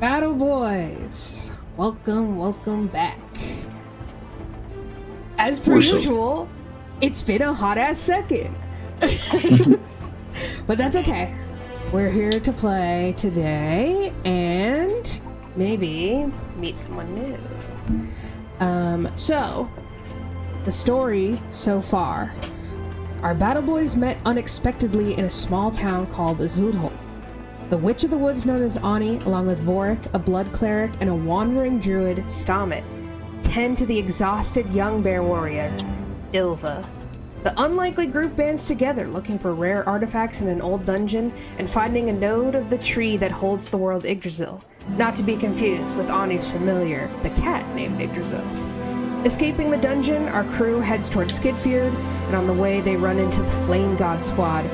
Battle Boys, welcome back. As per usual, it's been a hot-ass second. But that's okay. We're here to play today and maybe meet someone new. So, the story so far. Our battle boys met unexpectedly in a small town called Asoldhall. The Witch of the Woods known as Anni, along with Vorik, a blood cleric, and a wandering druid, Stahmet, tend to the exhausted young bear warrior, Ylva. The unlikely group bands together, looking for rare artifacts in an old dungeon and finding a node of the tree that holds the world Igdrasil, not to be confused with Anni's familiar, the cat named Igdrasil. Escaping the dungeon, our crew heads towards Skidfyrd, and on the way they run into the Flame God squad,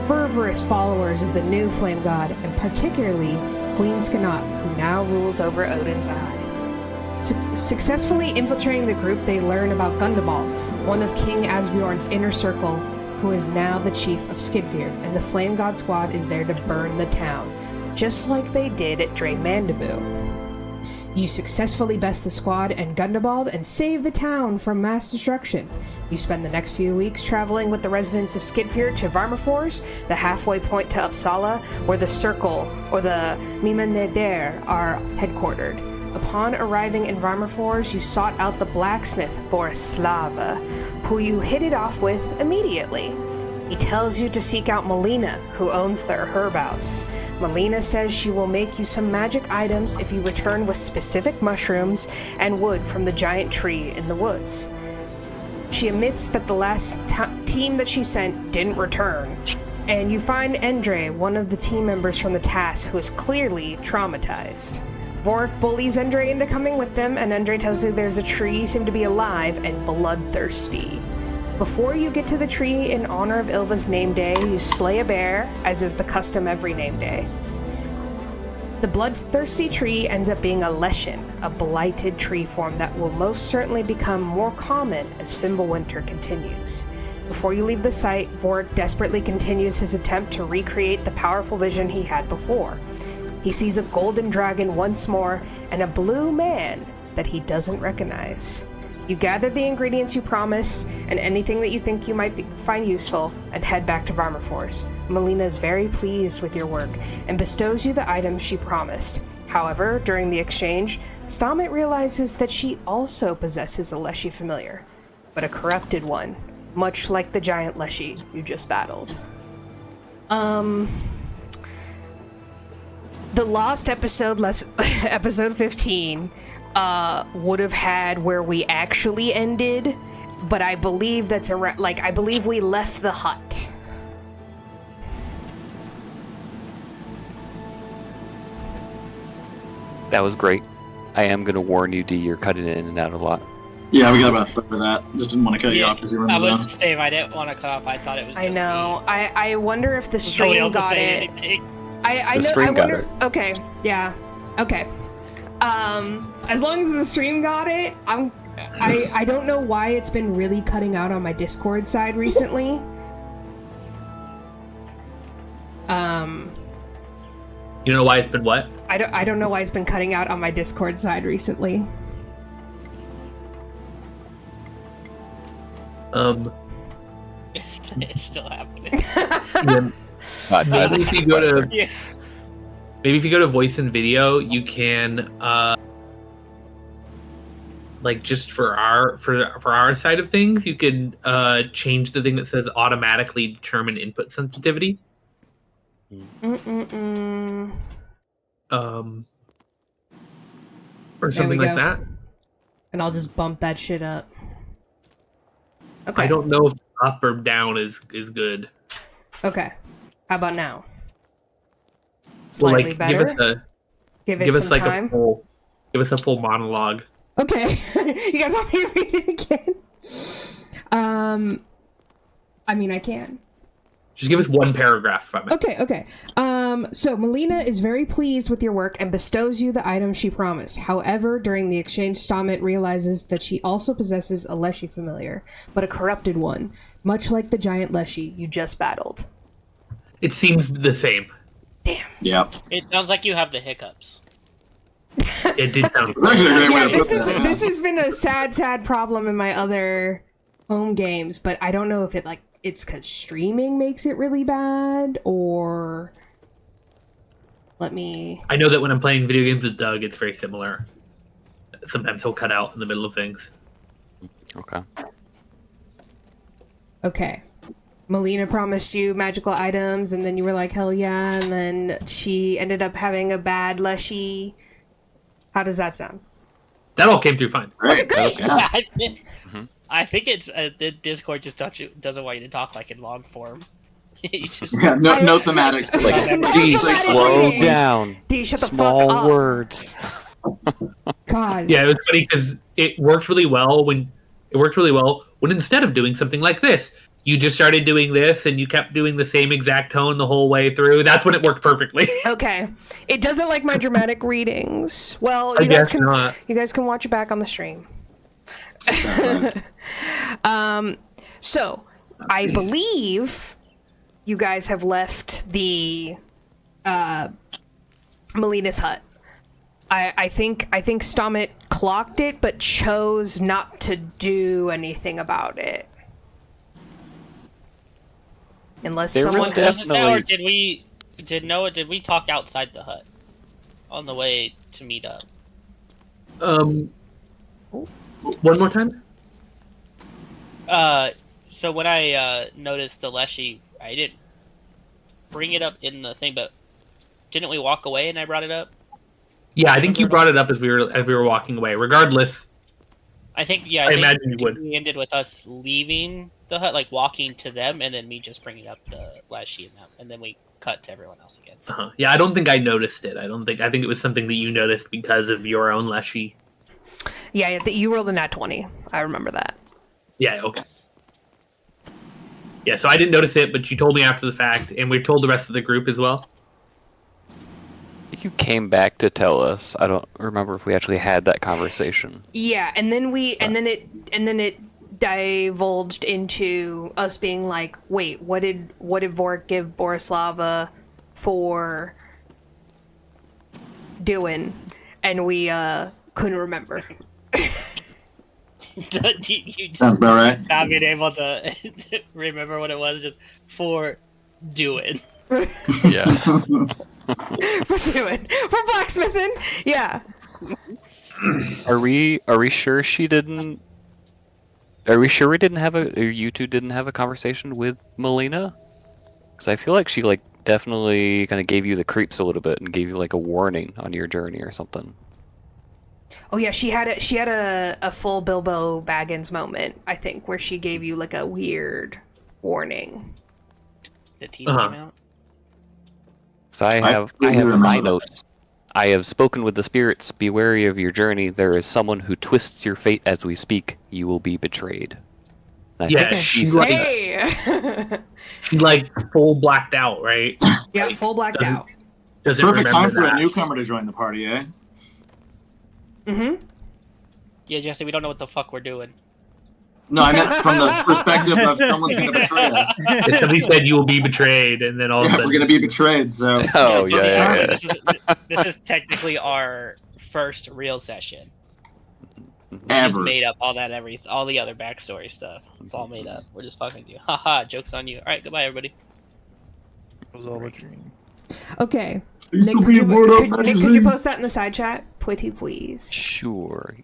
fervorous followers of the new Flame God, and particularly Queen Sknaht, who now rules over Odhinn's eye. Successfully infiltrating the group, they learn about Gundabald, one of King Asbjorn's inner circle, who is now the chief of Skidfyrd, and the Flame God squad is there to burn the town, just like they did at Dreymandibu. You successfully best the squad and Gundabald and save the town from mass destruction. You spend the next few weeks traveling with the residents of Skidfyrd to Varmrfors, the halfway point to Uppsala, where the Circle, or the Mímaneidhr, are headquartered. Upon arriving in Varmrfors, you sought out the blacksmith, Borislava, who you hit it off with immediately. He tells you to seek out Malina, who owns their herb house. Malina says she will make you some magic items if you return with specific mushrooms and wood from the giant tree in the woods. She admits that the last team that she sent didn't return, and you find Endre, one of the team members from the task, who is clearly traumatized. Vorik bullies Endre into coming with them, and Endre tells you there's a tree seemed to be alive and bloodthirsty. Before you get to the tree, in honor of Ylva's name day, you slay a bear, as is the custom every name day. The bloodthirsty tree ends up being a leshen, a blighted tree form that will most certainly become more common as fimbulwinter continues. Before you leave the site, Vorik desperately continues his attempt to recreate the powerful vision he had before. He sees a golden dragon once more, and a blue man that he doesn't recognize. You gather the ingredients you promised, and anything that you think you might find useful, and head back to Varmrfors. Malina is very pleased with your work, and bestows you the items she promised. However, during the exchange, Stahmet realizes that she also possesses a Leshy familiar, but a corrupted one, much like the giant Leshy you just battled. The lost episode, episode 15, would have had where we actually ended, but I believe that's I believe we left the hut. That was great. I am going to warn you, D, you're cutting in and out a lot. Yeah, we got about a foot for that. Just didn't want to cut you off because you were in the zone. Steve, I didn't want to cut off. I thought it was just I know. me. I wonder if the stream got it. I know. I wonder. Okay. Yeah. Okay. As long as the stream got it, I don't know why it's been really cutting out on my Discord side recently. You know why it's been what? I don't know why it's been cutting out on my Discord side recently. It's still happening. Maybe if you go to maybe if you go to voice and video, you can just for our side of things, you can change the thing that says automatically determine input sensitivity. Or something like that. And I'll just bump that shit up. Okay. I don't know if up or down is good. Okay. How about now? Slightly better. Give us time. Give us a full monologue. Okay. You guys want me to read it again? I mean, I can. Just give us one paragraph from it. Okay. So Malina is very pleased with your work and bestows you the item she promised. However, during the exchange, Stahmet realizes that she also possesses a Leshy familiar, but a corrupted one, much like the giant Leshy you just battled. It seems the same. Damn. Yep. It sounds like you have the hiccups. It did sound It's actually a great way Yeah, to put that. this has been a sad problem in my other home games, but I don't know if it's because streaming makes it really bad, or let me. I know that when I'm playing video games with Doug, it's very similar. Sometimes he'll cut out in the middle of things. Okay. Okay. Malina promised you magical items, and then you were like, hell yeah, and then she ended up having a bad leshy. How does that sound? That all came through fine. Great. great. Yeah. I think it's the Discord just doesn't want you to talk like in long form. You just Yeah, no thematics. Like, No D, thematic slow reading. down. D, shut the Small fuck up. words. God. Yeah, it was funny because it worked really well when instead of doing something like this, you just started doing this and you kept doing the same exact tone the whole way through. That's when it worked perfectly. Okay. It doesn't like my dramatic readings. Well, I you guys guess can not. you guys can watch it back on the stream. So I believe you guys have left the Malina's hut. I think Stahmet clocked it, but chose not to do anything about it. Unless There was someone definitely- or did we talk outside the hut on the way to meet up? One more time? So when I noticed the leshy, I didn't bring it up in the thing, but didn't we walk away and I brought it up? Yeah, I think you brought it up as we were walking away. Regardless, I think I imagine you would. we ended with us leaving the hut, like walking to them, and then me just bringing up the leshy and then we cut to everyone else again. Yeah, I don't think I noticed it. I think it was something that you noticed because of your own leshy. Yeah, you rolled a nat 20. I remember that. Yeah, okay. Yeah, so I didn't notice it, but you told me after the fact, and we told the rest of the group as well. I think you came back to tell us. I don't remember if we actually had that conversation. Yeah, and then it divulged into us being like, wait, what did Vorik give Borislava for doing? And we couldn't remember. You just Sounds about right. not being able to remember what it was just for doing. Yeah. For blacksmithing. Yeah. Are we sure she didn't? Are we sure we didn't have or you two didn't have a conversation with Malina? Because I feel like she definitely kind of gave you the creeps a little bit and gave you a warning on your journey or something. Oh yeah, she had a full Bilbo Baggins moment, I think, where she gave you a weird warning. The team came out. So I have remember my that. notes. I have spoken with the spirits. Be wary of your journey. There is someone who twists your fate as we speak. You will be betrayed. And I Yeah, think she's said like- that. Hey. She full blacked out, right? Yeah, full blacked doesn't- out. Doesn't Perfect remember time for that. a newcomer to join the party, eh? Mm-hmm. Yeah, Jesse, we don't know what the fuck we're doing. No, I meant from the perspective of someone's going to betray us. If somebody said you will be betrayed, and then all of a Yeah, sudden, we're going to be betrayed, so... Oh yeah. This is technically our first real session. We just Ever. made up all the other backstory stuff. It's all made up. We're just fucking with you. Haha, joke's on you. Alright, goodbye everybody. It was all a dream. Okay. Used Nick, to could be a word you, up could, Nick, could you magazine. post that in the side chat? Pretty please. Sure.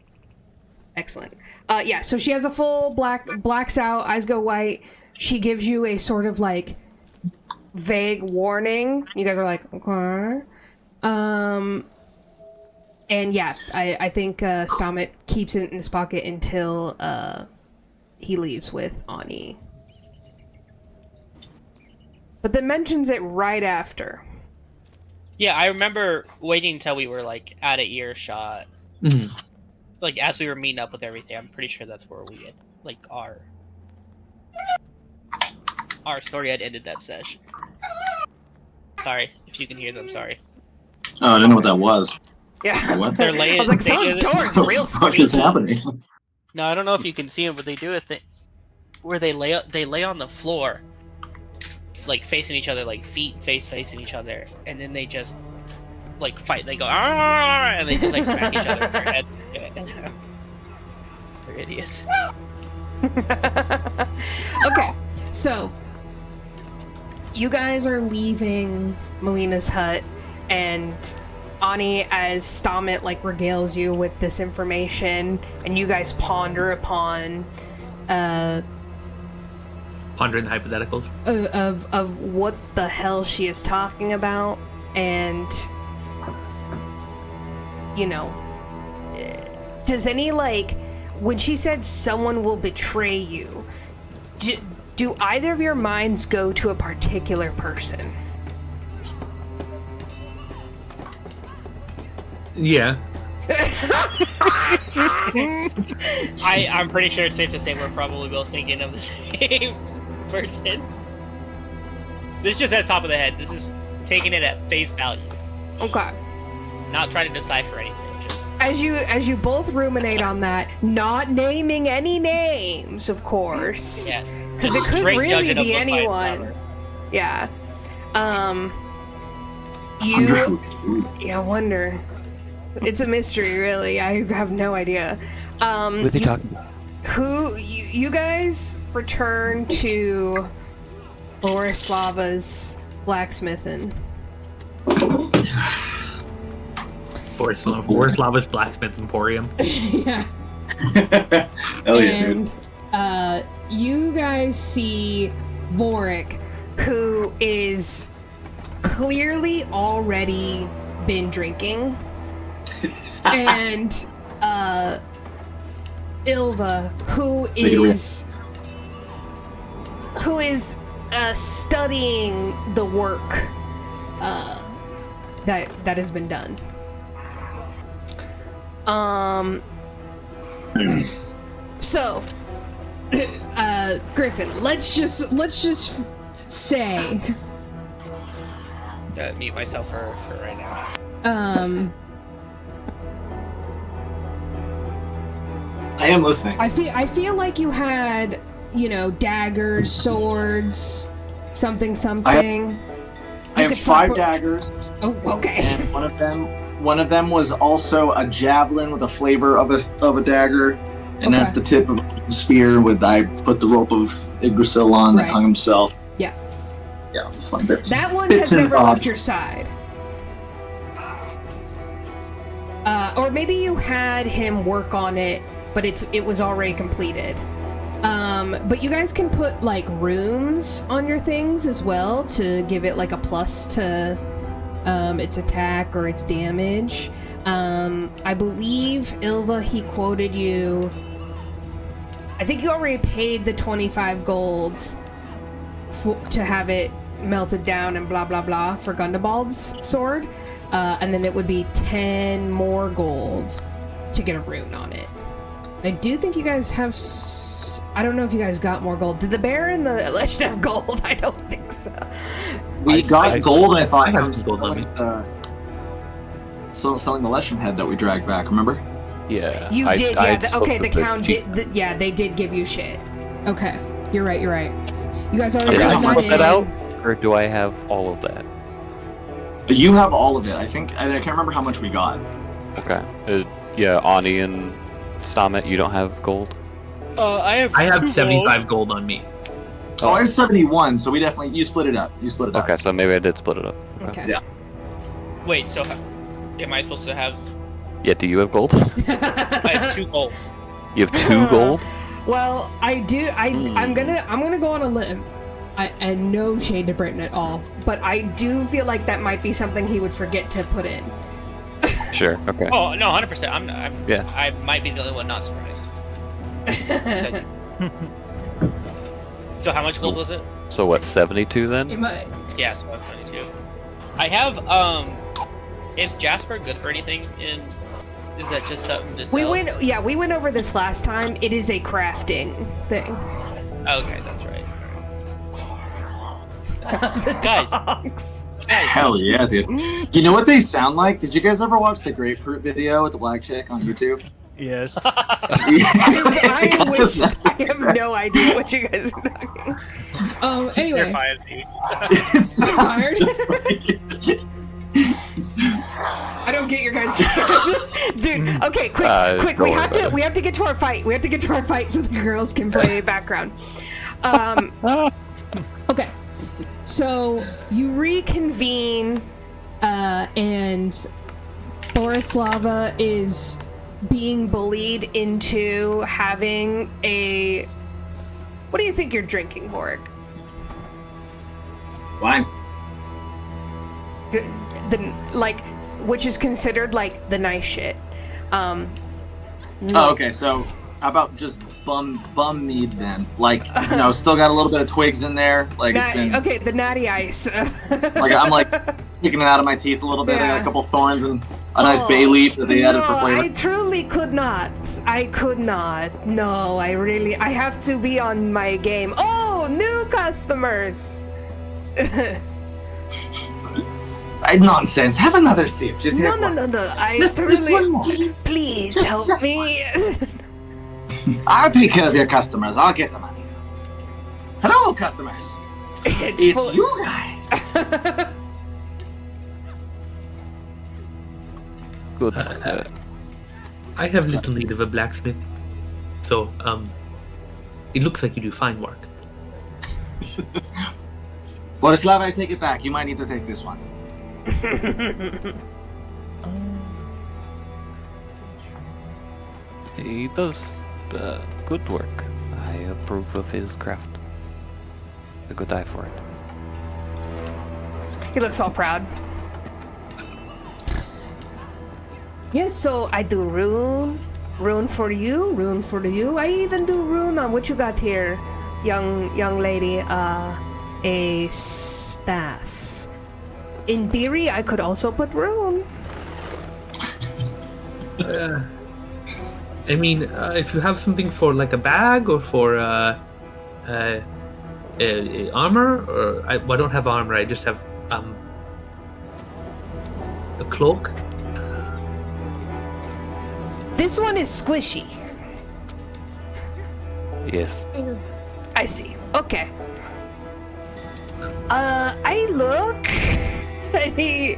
Excellent. Yeah, so she has a full blacks out, eyes go white. She gives you a sort of vague warning. You guys are like, okay. And yeah, I think Stahmet keeps it in his pocket until he leaves with Anni. But then mentions it right after. Yeah, I remember waiting until we were at a earshot. Mhm. As we were meeting up with everything, I'm pretty sure that's where we had our story had ended that session. Sorry, if you can hear them, sorry. Oh, I didn't know what that was. Yeah. What? They're laying. I was like, they someone's do- door is real What the fuck is squeaky. happening? No, I don't know if you can see them, but they do a thing where they lay on the floor, facing each other, feet facing each other, and then they just like fight. They go "Arr!" and they just like smack each other in their heads. They're idiots. Okay, so you guys are leaving Malina's hut, and Anni, as Stahmet like regales you with this information, and you guys ponder upon Pondering the hypotheticals. of what the hell she is talking about, and you know, does any like when she said someone will betray you, do either of your minds go to a particular person? Yeah. I'm pretty sure it's safe to say we're probably both thinking of the same person. This is just at the top of the head. This is taking it at face value. Okay. Not trying to decipher anything. Just As you both ruminate on that, not naming any names, of course. yeah. Because it Just could straight really judging a be book by its anyone. cover. Yeah. Yeah, I wonder. It's a mystery, really. I have no idea. What are they talking about? You guys return to Borislava's blacksmithing. Borislava's Blacksmith Emporium. Yeah. Hell yeah, dude. And you guys see Vorik, who is clearly already been drinking, and Ylva, who is studying the work that has been done. So, Griffin, let's just say, Mute myself for right now. I am listening. I feel like you had, daggers, swords, something. I have 5 daggers, Oh, okay. and one of them was also a javelin with a flavor of a dagger, and that's Okay. the tip of a spear with I put the rope of Igdrasil on that Right. hung himself. Yeah. Yeah, fun bits. That one Bits has and never bobs. left your side. Or maybe you had him work on it, but it was already completed. But you guys can put like runes on your things as well to give it like a plus to its attack or its damage. I believe Ylva, he quoted you. I think you already paid the 25 gold to have it melted down and blah blah blah for Gundabald's sword, and then it would be 10 more gold to get a rune on it. I do think you guys have. I don't know if you guys got more gold. Did the bear and the legend have gold? I don't think so. We got gold, and I thought I have from some gold on me. selling the Leshen head that we dragged back. Remember? Yeah. You did, yeah. Okay, the spoke with count chief. did. Yeah, they did give you shit. Okay, you're right. You guys already Did I got split money. that out, or do I have all of that? You have all of it, I think. I can't remember how much we got. Okay. Yeah, Anni and Stahmet, you don't have gold? I have 75 gold on me. Oh, I have 71, so you split it up. Okay, so maybe I did split it up. Okay. Yeah. Wait, so am I supposed to have? Yeah, do you have gold? I have 2 gold. You have 2 gold? Well, I do. I'm gonna go on a limb. And no shade to Britain at all, but I do feel like that might be something he would forget to put in. Sure, okay. Oh no, 100%. Yeah. I might be the only one not surprised. So how much gold was it? So what, 72 then? It might- Yeah, so I have 22. I have is Jasper good for anything in? Is that just something to sell? we went over this last time. It is a crafting thing. Okay, that's right. The Guys. dogs. Hell yeah, dude. You know what they sound like? Did you guys ever watch the grapefruit video with the black chick on YouTube? Yes. I wish. I have no idea what you guys are talking. You're Anyway. fine, dude. It sounds Fired? just like it. I don't get your guys. Dude, okay, quick. We have to get to our fight. We have to get to our fight so the girls can play background. Okay. So you reconvene, and Borislava is being bullied into having a... What do you think you're drinking, Vorik? Wine. Which is considered like the nice shit. Oh, okay. So how about just bum mead then? Like, still got a little bit of twigs in there. Like it's been okay, the natty ice. like I'm like picking it out of my teeth a little bit. I got a couple thorns and a nice bay leaf that they added for flavor. I truly could not. I could not. No, I have to be on my game. Oh, new customers. Nonsense. Have another sip. Just No. Just one more. Please help me. I'll take care of your customers. I'll get the money. Hello, customers. It's you guys. Good. I have little need of a blacksmith. So, it looks like you do fine work. Borislava, I take it back. You might need to take this one. He does good work. I approve of his craft. A good eye for it. He looks all proud. Yes, so I do rune for you. I even do rune on what you got here, young lady. A staff. In theory, I could also put rune. I mean, if you have something for like a bag or for armor, or I don't have armor. I just have a cloak. This one is squishy. Yes. I see. Okay. I look, and he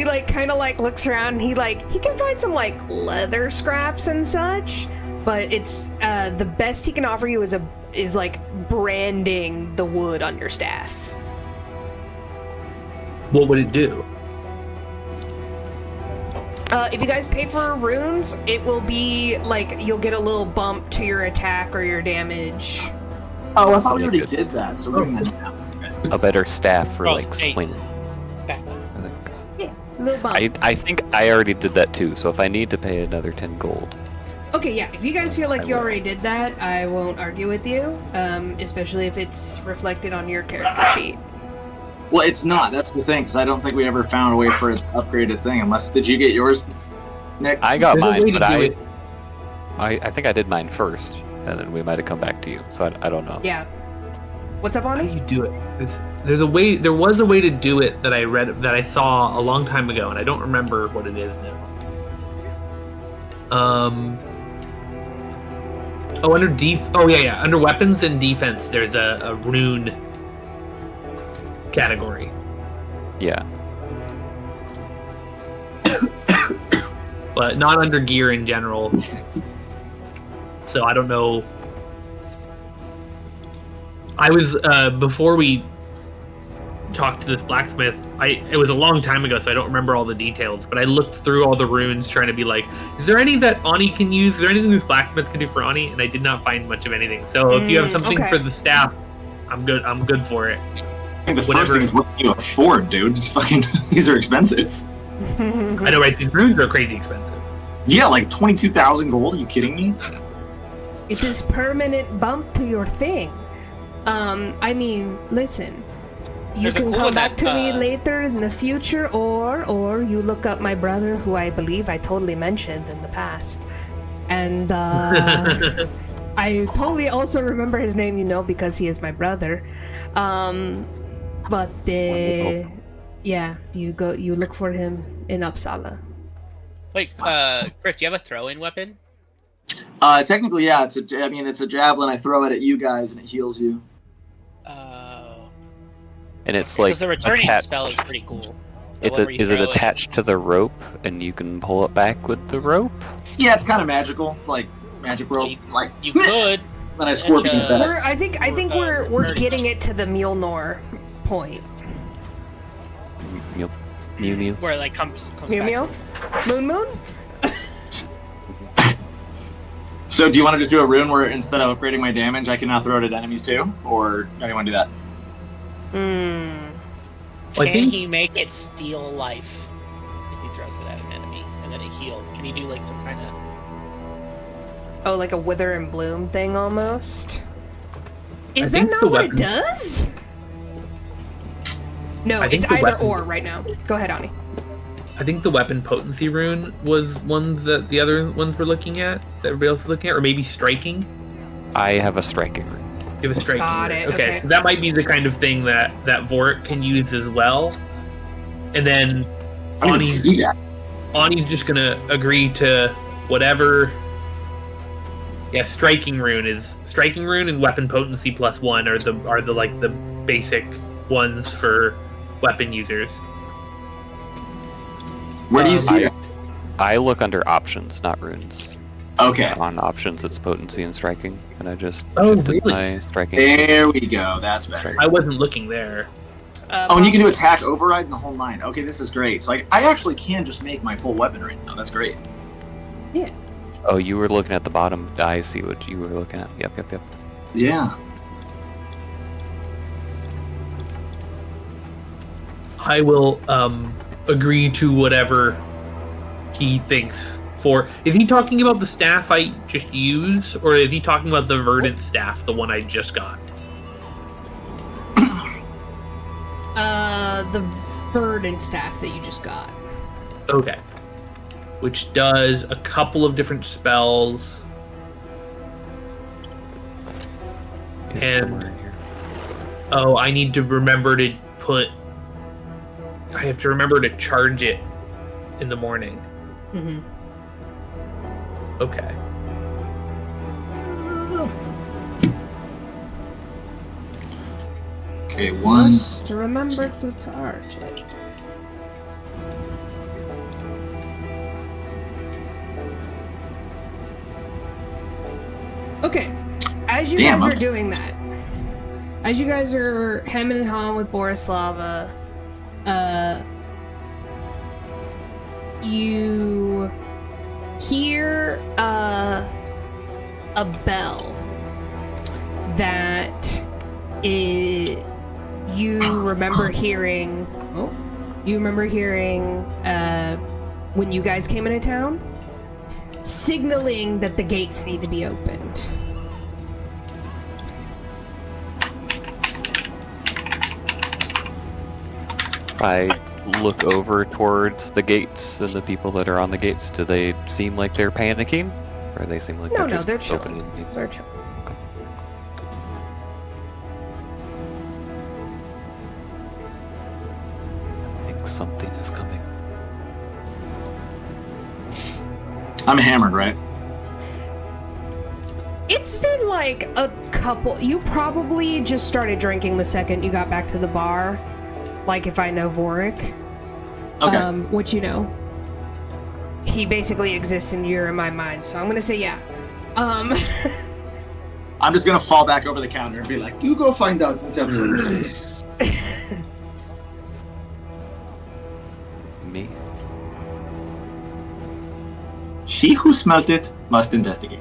like kind of like looks around. And he can find some like leather scraps and such, but it's the best he can offer you is like branding the wood on your staff. What would it do? If you guys pay for runes, it will be like you'll get a little bump to your attack or your damage. Oh, I thought we already did that. So we're gonna now. A better staff for like hey. swinging. Yeah, little bump. I think I already did that too. So if I need to pay another 10 gold. Okay, yeah. If you guys feel like I you will. already did that, I won't argue with you. Especially if it's reflected on your character sheet. Well, it's not. That's the thing, because I don't think we ever found a way for an upgraded thing. Unless, did you get yours, Nick? I got There's a way mine, to but do it. I think I did mine first, and then we might have come back to you. So I don't know. Yeah. What's up, How do Anni? you do it? There's a way. There was a way to do it that I read, that I saw a long time ago, and I don't remember what it is now. Oh, under weapons and defense, there's a rune category. Yeah. But not under gear in general. So I don't know. I was before we talked to this blacksmith. It was a long time ago, so I don't remember all the details. But I looked through all the runes, trying to be like, is there any that Anni can use? Is there anything this blacksmith can do for Anni? And I did not find much of anything. So if you have something okay. for the staff, I'm good. I'm good for it. I think the Whatever. first thing is what can you afford, dude? Just fucking, these are expensive. I know, right? These runes are crazy expensive. Yeah, like 22,000 gold. Are you kidding me? It is permanent bump to your thing. I mean, listen. You There's a can cool come one back that, to me later in the future, or you look up my brother, who I believe I totally mentioned in the past. And I totally also remember his name, because he is my brother. But yeah, you look for him in Uppsala. Wait, Chris, do you have a throw-in weapon? Technically, yeah. It's a javelin. I throw it at you guys, and it heals you. Oh. And it's like Because the returning a cat. spell is pretty cool. Is it attached to the rope, and you can pull it back with the rope? Yeah, it's kind of magical. It's like magic rope. You could. Then I scorpion it back. I think we're getting it to the Mjolnir point. Mew Mew. Where it like comes Mew back. Mew? Moon? So do you want to just do a rune where instead of upgrading my damage, I can now throw it at enemies too? Or do you want to do that? Can he make it steal life if he throws it at an enemy and then it heals? Can he do like some kind of... Oh, like a wither and bloom thing almost? Is I that think not the what it weapon- does? No, I think it's the either weapon- or right now. Go ahead, Anni. I think the weapon potency rune was ones that the other ones were looking at, that everybody else was looking at, or maybe striking. I have a striking rune. You have a striking Got rune. it, Okay, okay. so that might be the kind of thing that Vorik can use as well. And then I didn't even see that. Anni's just gonna agree to whatever. Yeah, striking rune and weapon potency +1 are the like the basic ones for weapon users. Where do you see it? I look under options, not runes. Okay. On options, it's potency and striking, and I just Oh, shifted really? my striking. There we go. That's better. I wasn't looking there. Oh, and you can do attack, override, and the whole nine. Okay, this is great. So I actually can just make my full weapon right now. That's great. Yeah. Oh, you were looking at the bottom. I see what you were looking at. Yep. Yeah. I will agree to whatever he thinks for. Is he talking about the staff I just used, or is he talking about the verdant staff, the one I just got? The verdant staff that you just got. Okay. Which does a couple of different spells. It's And- somewhere in here. Oh, I need to remember to I have to remember to charge it in the morning. Mm-hmm. Okay. Okay, one. Must remember to charge it. Okay, as you Damn, guys I'm- are doing that, as you guys are hemming and hawing with Borislava, you hear a bell that you remember hearing. Oh, you remember hearing when you guys came into town, signaling that the gates need to be opened. I look over towards the gates and the people that are on the gates. Do they seem like they're panicking? Or they seem like No, they're just they're chilling. opening the gates? They're chilling. I think something is coming. I'm hammered, right? It's been like a couple. You probably just started drinking the second you got back to the bar. Like if I know Vorik. Okay. Which you know. He basically exists in my mind, so I'm gonna say yeah. I'm just gonna fall back over the counter and be like, "You go find out and tell me what it is." Me? She who smelt it must investigate.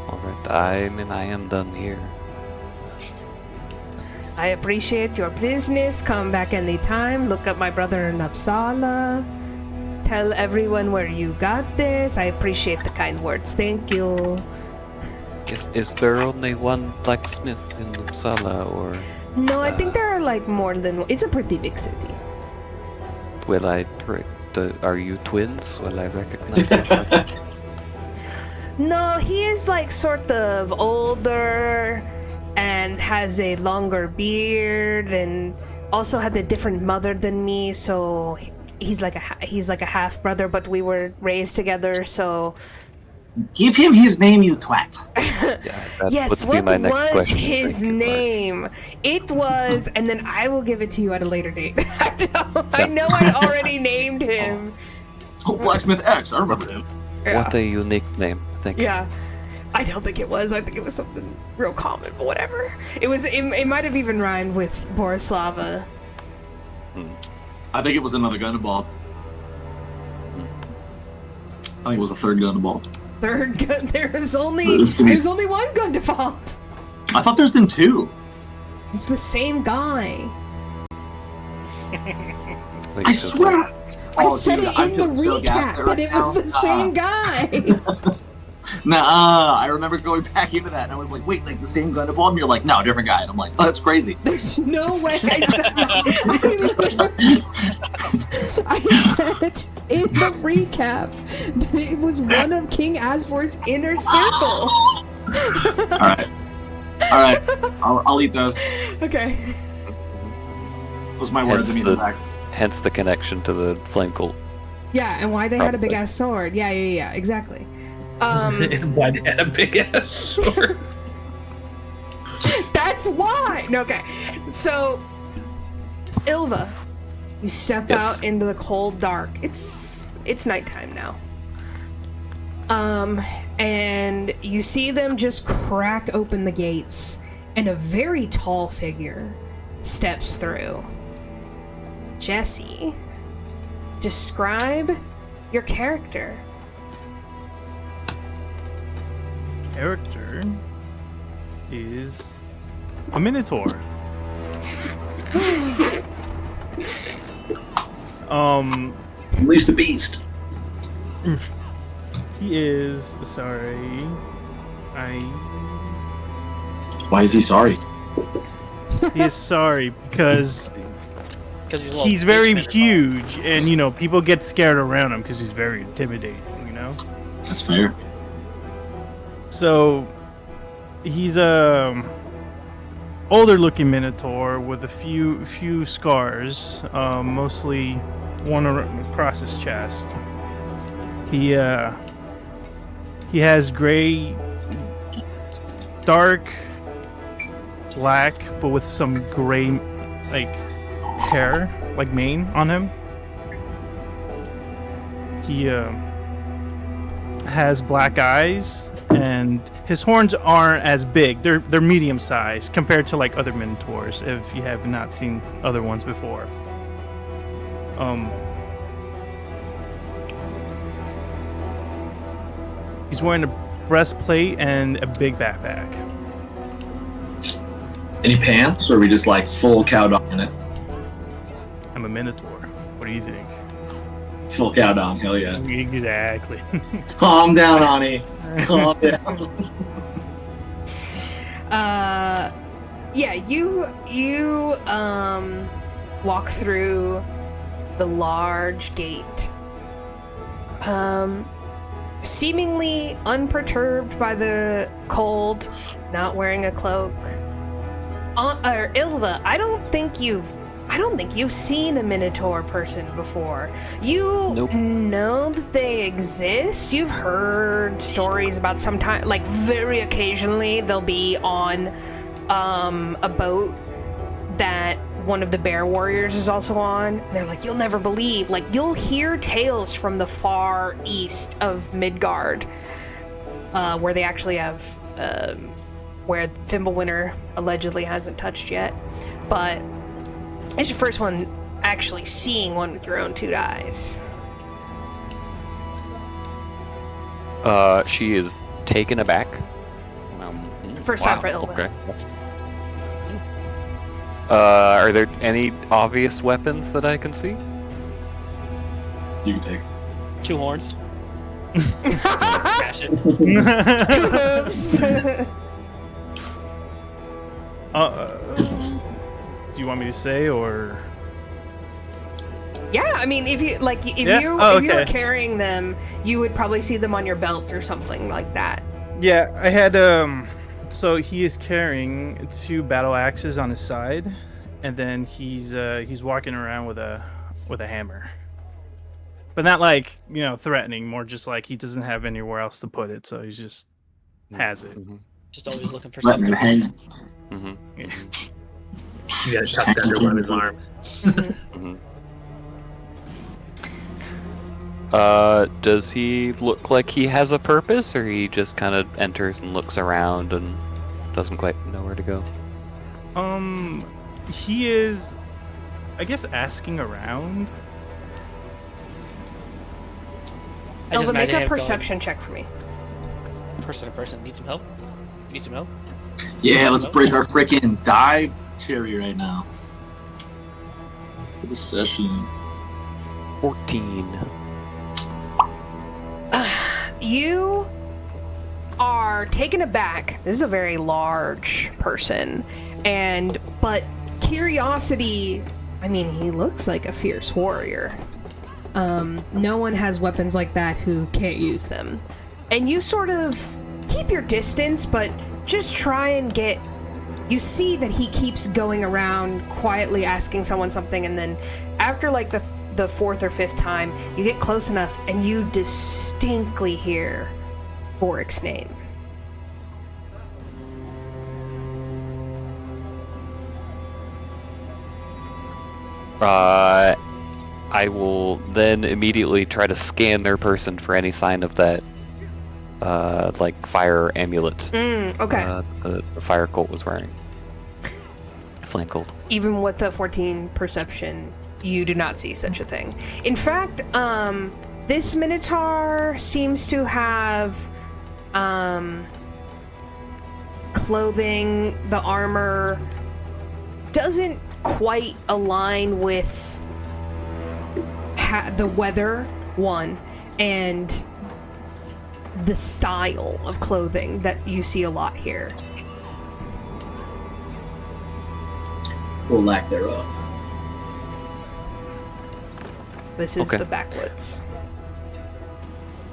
Alright, I am done here. I appreciate your business. Come back anytime. Look up my brother in Uppsala. Tell everyone where you got this. I appreciate the kind words. Thank you. Is there only one blacksmith in Uppsala, or No, I think there are like more than. It's a pretty big city. will I? Are you twins? Will I recognize you? No, he is like sort of older and has a longer beard and also had a different mother than me, so he's like a half brother, but we were raised together, so Give him his name, you twat. Yes, would be what my next was question. his Thank you, Mark. name? It was, and then I will give it to you at a later date. I know I already named him. Oh, Blacksmith X, I remember him. Yeah. What a unique name. Thank you. Yeah. I don't think it was. I think it was something real common, but whatever. It might have even rhymed with Borislava. I think it was another Gundabald. I think it was a third Gundabald. Third gun. There's only one Gundabald. I thought there's been two. It's the same guy. I swear. I said it in the recap that it was the same guy. Nah, I remember going back into that, and I was like, wait, like the same Gundabald? And you're like, no, different guy. And I'm like, oh, that's crazy. There's no way I said that. I said in the recap that it was one of King Asbjorn's inner circle. All right. I'll eat those. Okay. Those are my words. I mean, back. Hence the connection to the flame cult. Yeah, and why they had a big ass sword. Yeah, exactly. And why they had a big ass sword. That's why. No, okay. So, Ylva, you step out into the cold dark. It's nighttime now. And you see them just crack open the gates, and a very tall figure steps through. Jesse, describe your character. Character is a minotaur. Unleash the beast. He is sorry. Why is he sorry? He is sorry because Because he's, a little he's very bitch, huge, and you know people get scared around him because he's very intimidating. You know. That's fair. So he's a older looking minotaur with a few scars, mostly one across his chest. He has gray, dark black, but with some gray like hair, like mane on him. He has black eyes, and his horns aren't as big. They're medium sized compared to like other minotaurs, if you have not seen other ones before. He's wearing a breastplate and a big backpack. Any pants, or are we just like full cow dong in it? I'm a minotaur. What do you think? Full cow dong, hell yeah. Exactly. Calm down, Anni. Calm down. Yeah, you walk through the large gate. Seemingly unperturbed by the cold, not wearing a cloak. Ylva, I don't think you've seen a Minotaur person before. You know that they exist. You've heard stories about sometimes, like very occasionally, they'll be on a boat that one of the bear warriors is also on. They're like, you'll never believe. Like, you'll hear tales from the far east of Midgard, where they actually have, where Fimbulwinter allegedly hasn't touched yet. But it's your first one actually seeing one with your own two eyes. She is taken aback. First time for Ylva. Okay. Are there any obvious weapons that I can see? You can take. 2 horns. Smash it. Two hooves. Do you want me to say, or? Yeah, I mean, if you were carrying them, you would probably see them on your belt or something like that. Yeah, I had so he is carrying 2 battle axes on his side, and then he's walking around with a hammer. but not like threatening. More just like he doesn't have anywhere else to put it, so he just has it. Mm-hmm. Just always looking for Letting something. it hang. Mm-hmm. You got tucked under one of his arms. Mm-hmm. Does he look like he has a purpose, or he just kind of enters and looks around and doesn't quite know where to go? He is, I guess, asking around. Ylva, make a perception check for me. Person to person. Need some help? Need some help? Yeah, let's break our freaking dive cherry right now. For the session. 14. You are taken aback. This is a very large person, but curiosity. I mean, he looks like a fierce warrior. No one has weapons like that who can't use them, and you sort of keep your distance, but just try and get. You see that he keeps going around quietly asking someone something, and then after like the fourth or fifth time, you get close enough and you distinctly hear Vorik's name. I will then immediately try to scan their person for any sign of that, like fire amulet. Okay. The fire cult was wearing. Flame cult. Even with the 14 perception, you do not see such a thing. In fact, this Minotaur seems to have clothing. The armor doesn't quite align with the weather, one, and the style of clothing that you see a lot here. Or lack thereof. This is Okay. the backwoods.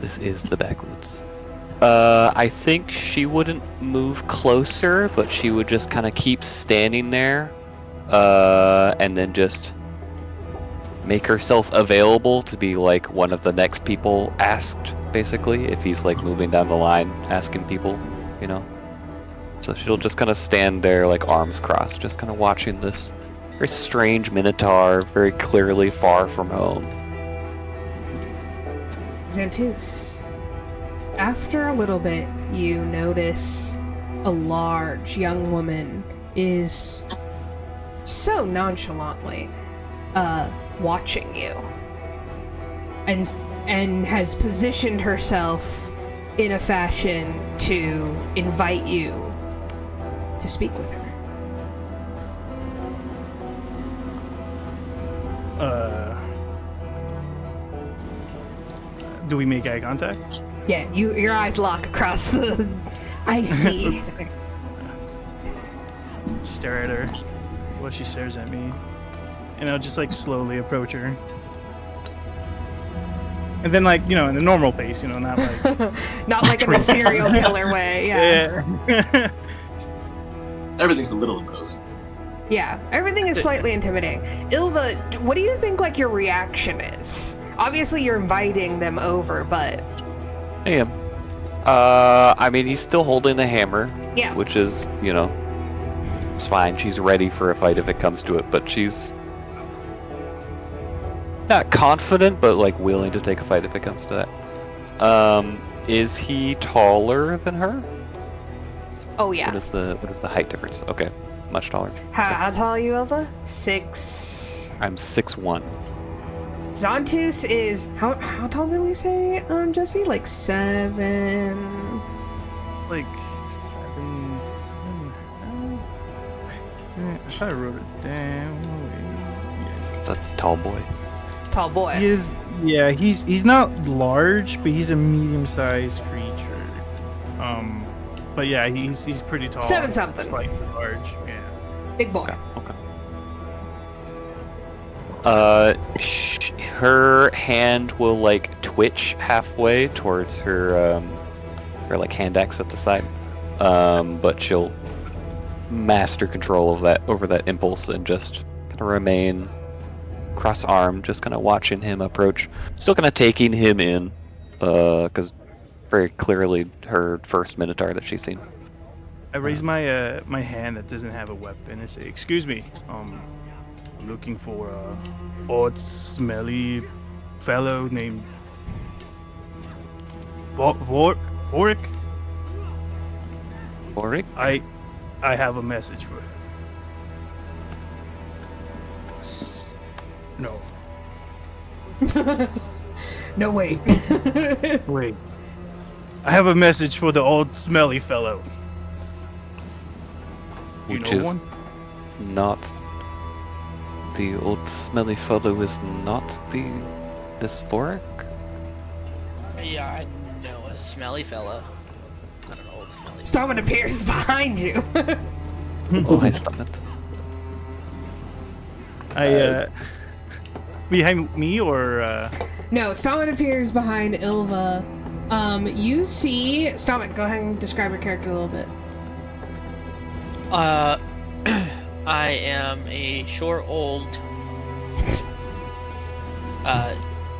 This is the backwoods. I think she wouldn't move closer, but she would just kind of keep standing there, and then just make herself available to be like one of the next people asked, basically, if he's like moving down the line asking people, So she'll just kind of stand there, like arms crossed, just kind of watching this very strange minotaur, very clearly far from home. Xantus, after a little bit, you notice a large young woman is so nonchalantly watching you, and has positioned herself in a fashion to invite you to speak with her. Do we make eye contact? Yeah, your eyes lock across the icy. Stare at her while she stares at me, and I'll just like slowly approach her. And then, like, in a normal pace, not like Not like in the serial killer way. Yeah. Everything's a little imposing. Yeah, everything is slightly intimidating. Ylva, what do you think like your reaction is? Obviously, you're inviting them over, but I am. I mean, he's still holding the hammer. Yeah. Which is, it's fine. She's ready for a fight if it comes to it, but she's not confident, but like willing to take a fight if it comes to that. Is he taller than her? oh yeah. What is the height difference? Okay, much taller. How tall are you, Ylva? 6. I'm 6'1". Xantus is how tall did we say, Jesse? Like 7. like 7, 7.5. I thought I wrote it down. Yeah. It's a tall boy. Tall boy. He is. Yeah, he's not large, but he's a medium-sized creature. But yeah, he's pretty tall. 7 something. Slightly large. Yeah. Big boy. Okay. Her hand will like twitch halfway towards her like hand axe at the side, but she'll master control of that over that impulse and just kind of remain cross-armed, just kind of watching him approach. Still kind of taking him in, because very clearly her first Minotaur that she's seen. I raise my my hand that doesn't have a weapon and say, "Excuse me, I'm looking for a odd, smelly fellow named Vorik. Vorik? I have a message for him." No. No, wait. Wait. I have a message for the old smelly fellow. Do you Which know is one? not the old smelly fellow is not this Vorik? Yeah, I know a smelly fella. Not an old smelly. Stahmet appears behind you. Oh, hi, Stahmet. Behind me or No, Stahmet appears behind Ylva. You see Stahmet. Go ahead and describe your character a little bit. I am a short, old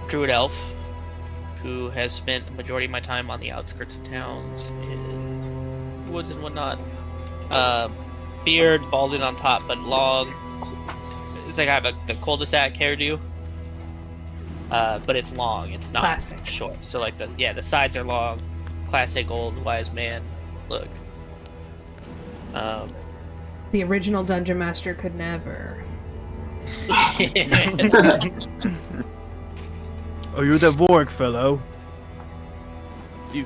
druid elf who has spent the majority of my time on the outskirts of towns, in woods and whatnot. Beard, balding on top, but long. It's like I have the cul-de-sac hairdo, but it's long. It's not Classic. short. So like the sides are long, classic old wise man look. The original dungeon master could never. are you the Vorik fellow? You.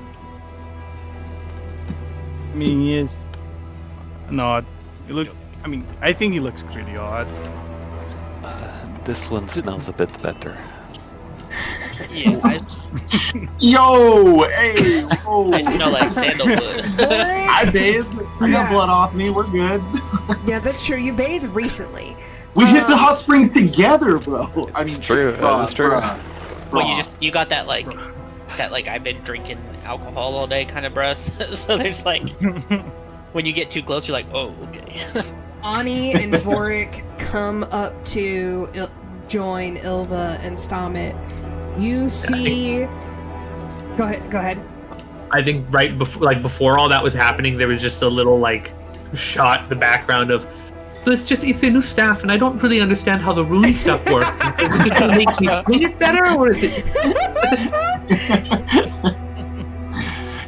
I mean, he is not. You look. I mean, I think he looks pretty odd. This one smells a bit better. Yeah, Yo, hey, whoa. I smell like sandalwood. I bathed. I got blood off me. We're good. Yeah, that's true. You bathed recently. We hit the hot springs together, bro. I mean, True, that's true. Well, you got that like I've been drinking alcohol all day kind of breath. So there's like when you get too close, you're like, oh, okay. Anni and Vorik come up to join Ylva and Stahmet. You see. Go ahead. I think right before all that was happening, there was just a little like shot in the background of. So it's a new staff, and I don't really understand how the rune stuff works. Is it going to make me sing it better, or is it?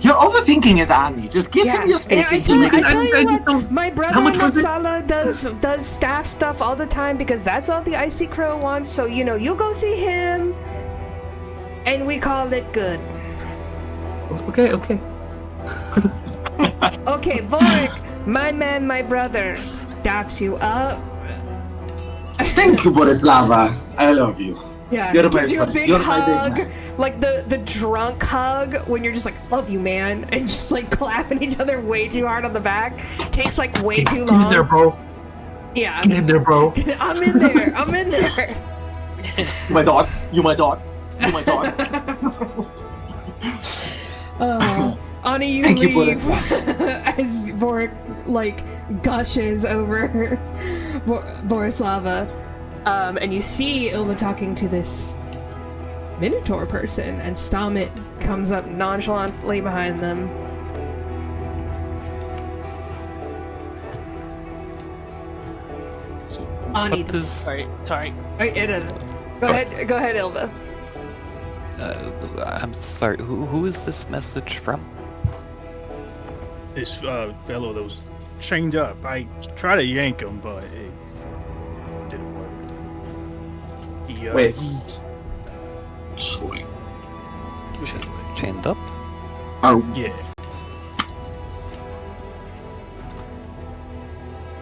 You're overthinking it, Anni. Just give him your space. Yeah, I tell you I what, my brother How in much was it? Uppsala does staff stuff all the time because that's all the Icy Crow wants. So you go see him, and we call it good. Okay. Okay, Vorik, my man, my brother, daps you up. Thank you, Borislava. I love you. Yeah, You're my gives you a friend. big You're my big hug, man. like the drunk hug when you're just like, love you, man, and just like clapping each other way too hard on the back. Takes like way too long. Get in there, bro. Yeah. Get in there, bro. I'm in there. My dog. You my dog. You my dog. Anni, you Thank you, leave as Vorik like gushes over Borislava, and you see Ylva talking to this Minotaur person, and Stahmet comes up nonchalantly behind them. Anni, Sorry. Go ahead, Ylva. I'm sorry, who is this message from? This fellow that was chained up. I tried to yank him, but it didn't work. Wait. Chained up? Oh, Yeah.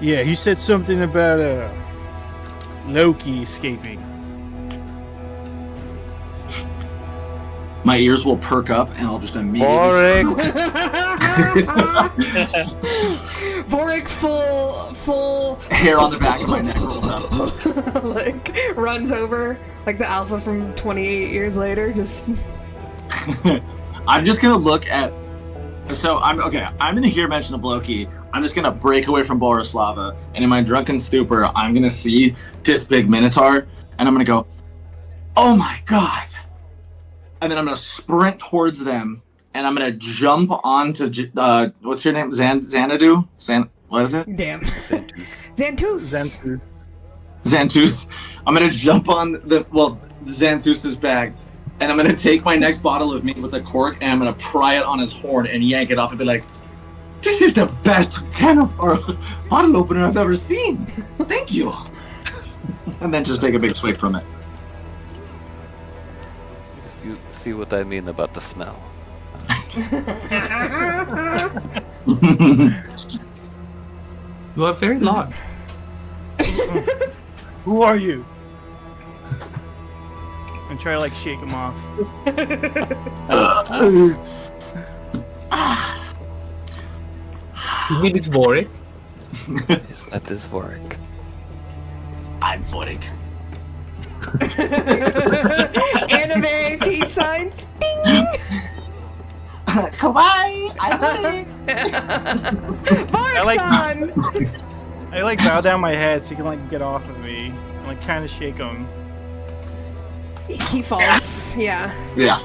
Yeah, he said something about Loki escaping. my ears will perk up, and I'll just immediately. Vorik full Hair on the back of my neck rolls up. like runs over like the alpha from 28 years later. Just I'm just gonna look at. So I'm gonna hear mention of Loki. I'm just gonna break away from Borislava, and in my drunken stupor, I'm gonna see this big Minotaur, and I'm gonna go, oh my god! And then I'm gonna sprint towards them, and I'm gonna jump onto what's your name? Xanadu? What is it? Damn. Xantus. Xantus. I'm gonna jump on Xantus's bag, and I'm gonna take my next bottle of meat with the cork, and I'm gonna pry it on his horn and yank it off and be like, "This is the best bottle opener I've ever seen. Thank you." And then just take a big swig from it. You see what I mean about the smell. You are very large. Who are you? And try to shake him off. You mean it's Vorik? Yes, that is Vorik. I'm Vorik. Anime peace sign. Ding. Kawaii! I'm Vorik! Vorik-san! I bow down my head so he can get off of me and kind of shake him. He falls. Yeah. Yeah.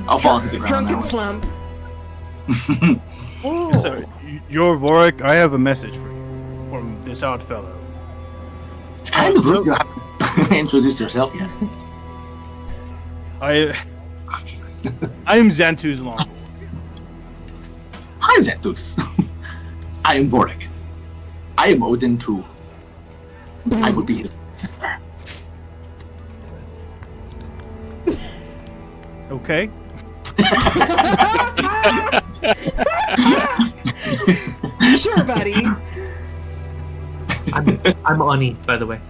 I'll fall into the ground. Drunken now. slump. So, you're Vorik. I have a message for you from this odd fellow. It's kind of rude you haven't introduced yourself yet. I am Xantu's Longboard. Hi, Xantus. I am Vorik. I am Odhinn too. I would be his. Okay. Sure, buddy. I'm Anni, by the way.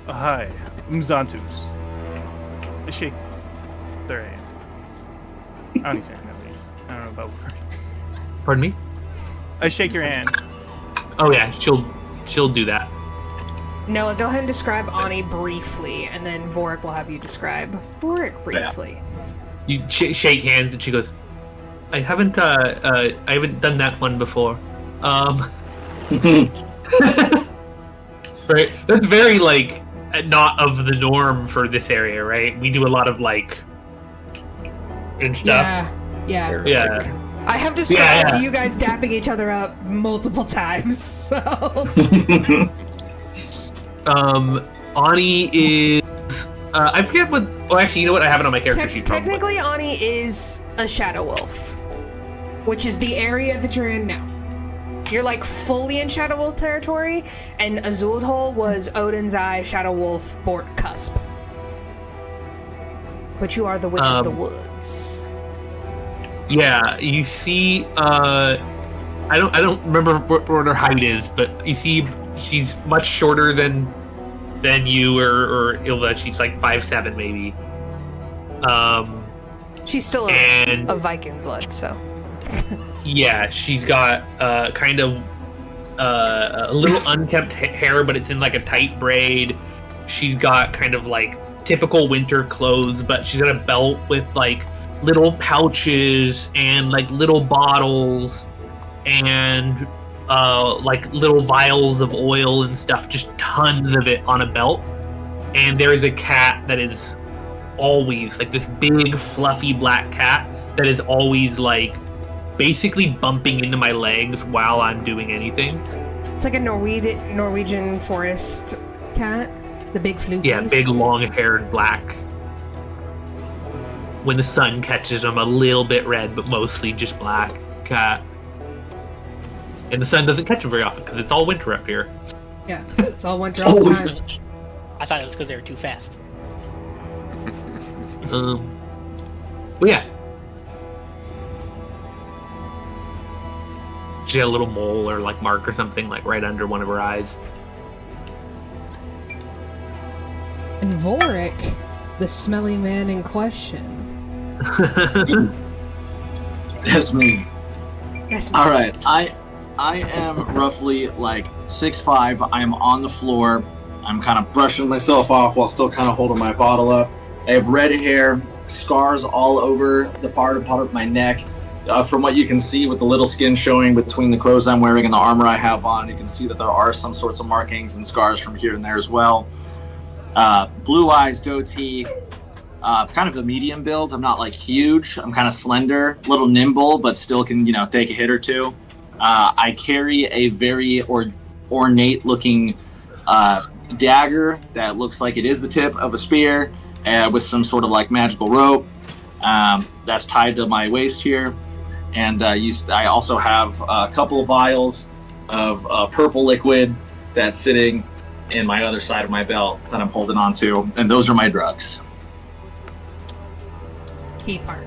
Hi, I'm Xantus. I shake their hand. I don't understand at least. I don't know about word. Pardon me? I shake your hand. Oh yeah, she'll do that. Noah, go ahead and describe Anni briefly, and then Vorik will have you describe Vorik briefly. You shake hands, and she goes, "I haven't done that one before." Right? That's very not of the norm for this area, right? We do a lot of and stuff. Yeah. Yeah. I have described you guys dapping each other up multiple times, so. Anni is. I forget what. Oh, actually, you know what? I have it on my character sheet. Technically, Anni is a shadow wolf, which is the area that you're in now. You're fully in shadow wolf territory, and Asoldhall was Odin's Eye shadow wolf Bort cusp. But you are the witch of the woods. Yeah, you see. I don't remember what her height is, but you see she's much shorter than you or Ylva. She's 5'7" maybe. She's still a Viking blood, so. Yeah, she's got kind of a little unkempt hair, but it's in a tight braid. She's got kind of typical winter clothes, but she's got a belt with little pouches and little bottles and little vials of oil and stuff, just tons of it on a belt. And there is a cat that is always this big fluffy black cat that is always basically bumping into my legs while I'm doing anything. It's like a Norwegian forest cat, the big floofies. Yeah, big long-haired black. When the sun catches them, a little bit red, but mostly just black cat. And the sun doesn't catch them very often because it's all winter up here. Yeah, it's all winter all the time. I thought it was because they were too fast. Well, yeah. She had a little mole or mark or something right under one of her eyes. And Vorik, the smelly man in question. That's me. That's me. All right, I am roughly 6'5". I am on the floor. I'm kind of brushing myself off while still kind of holding my bottle up. I have red hair, scars all over the part of my neck. From what you can see with the little skin showing between the clothes I'm wearing and the armor I have on, you can see that there are some sorts of markings and scars from here and there as well. Blue eyes, goatee, kind of a medium build. I'm not like huge. I'm kind of slender, a little nimble, but still can, take a hit or two. I carry a very ornate looking dagger that looks like it is the tip of a spear with some sort of like magical rope that's tied to my waist here. And I also have a couple of vials of purple liquid that's sitting in my other side of my belt that I'm holding on to, and those are my drugs. Key part.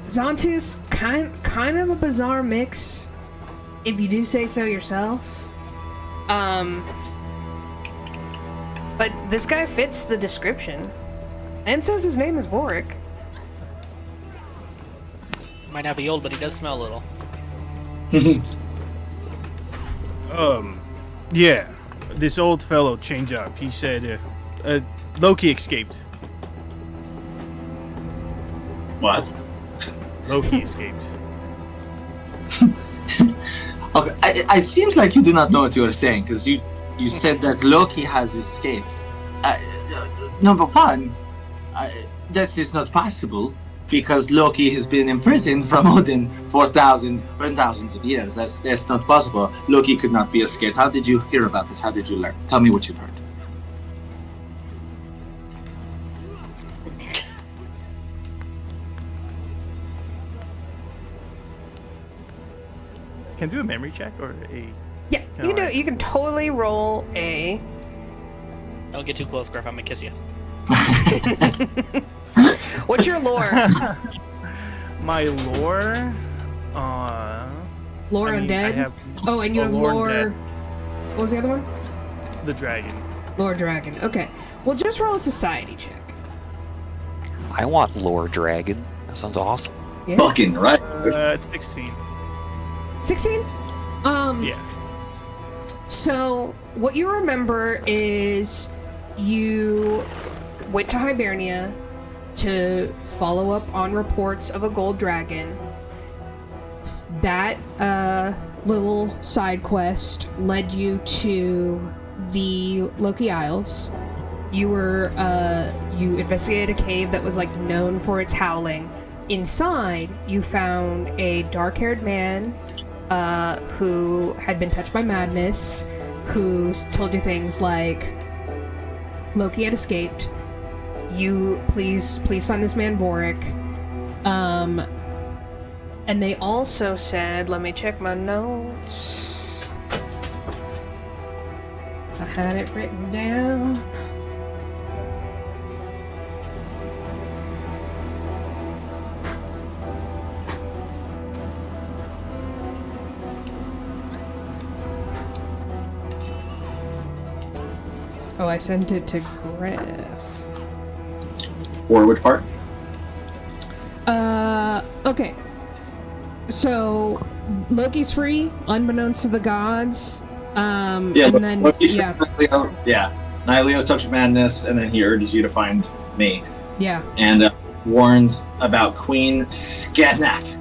Zontus, kind of a bizarre mix, if you do say so yourself. But this guy fits the description, and says his name is Vorik. Might not be old, but he does smell a little. Yeah, this old fellow changed up. He said, Loki escaped. What? Loki escaped. Okay, it seems like you do not know what you are saying, because you said that Loki has escaped. Number one, that is not possible, because Loki has been imprisoned from Odhinn for thousands of years. That's not possible. Loki could not be escaped. How did you hear about this? How did you learn? Tell me what you've heard. Can I do a memory check or a... Yeah, you know, you can totally roll a... Don't get too close, Griff. I'm gonna kiss you. What's your lore? My lore? Lore undead? I have oh, and you have lore lore... undead. What was the other one? The dragon. Lore dragon. Okay. Well, just roll a society check. I want lore dragon. That sounds awesome. Yeah. Fucking right. It's 16. 16? Yeah. So, what you remember is you went to Hibernia to follow up on reports of a gold dragon. That little side quest led you to the Loki Isles. You investigated a cave that was like known for its howling. Inside, you found a dark-haired man who had been touched by madness, who told you things like Loki had escaped. You please find this man Vorik. And they also said, let me check my notes. I had it written down. Oh, I sent it to Griff. Or which part? Okay. So, Loki's free, unbeknownst to the gods. And then, Nyleo's touch of madness, and then he urges you to find me. Yeah. And warns about Queen Sknaht.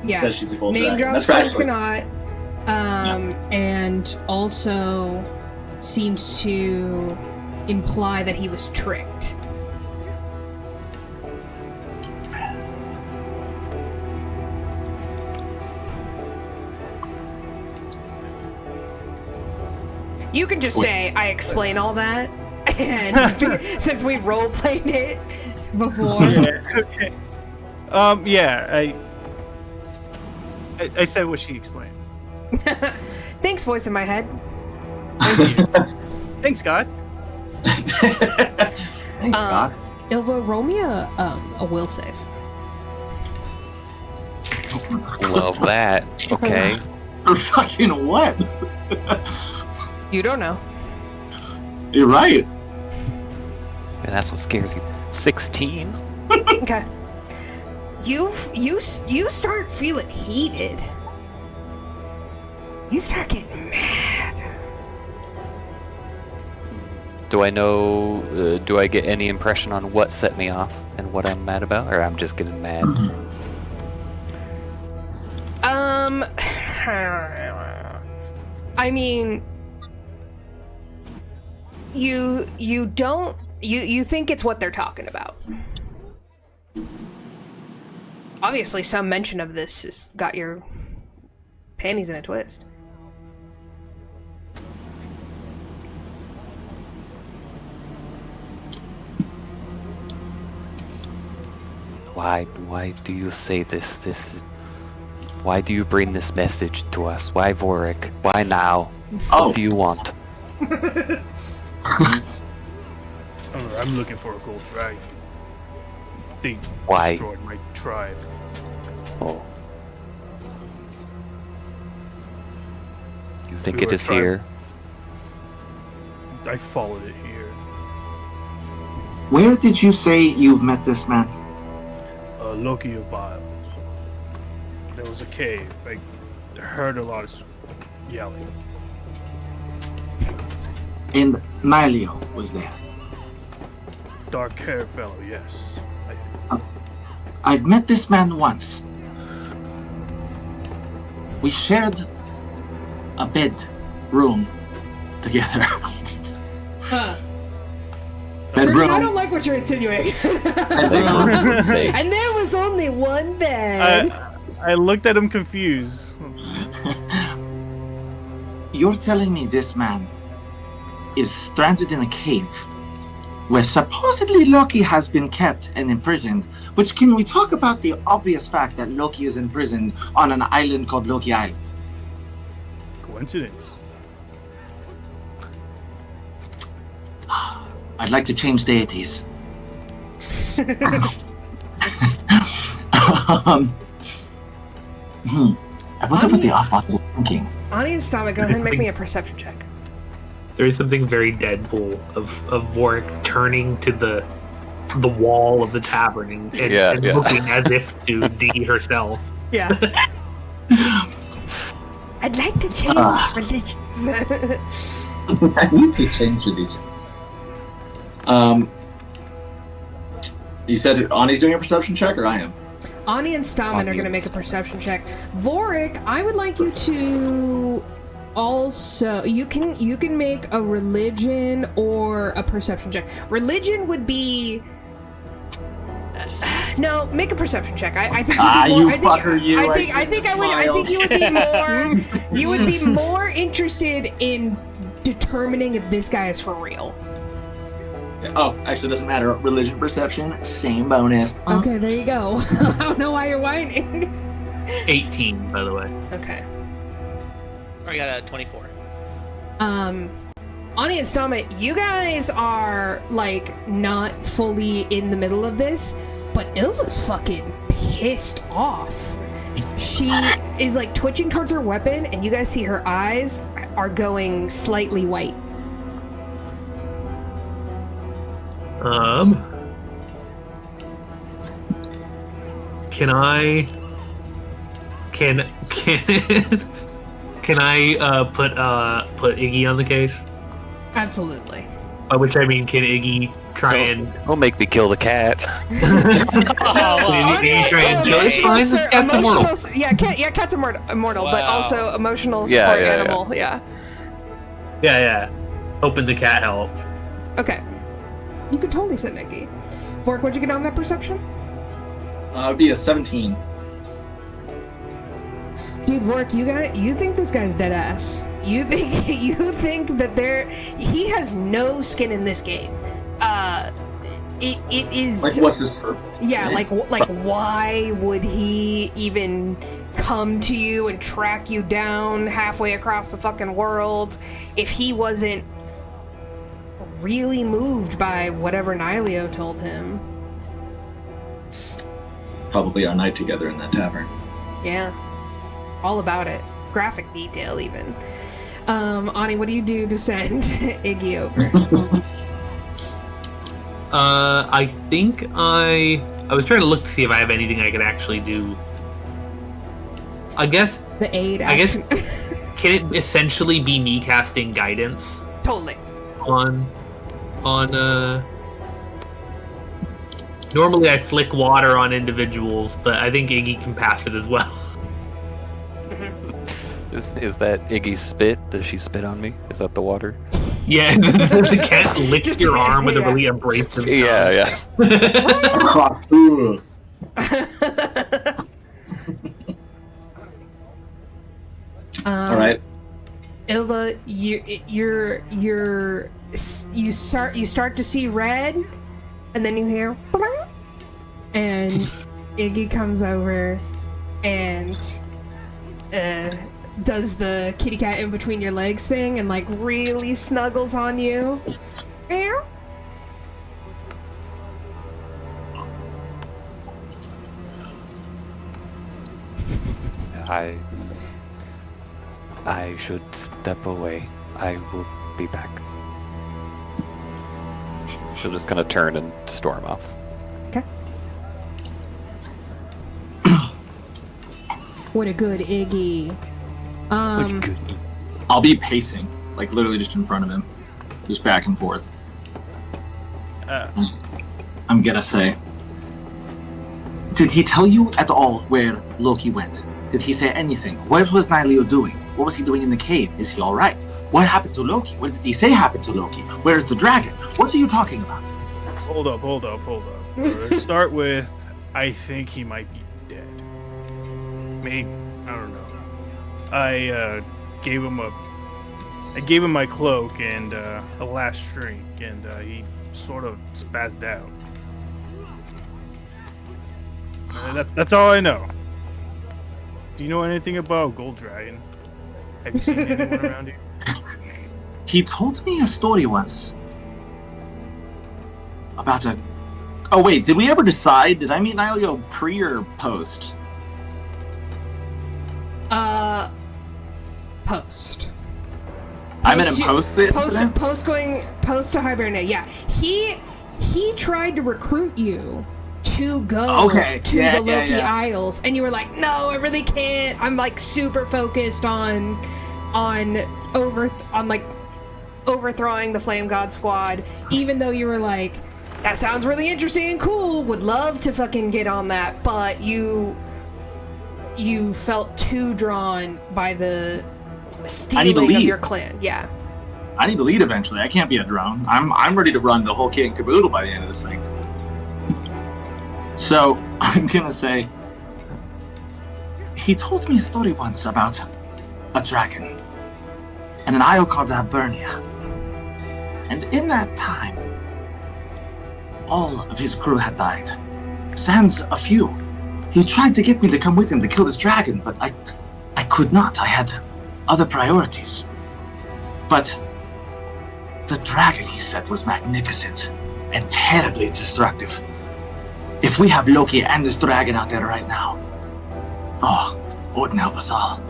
Yeah. Says she's a gold Name dragon. drops Queen Sknaht. And also seems to imply that he was tricked. You can just say, I explain all that, and since we role-played it before. Okay. I said what she explained. Thanks, voice in my head. Thank you. Thanks, God. Thanks, God. Ylva, roll me a will save. Love that. Okay. For fucking what? You don't know. You're right. And that's what scares you. 16? Okay. You start feeling heated. You start getting mad. Do I know, do I get any impression on what set me off and what I'm mad about? Or I'm just getting mad? I mean, you don't you think it's what they're talking about. Obviously, some mention of this has got your panties in a twist. Why do you say this? Why do you bring this message to us? Why Vorik? Why now? Oh. What do you want? I'm looking for a gold dragon. They Why? destroyed my tribe. Oh. You think We it were is trying- here? I followed it here. Where did you say you met this man? Loki about. There was a cave. I heard a lot of yelling. And Malio was there. Dark haired fellow, yes. I've met this man once. We shared a bedroom together. Huh. I Bedroom. don't like what you're insinuating. Bedroom. And there was only one bed. I looked at him confused. You're telling me this man is stranded in a cave where supposedly Loki has been kept and imprisoned, which can we talk about the obvious fact that Loki is imprisoned on an island called Loki Island? Coincidence. I'd like to change deities. What's up with the off-bottle thinking? Anni and Stahmet, go ahead and make me a perception check. There is something very Deadpool of Vorik turning to the wall of the tavern and Yeah. looking as if to D herself. Yeah. I'd like to change religions. I need to change religion. You said Anni's doing a perception check, or I am? Anni and Stahmet are going to make a perception check. Vorik, I would like you to also you can make a religion or a perception check. Religion would be no, make a perception check. I think you I think, fucker, you. I think you would be more you would be more interested in determining if this guy is for real. Oh, actually, it doesn't matter. Religion perception, same bonus. Okay, there you go. I don't know why you're whining. 18, by the way. Okay. I got a 24. Anni and Stahmet, you guys are like not fully in the middle of this, but Ylva's fucking pissed off. She is like twitching towards her weapon, and you guys see her eyes are going slightly white. Can I put Iggy on the case? Absolutely. By which I mean, can Iggy try and Don't make me kill the cat. Iggy try and kill? It's fine. The cat's immortal. Yeah, cat's immortal, but Wow. also emotional Yeah, support yeah, yeah. animal. Yeah. Yeah. Hoping the cat helps. Okay. You could totally sit Nikki. Vorik, what'd you get on that perception? It'd be a 17. Dude, Vorik, you think this guy's dead ass. You think that he has no skin in this game. It is Like, what's his purpose? yeah, like why would he even come to you and track you down halfway across the fucking world if he wasn't really moved by whatever Nyleo told him? Probably our night together in that tavern. Yeah. All about it. Graphic detail, even. Anni, what do you do to send Iggy over? I think I was trying to look to see if I have anything I could actually do. I guess The aid I guess- action. can it essentially be me casting guidance Totally. on normally I flick water on individuals, but I think Iggy can pass it as well. Is that Iggy's spit? Does she spit on me? Is that the water? Yeah, the cat licks Just- your arm with a yeah. really abrasive. Yeah. All right. Ylva, you start to see red, and then you hear, and Iggy comes over and does the kitty cat in between your legs thing and like really snuggles on you. I should step away. I will be back. So just gonna turn and storm off. Okay. What a good Iggy. I'll be pacing, like literally just in front of him, just back and forth. I'm gonna say, did he tell you at all where Loki went? Did he say anything? What was Nyleo doing? What was he doing in the cave? Is he all right? What happened to Loki? What did he say happened to Loki? Where's the dragon? What are you talking about? Hold up. Let's start with, I think he might be dead. Maybe, I don't know. I gave him my cloak and a last drink, and he sort of spazzed out. That's all I know. Do you know anything about Gold Dragon? Have you seen anyone around here? He told me a story once about a... Oh wait, did we ever decide? Did I meet Nyleo pre or post? Post. I met him post the incident? Post to Hibernia. Yeah, he tried to recruit you to go to the Loki Isles, and you were like, "No, I really can't. I'm like super focused on overthrowing the Flame God Squad." Even though you were like, "That sounds really interesting and cool. Would love to fucking get on that," but you felt too drawn by the stealing of your clan. Yeah. I need to lead eventually. I can't be a drone. I'm ready to run the whole kit and caboodle by the end of this thing. So I'm gonna say, he told me a story once about a dragon and an isle called Hibernia. And in that time, all of his crew had died. Sans a few. He tried to get me to come with him to kill this dragon, but I could not. I had other priorities. But the dragon, he said, was magnificent and terribly destructive. If we have Loki and this dragon out there right now, Odhinn help us all.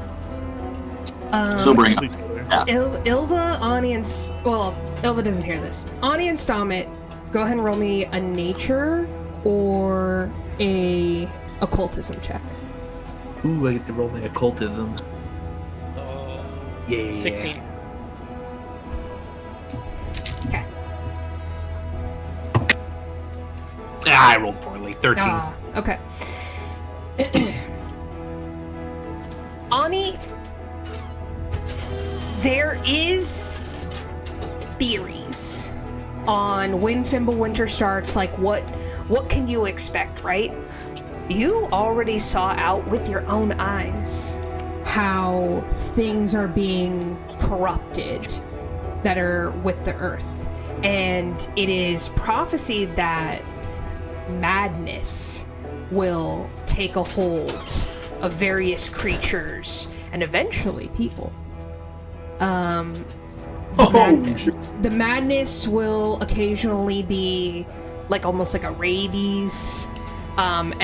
Sobering up. Yeah. Ylva, Anni, and... Well, Ylva doesn't hear this. Anni and Stahmet, go ahead and roll me a nature or a occultism check. Ooh, I get to roll my occultism. Yeah. 16. Okay. I rolled poorly. 13. Okay. Anni, there is theories on when fimbulwinter starts, like what can you expect, right? You already saw out with your own eyes how things are being corrupted that are with the earth. And it is prophesied that madness will take a hold of various creatures and eventually people. The madness will occasionally be like almost like a rabies, and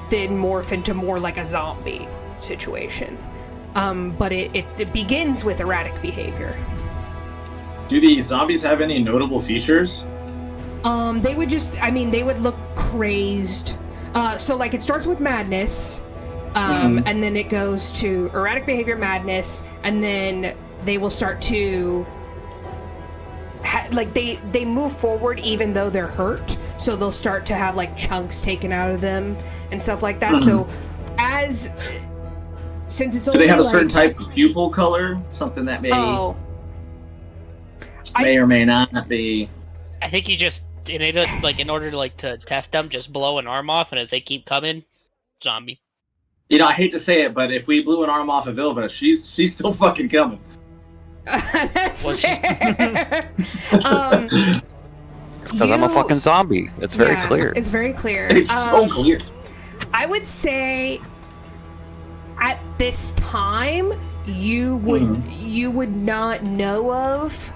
then morph into more like a zombie situation. But it begins with erratic behavior. Do the zombies have any notable features? They would they would look crazed. So like it starts with madness, and then it goes to erratic behavior, madness, and then they will start to they move forward even though they're hurt. So they'll start to have like chunks taken out of them and stuff like that. So since it's only do they have a certain type of pupil color? Something that may may or may not be. I think you just in order to test them, just blow an arm off, and as they keep coming, zombie. You know, I hate to say it, but if we blew an arm off of Ylva, she's still fucking coming. That's fair. Because I'm a fucking zombie. It's very clear. It's very clear. It's so clear. I would say at this time you would not know of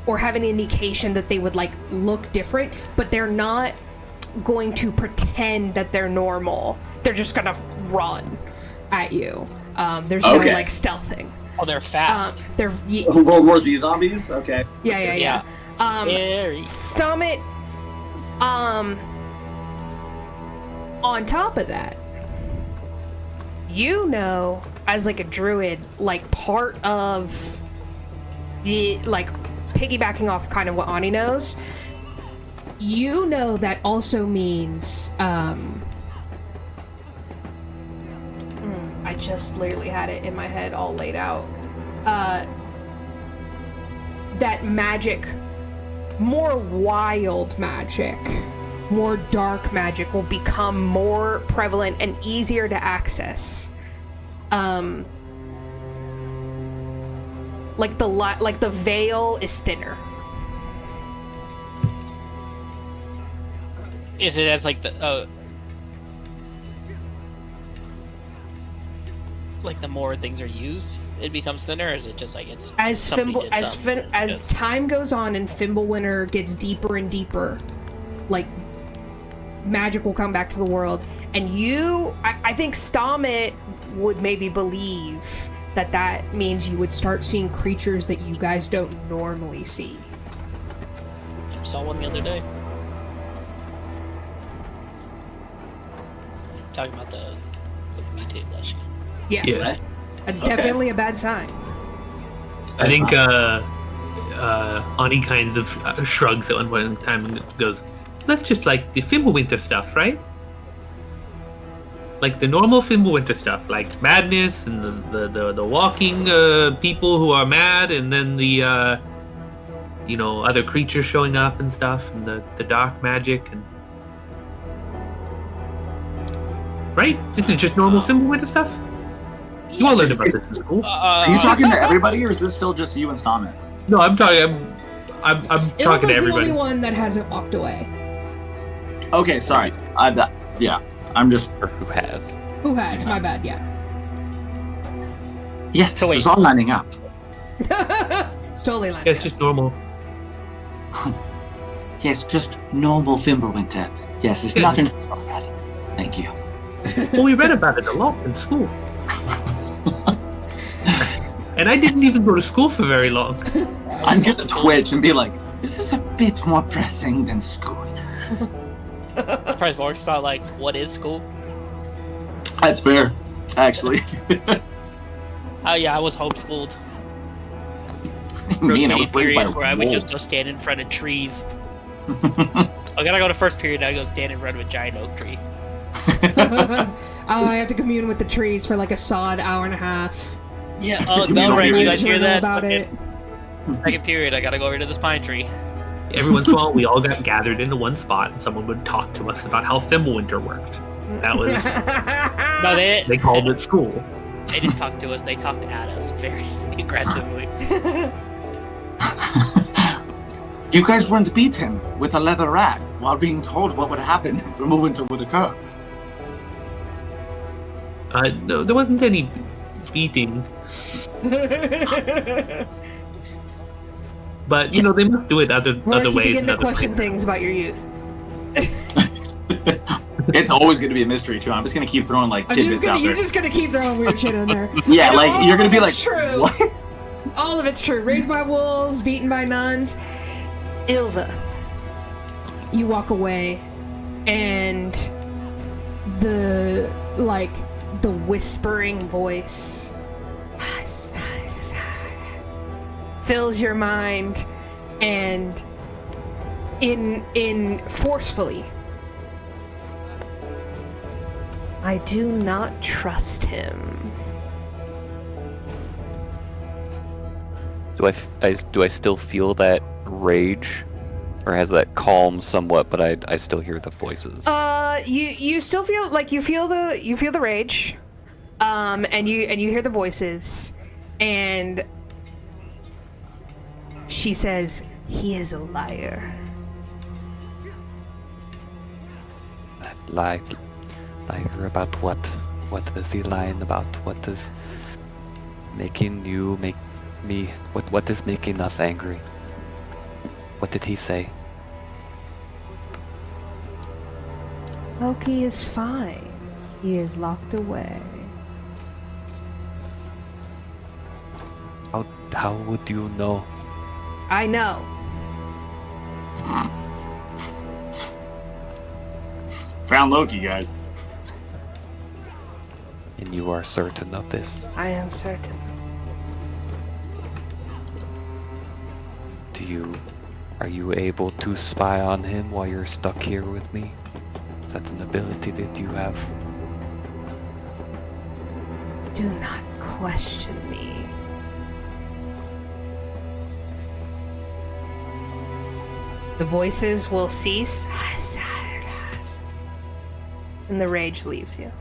or have any indication that they would like look different, but they're not going to pretend that they're normal. They're just gonna run at you. There's no like stealthing. Oh, they're fast. They're World War Z zombies? Okay. Yeah. Scary. Stahmet, on top of that, you know, as like a druid, like part of the, like, piggybacking off kind of what Anni knows, you know that also means, I just literally had it in my head all laid out, that magic, more wild magic, more dark magic will become more prevalent and easier to access. Like the veil is thinner. Is it as like the more things are used, it becomes thinner, or is it just like it's as time goes on and fimbulwinter gets deeper and deeper, like magic will come back to the world, and I think Stahmet would maybe believe that means you would start seeing creatures that you guys don't normally see. I saw one the other day. Talking about the mutated Lesh. Yeah. That's definitely a bad sign. I think Anni kind of shrugs at one point in time and goes, "That's just like the fimbulwinter stuff, right? Like the normal fimbulwinter stuff, like madness and the walking people who are mad, and then the other creatures showing up and stuff, and the dark magic and right. This is just normal fimbulwinter stuff." You all learned about this in school. Are you talking to everybody, or is this still just you and Stahmet? No, I'm talking. I'm talking to Ylva's everybody. the only one that hasn't walked away. Okay, sorry. I'm just. Or who has? Who has? My bad. Yeah. Yes, this is all lining up. It's totally like Yeah, it's just normal. Yes, just normal fimbulwinter. Yes, it's nothing bad. Thank you. Well, we read about it a lot in school. And I didn't even go to school for very long. I'm gonna twitch and be like, This is a bit more pressing than school. Surprised Vorik's not like, what is school? that's fair, actually. Oh yeah, I was homeschooled. Me and I was Rotating played by periods where I would wolves. just go stand in front of trees. I gotta go to first period, I go stand in front of a giant oak tree. I have to commune with the trees for like a solid hour and a half. Yeah, oh no, right, you guys hear Journal that? about it. Second period, I gotta go over to this pine tree. Every once in a while, we all got gathered into one spot, and someone would talk to us about how fimbulwinter worked. That was No, they called it school. They didn't talk to us, they talked at us very aggressively. You guys weren't beaten with a leather rag while being told what would happen if fimbulwinter would occur. No, there wasn't any beating, but they must do it other Or you ways. begin And to other question ways. things about your youth. It's always going to be a mystery, too. I'm just going to keep throwing like tidbits out You're there. just gonna keep throwing weird shit in there. Yeah, And like all you're going to of be it's like, true. what? All of it's true. Raised by wolves, beaten by nuns. Ylva, you walk away, and the whispering voice fills your mind, and in forcefully, I do not trust him. do I still feel that rage, or has that calmed somewhat? But I still hear the voices. You still feel like you feel the rage, and you hear the voices, and she says, "He is a liar." Liar about what? What is he lying about? What is making you make me? What is making us angry? What did he say? Loki is fine. He is locked away. How would you know? I know. Found Loki, guys. And you are certain of this? I am certain. Are you able to spy on him while you're stuck here with me? Is that an ability that you have? Do not question me. The voices will cease, and the rage leaves you.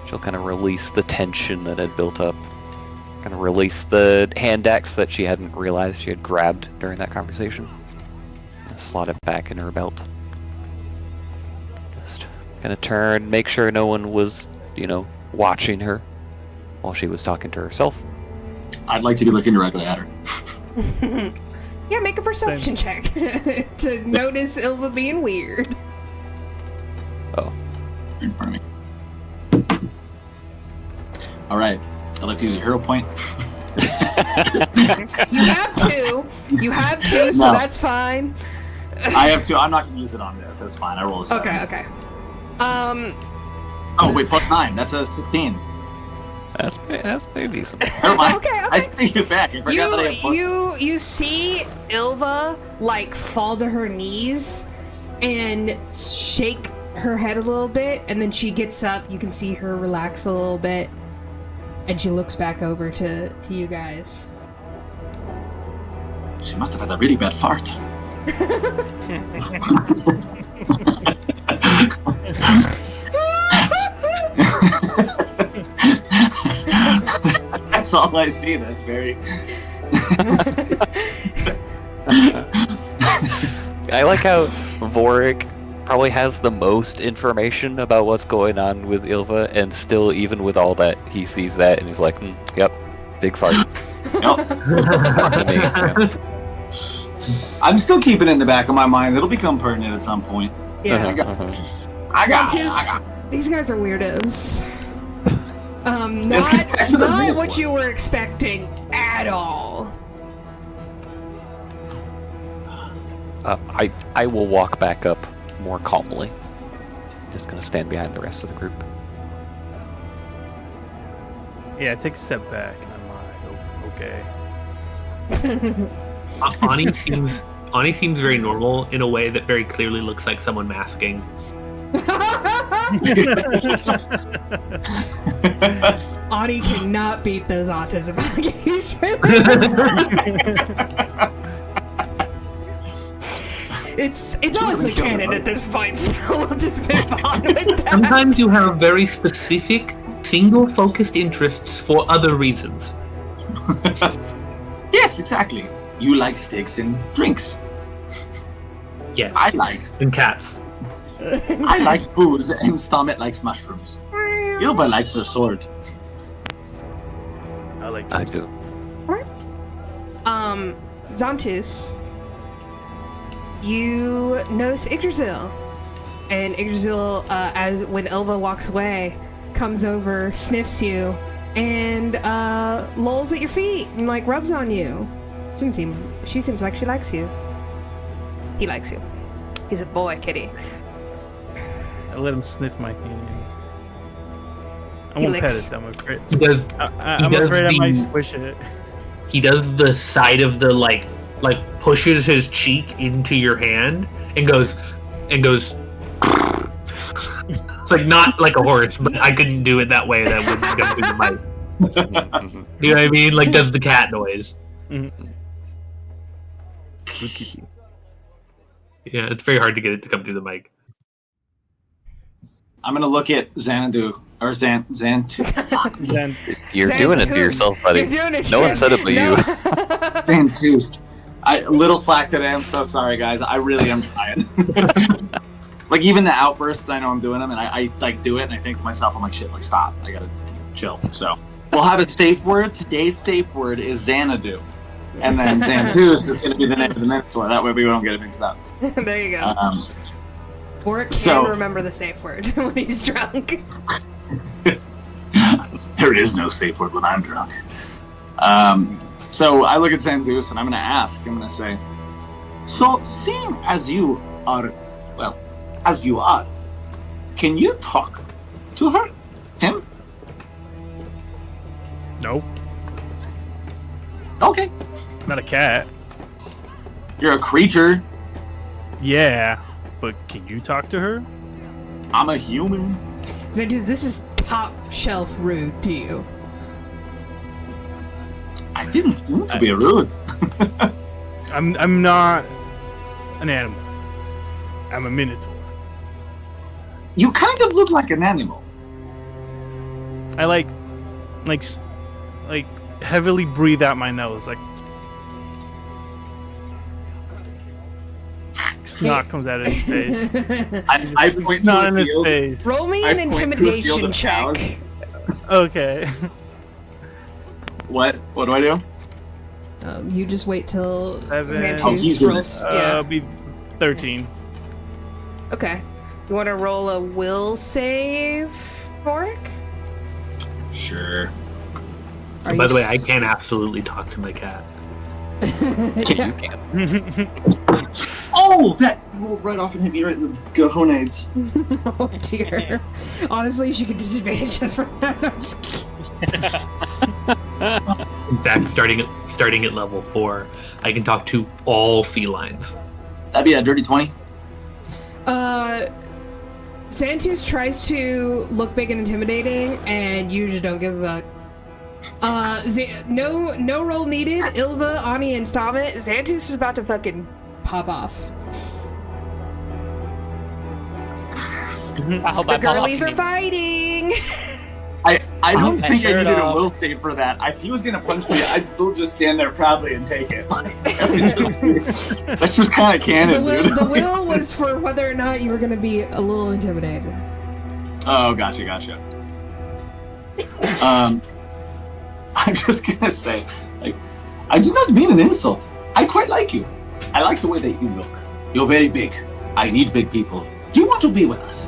She'll kind of release the tension that had built up. Kind of release the hand axe that she hadn't realized she had grabbed during that conversation. Slot it back in her belt. Just gonna turn, make sure no one was, watching her while she was talking to herself. I'd like to be looking directly at her. Yeah, make a perception check to notice Ylva being weird. Oh. In front of me. All right. I'd like to use a hero point. You have two. So No. that's fine. I have 2. I'm not going to use it on this. That's fine. I roll a 7. Okay. Oh, wait, plus 9. That's a 16. That's pretty decent. Never mind. Okay. I take it back. I forgot that I had plus... You see Ylva fall to her knees and shake her head a little bit, and then she gets up. You can see her relax a little bit, and she looks back over to you guys. She must have had a really bad fart. That's all I see. That's very... I like how Vorik probably has the most information about what's going on with Ylva, and still, even with all that, he sees that and he's like, yep, big fart. Yep. To me, yeah. I'm still keeping it in the back of my mind. It'll become pertinent at some point. Yeah. I got These guys are weirdos. Let's get back to the Not metaphor. what you were expecting at all. I will walk back up more calmly. Just gonna stand behind the rest of the group. Yeah, take a step back, and I'm like, okay. Anni seems very normal in a way that very clearly looks like someone masking. Anni cannot beat those autism allegations. It's honestly canon at this point, so we'll just move on with that. Sometimes you have very specific, single-focused interests for other reasons. Yes, exactly. You like steaks and drinks. Yes. I like. And cats. I like booze, and Stahmet likes mushrooms. Ylva likes her sword. I like I this. do. Zantus, you notice Igdrasil, and Igdrasil, as when Ylva walks away, comes over, sniffs you, and lolls at your feet and rubs on you. She seems like she likes you. He likes you. He's a boy, kitty. I let him sniff my thing. I He won't pet licks. it. I'm afraid. He does. I'm does afraid I the- might squish it. He does the side of the pushes his cheek into your hand and goes. It's like not like a horse, but I couldn't do it that way. That wouldn't come through the mic. You know what I mean? Like does the cat noise. Yeah, it's very hard to get it to come through the mic. I'm gonna look at Xanadu or Xantu. Zen. You're doing it to yourself, buddy. You're doing it No one said it but you. Xantus. Little slack today. I'm so sorry, guys. I really am trying. Like even the outbursts, I know I'm doing them, and I like do it, and I think to myself, I'm like, shit, like stop. I gotta chill. So we'll have a safe word. Today's safe word is Xanadu, and then Xantus is gonna be the name of the minotaur. That way we don't get it mixed up. There you go. Vorik can so- remember the safe word when he's drunk. There is no safe word when I'm drunk. So I look at Xantus and I'm gonna ask. I'm gonna say, so seeing as you are, well, as you are, can you talk to her, him? Nope. Okay. Not a cat. You're a creature. Yeah, but can you talk to her? I'm a human. Xantus, this is top shelf rude to you. I didn't mean to be rude. I'm not an animal. I'm a minotaur. You kind of look like an animal. I like heavily breathe out my nose, like snot comes out of his face. I point Snot to in a his field. face. Roll me I an point to a field intimidation of check. cows. Okay. What do I do? You just wait till Seven. Oh, he's Xantus doing rolls. it. Yeah. Be 13. Okay. You want to roll a will save, Vorik? Sure. Are By you the way, I s- can absolutely talk to my cat. You can't. Oh, that rolled right off and hit me right in the cojones. Oh dear. Honestly, she could disadvantage us for that. I'm just kidding. In fact, starting at level 4, I can talk to all felines. That'd be a dirty 20. Xantus tries to look big and intimidating, and you just don't give a fuck. No roll needed. Ylva, Anni, and Stahmet. Xantus is about to fucking pop off. I hope The I pop off, girlies you are mean. fighting. I don't my think I shirt needed a off. will save for that. If he was gonna punch me, I'd still just stand there proudly and take it. That's just kind of The canon, will, dude. the will was for whether or not you were going to be a little intimidated. Oh, gotcha. I'm just gonna say, like, I do not mean an insult. I quite like you. I like the way that you look. You're very big. I need big people. Do you want to be with us?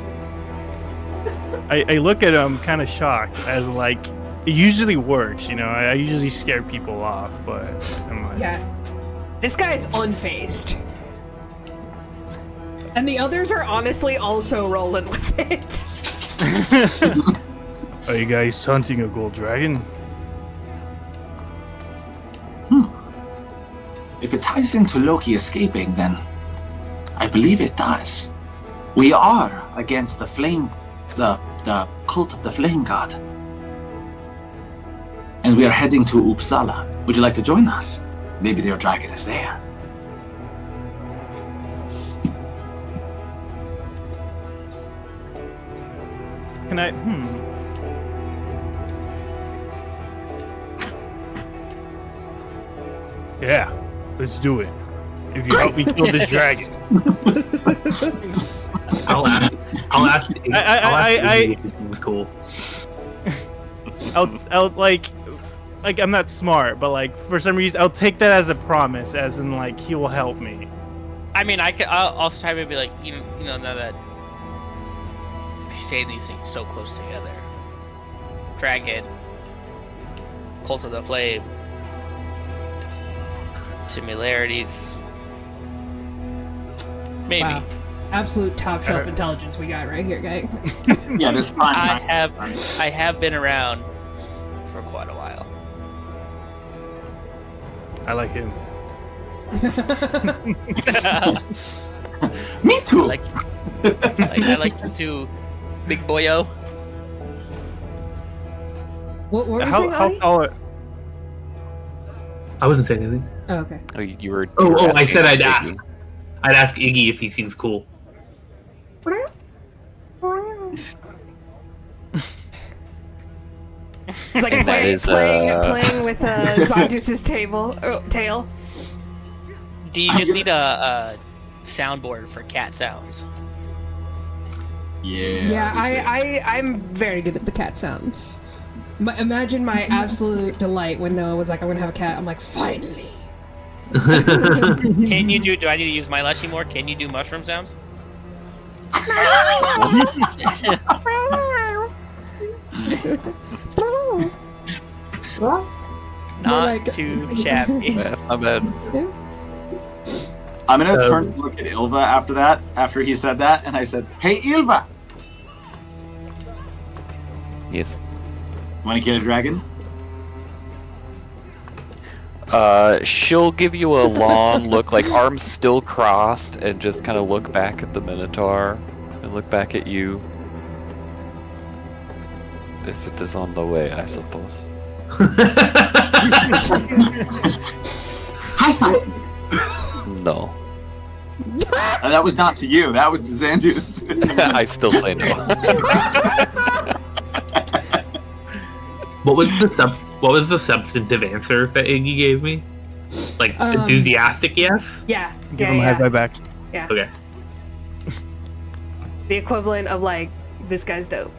I look at him kind of shocked, as like it usually works, you know. I usually scare people off, but I'm like, Yeah. This guy's unfazed. And the others are honestly also rolling with it. Are you guys hunting a gold dragon? If it ties into Loki escaping, then I believe it does. We are against the cult of the flame god. And we are heading to Uppsala. Would you like to join us? Maybe their dragon is there. Can I? Yeah, let's do it. If you help me kill this dragon. I'll ask. I- It was cool. I'll like I'm not smart, but like for some reason I'll take that as a promise, as in like he will help me. I mean, I'll also try to be like, you know, now that he's saying these things so close together. Dragon, Cult of the Flame, similarities. Maybe. Wow. Absolute top shelf intelligence we got right here, guy. Yeah, there's prime I time. have been around for quite a while. I like him. Me too. I like to Big boyo. What were you How saying, Anni? tall? I wasn't saying anything. Oh, okay. Oh, you were. Oh, I said I'd Iggy. ask. I'd ask Iggy if he seems cool. It's like And that is, playing with Zontus's tail. Do you just need a soundboard for cat sounds? Yeah. I'm very good at the cat sounds. Imagine my absolute delight when Noah was like, "I'm gonna have a cat." I'm like, finally. Can you do I need to use my Leshy more? Can you do mushroom sounds? Not like- too shabby. That's not bad. I'm gonna turn to look at Ylva after that, after he said that, and I said, "Hey, Ylva, Yes. want to kill a dragon?" She'll give you a long look, like arms still crossed, and just kind of look back at the Minotaur and look back at you. If it is on the way, I suppose. High five. No. That was not to you. That was to Xandus. I still say no. What was the substantive answer that Iggy gave me? Like enthusiastic, yes. Yeah. Give him a high five back. Okay. The equivalent of like, this guy's dope.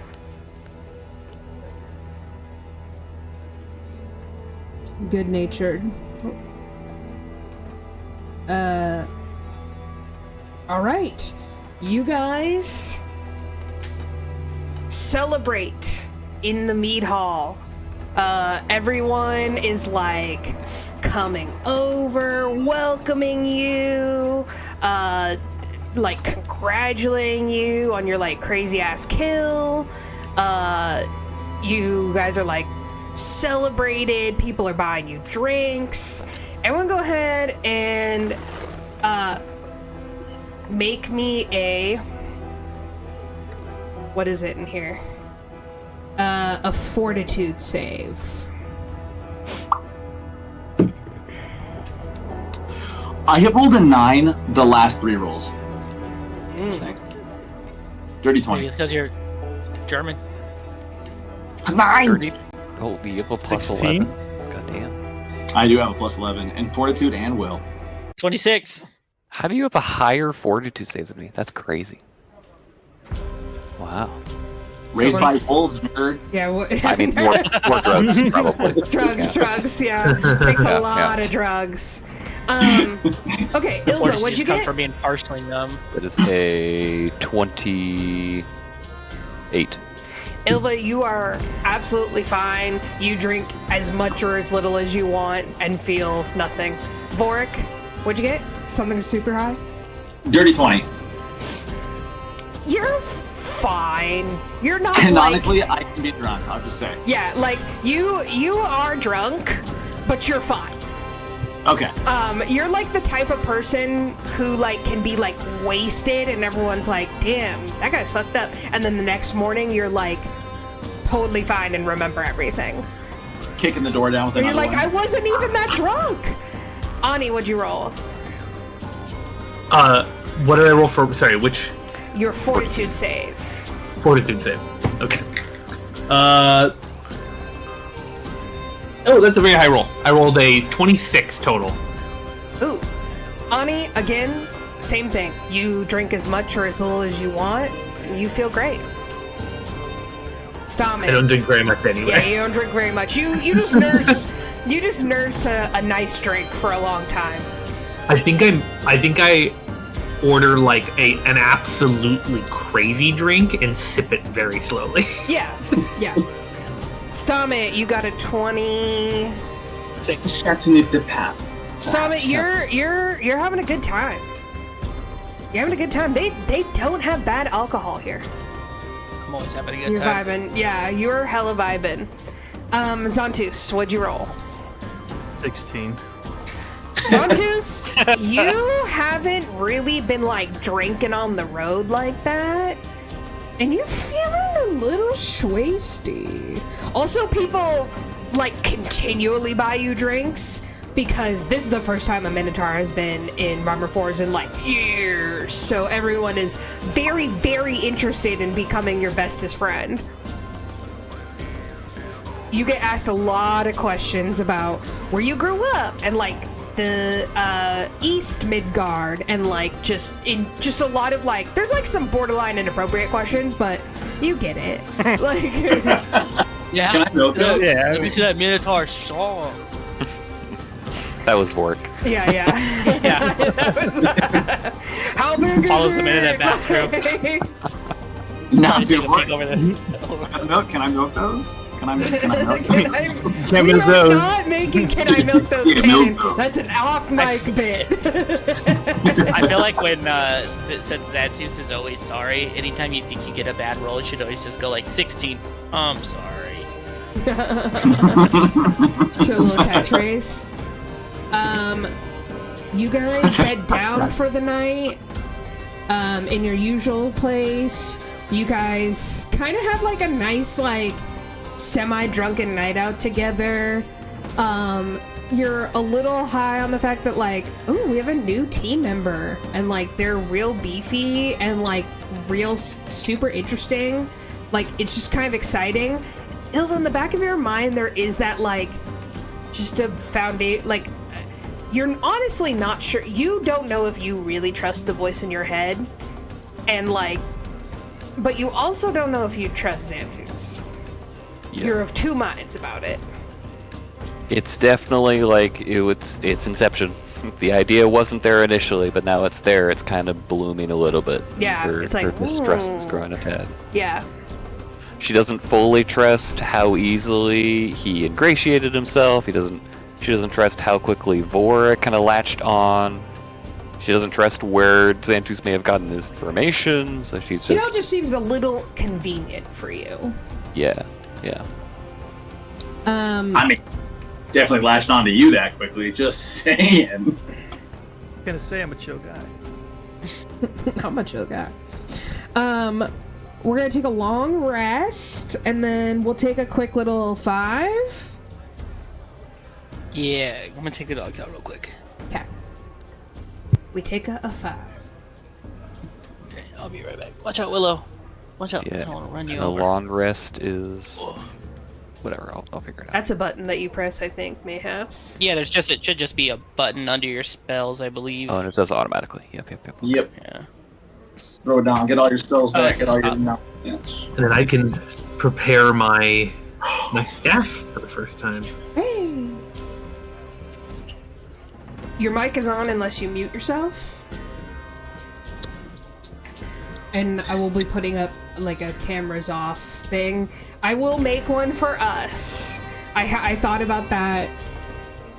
Good natured. Alright. You guys celebrate in the mead hall. Everyone is like coming over, welcoming you, like congratulating you on your like crazy ass kill. You guys are like celebrated, people are buying you drinks. Everyone go ahead and make me a, what is it in here? A fortitude save. I have rolled a 9 the last 3 rolls. Dirty Maybe 20. it's because you're German. 9! 30? Oh, you have a plus 16? 11. God damn. I do have a plus 11 in fortitude and will. 26. How do you have a higher fortitude save than me? That's crazy. Wow. Raised by wolves, nerd. Yeah, I mean, more drugs, probably. drugs, yeah. Takes a lot of drugs. Okay, Or Ylva, does it what'd you just come get? from being partially numb? That is a 28. Ylva, you are absolutely fine. You drink as much or as little as you want and feel nothing. Vorik, what'd you get? Something super high? Dirty 20. You're fine. You're not Canonically, like... I can be drunk, I'll just say. Yeah, like, you are drunk, but you're fine. Okay. You're like the type of person who like can be like wasted and everyone's like, damn, that guy's fucked up. And then the next morning you're like totally fine and remember everything. Kicking the door down with And another you're like, I one. wasn't even that drunk. Anni, what'd you roll? What did I roll for? Sorry, which Your fortitude save. fortitude save? Okay. Oh, that's a very high roll. I rolled a 26 total. Ooh. Anni, again, same thing. You drink as much or as little as you want, and you feel great. Stahmet. I don't drink very much anyway. Yeah, you don't drink very much. You just nurse a nice drink for a long time. I think I order like an absolutely crazy drink and sip it very slowly. Yeah. Stahmet, you got a 20. Stahmet, you're having a good time. You're having a good time. They don't have bad alcohol here. I'm always having a good You're time. vibing. Yeah, you're hella vibing. Zontus, what'd you roll? 16. Zontus, you haven't really been like drinking on the road like that. And you're feeling a little schwasty. Also, people, like, continually buy you drinks because this is the first time a Minotaur has been in Varmrfors in, like, years. So everyone is very, very interested in becoming your bestest friend. You get asked a lot of questions about where you grew up and, like, the East Midgard and, like, just a lot of, like, there's, like, some borderline inappropriate questions, but you get it. Like, Yeah. Can I milk those? Yeah. Let me see that Minotaur strong. That was Vorik. yeah. Yeah. That was, how big Follows is them into that it? bathroom. Now, Just dude, take a what? peek over there. Can I milk those? Can I milk? Can't We milk are those. not making Can I Milk Those Yeah, milk canon. those. That's an off-mic bit. I feel like when since Xantus is always sorry, anytime you think you get a bad roll, you should always just go like 16. I'm sorry. To a little catchphrase. You guys head down for the night. In your usual place. You guys kind of have like a nice, like, semi-drunken night out together. You're a little high on the fact that, like, oh, we have a new team member, and, like, they're real beefy and, like, real super interesting. Like, it's just kind of exciting. Ylva, in the back of your mind, there is that, like, just a foundation, like, you're honestly not sure. You don't know if you really trust the voice in your head, and, like, but you also don't know if you trust Xantus. Yeah. You're of two minds about it. It's definitely like it's Inception. The idea wasn't there initially, but now it's there. It's kind of blooming a little bit. Yeah, it's like, her distrust is growing a tad. Yeah. She doesn't fully trust how easily he ingratiated himself. She doesn't trust how quickly Vorik kind of latched on. She doesn't trust where Xantus may have gotten his information. So she's just, You know, it just seems a little convenient for you. yeah. I mean, definitely latched onto you that quickly. Just saying. I'm gonna say I'm a chill guy. How much of that? We're gonna take a long rest, and then we'll take a quick little 5. Yeah, I'm gonna take the dogs out real quick. Okay. We take a 5. Okay, I'll be right back. Watch out, Willow. Watch out. I Yeah. don't want to run you And a over. long rest is Whoa. whatever. I'll figure it out. That's a button that you press, I think, mayhaps. Yeah, it should just be a button under your spells, I believe. Oh, and it does automatically. Yep. Yep. Yeah. Throw it down. Get all your spells back. Get all your. And then I can prepare my staff for the first time. Hey! Your mic is on unless you mute yourself. And I will be putting up, like, a cameras off thing. I will make one for us. I thought about that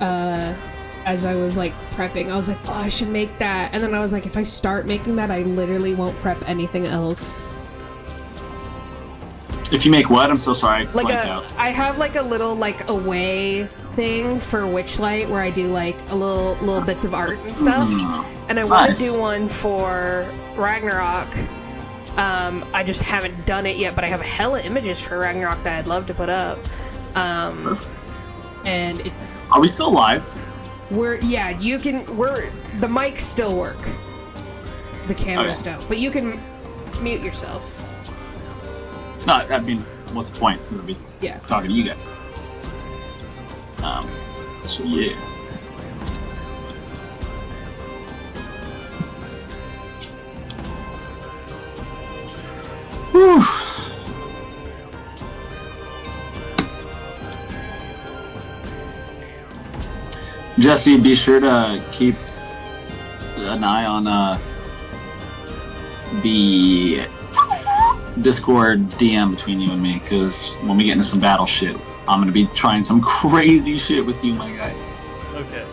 as I was, like, prepping. I was like, oh, I should make that. And then I was like, if I start making that, I literally won't prep anything else. If you make what? I'm so sorry. Like Blanked out. I have like a little like away thing for Witchlight where I do like a little bits of art and stuff, and I want Nice. to do one for Ragnarok. I just haven't done it yet, but I have hella images for Ragnarok that I'd love to put up. And it's Are we still live? the mics still work, the cameras don't, but you can mute yourself. No, I mean, what's the point? We're gonna be Yeah. talking to you guys. So yeah. Whew. Jesse, be sure to keep an eye on the Discord DM between you and me, because when we get into some battle shit, I'm gonna be trying some crazy shit with you, my guy. Okay.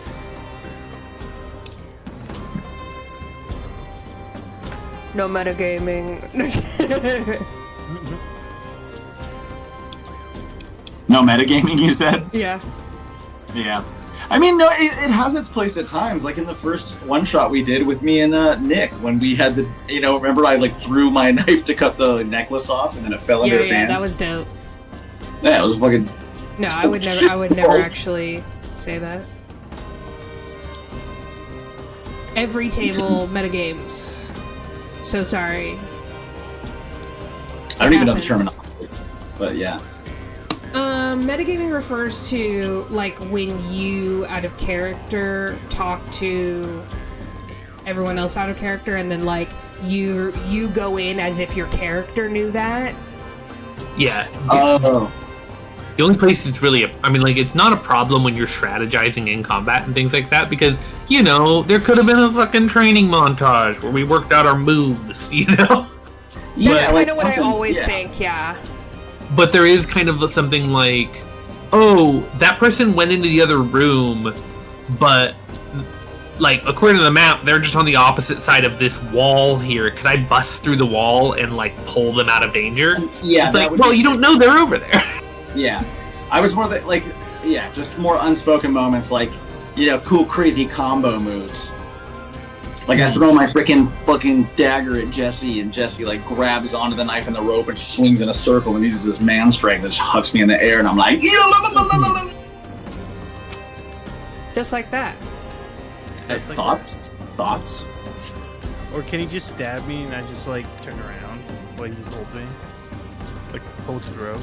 No metagaming. No metagaming, you said? Yeah. Yeah. I mean, no, it has its place at times. Like in the first one shot we did with me and Nick, when we had the, remember I like threw my knife to cut the necklace off, and then it fell into his hands. Yeah, that was dope. Yeah, it was fucking. No, I would never actually say that. Every table metagames. So sorry. I don't even know the terminology, but yeah. Metagaming refers to like when you, out of character, talk to everyone else out of character, and then like you go in as if your character knew that. Yeah. Oh. The only place it's really, it's not a problem when you're strategizing in combat and things like that, because, there could have been a fucking training montage where we worked out our moves, That's Yeah, kind of what I something- always yeah. think, yeah. But there is kind of something like, oh, that person went into the other room, but, like, according to the map, they're just on the opposite side of this wall here. Could I bust through the wall and, like, pull them out of danger? Yeah, It's that like, would well, be- you don't know they're over there. Yeah, I was more just more unspoken moments, like, cool, crazy combo moves. Like I throw my fucking dagger at Jesse, and Jesse like grabs onto the knife and the rope and swings in a circle and uses his man strength that just hucks me in the air, and I'm like, Just like that. Thoughts? Or can he just stab me and I just like turn around while he holds me? Like hold throw?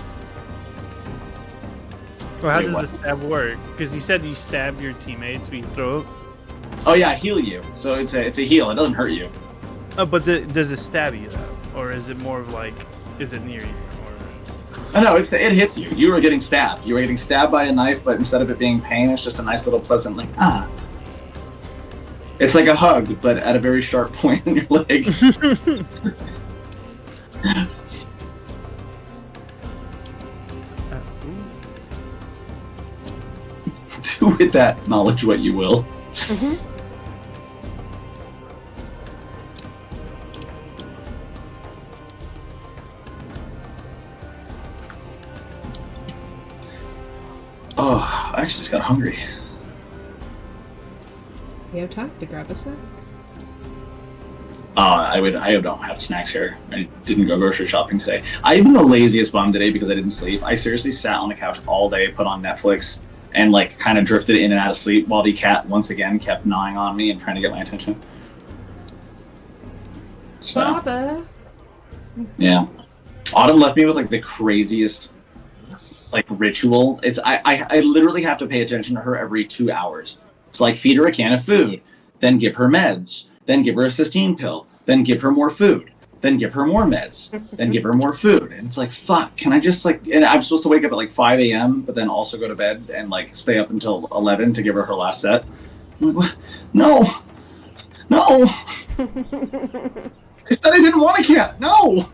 Or how Wait, does what? the stab work? Because you said you stab your teammates when you throw it. Oh yeah, heal you. So it's a heal. It doesn't hurt you. Oh, but does it stab you though? Or is it more of like, is it near you? Oh no, it hits you. You were getting stabbed. You were getting stabbed by a knife, but instead of it being pain, it's just a nice little pleasant like, ah. It's like a hug, but at a very sharp point in your leg. Do with that knowledge what you will. Oh, I actually just got hungry. You have time to grab a snack? I don't have snacks here. I didn't go grocery shopping today. I've been the laziest bum today because I didn't sleep. I seriously sat on the couch all day, put on Netflix, and like kind of drifted in and out of sleep while the cat once again kept gnawing on me and trying to get my attention. So, Baba! yeah. Autumn left me with like the craziest like ritual. It's I literally have to pay attention to her every 2 hours. It's like feed her a can of food, then give her meds, then give her a cysteine pill, then give her more food, then give her more meds, then give her more food. And it's like, fuck, can I just like, and I'm supposed to wake up at like 5 a.m., but then also go to bed and like stay up until 11 to give her last set. I'm like, what? No. I said I didn't want a cat. No.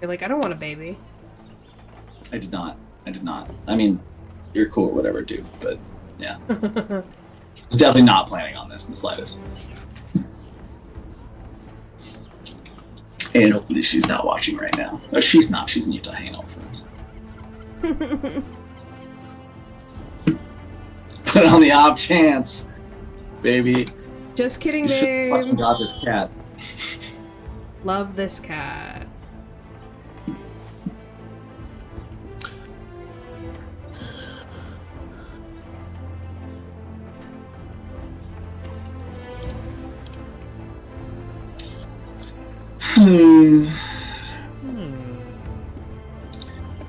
You're like, I don't want a baby. I did not. I mean, you're cool or whatever, dude, but yeah. I was definitely not planning on this in the slightest. And hopefully she's not watching right now. No, she's not. She's in Utah hanging out with friends. But on the off chance, baby, Just kidding, you should babe. fucking got this cat. Love this cat.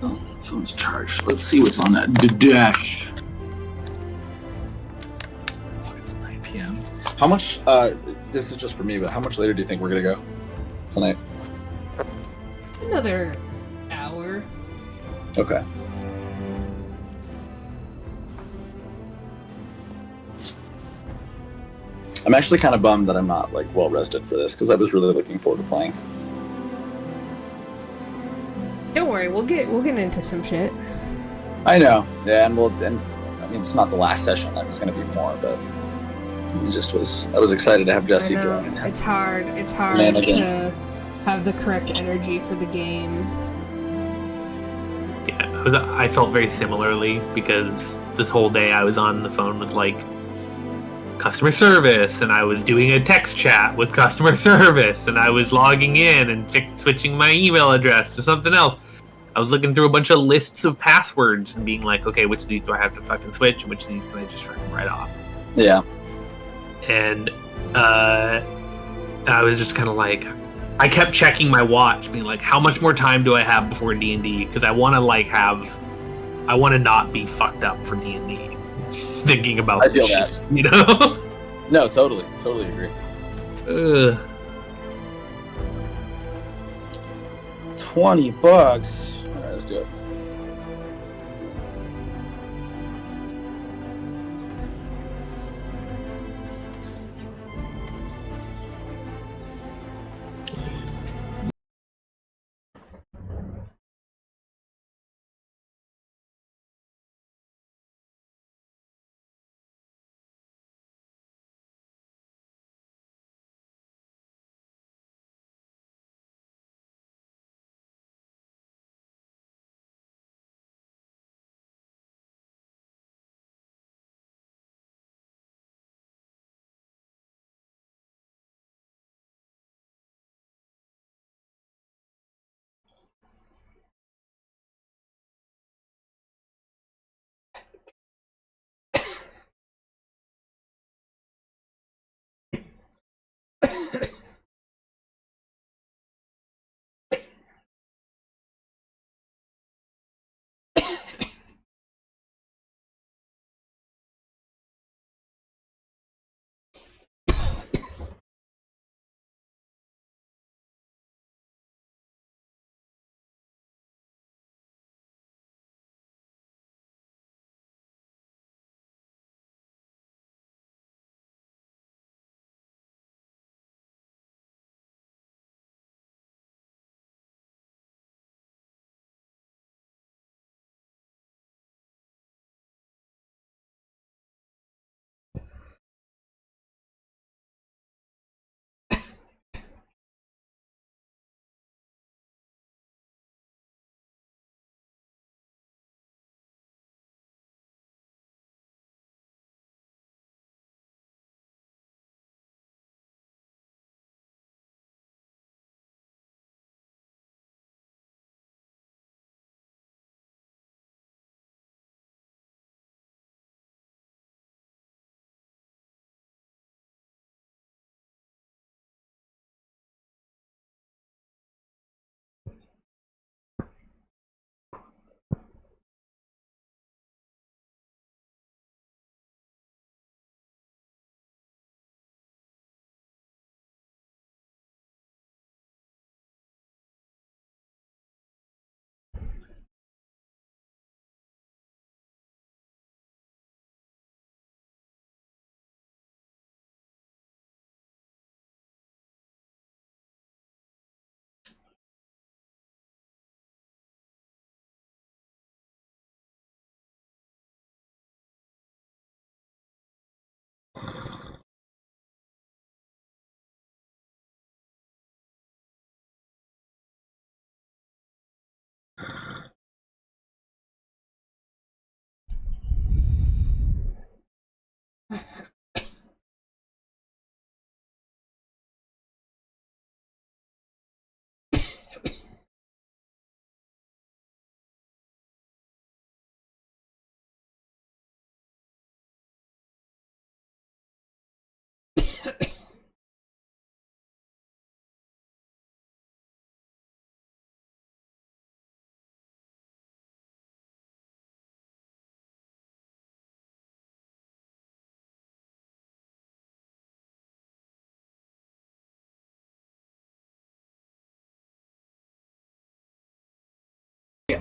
Oh, phone's charged. Let's see what's on that dash. Fuck, it's 9 p.m. How much, this is just for me, but how much later do you think we're gonna go tonight? Another hour. Okay. I'm actually kind of bummed that I'm not like well rested for this because I was really looking forward to playing. Don't worry, we'll get into some shit. I know, yeah, and I mean it's not the last session. There's going to be more, but it just was. I was excited to have I Jesse know. join. It's hard. It's hard Man, to again. have the correct energy for the game. Yeah, I felt very similarly because this whole day I was on the phone with like customer service, and I was doing a text chat with customer service, and I was logging in and switching my email address to something else. I was looking through a bunch of lists of passwords and being like, okay, which of these do I have to fucking switch, and which of these can I just fucking write off? Yeah. And I was just kind of like, I kept checking my watch, being like, how much more time do I have before D&D? Because I want to not be fucked up for D&D. Thinking about this shit, you know? No, totally agree. Ugh. $20. All right, let's do it.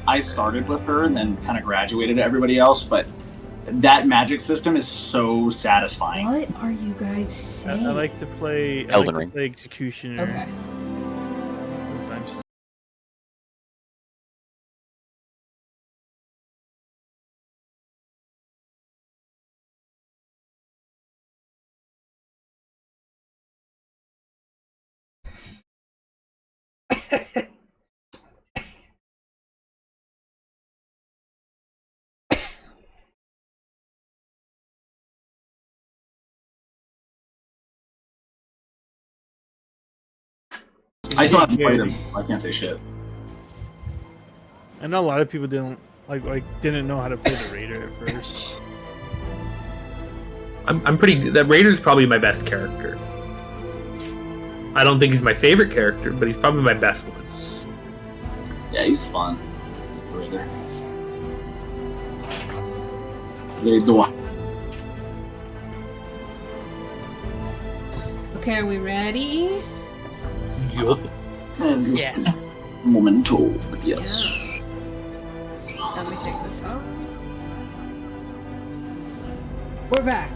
I started with her and then kind of graduated to everybody else, but that magic system is so satisfying. What are you guys saying? I like to play. Elden Ring. Executioner. Okay. Sometimes. I still haven't played him. I can't say shit. I know a lot of people didn't know how to play the Raider at first. I'm pretty. That Raider's probably my best character. I don't think he's my favorite character, but he's probably my best one. Yeah, he's fun. The Raider. Raider. Okay, are we ready? Yup. Yeah. Momento. Yes. Let me take this off. We're back.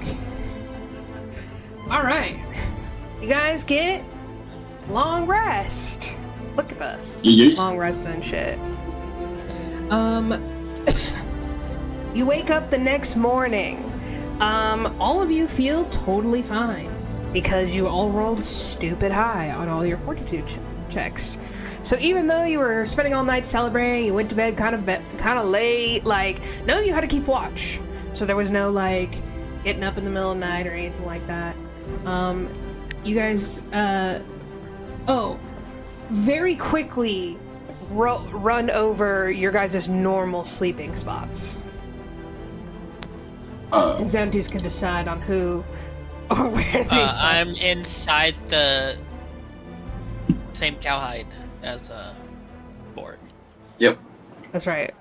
All right. You guys get long rest. Look at this. Yeah. Long rest and shit. You wake up the next morning. All of you feel totally fine because you all rolled stupid high on all your fortitude checks. So even though you were spending all night celebrating, you went to bed kind of late, like, none of you had to keep watch. So there was no, like, getting up in the middle of the night or anything like that. You guys, very quickly run over your guys' normal sleeping spots. And Xanthus can decide on who or where they sleep. I'm inside the same cowhide as Vorik. Yep. That's right.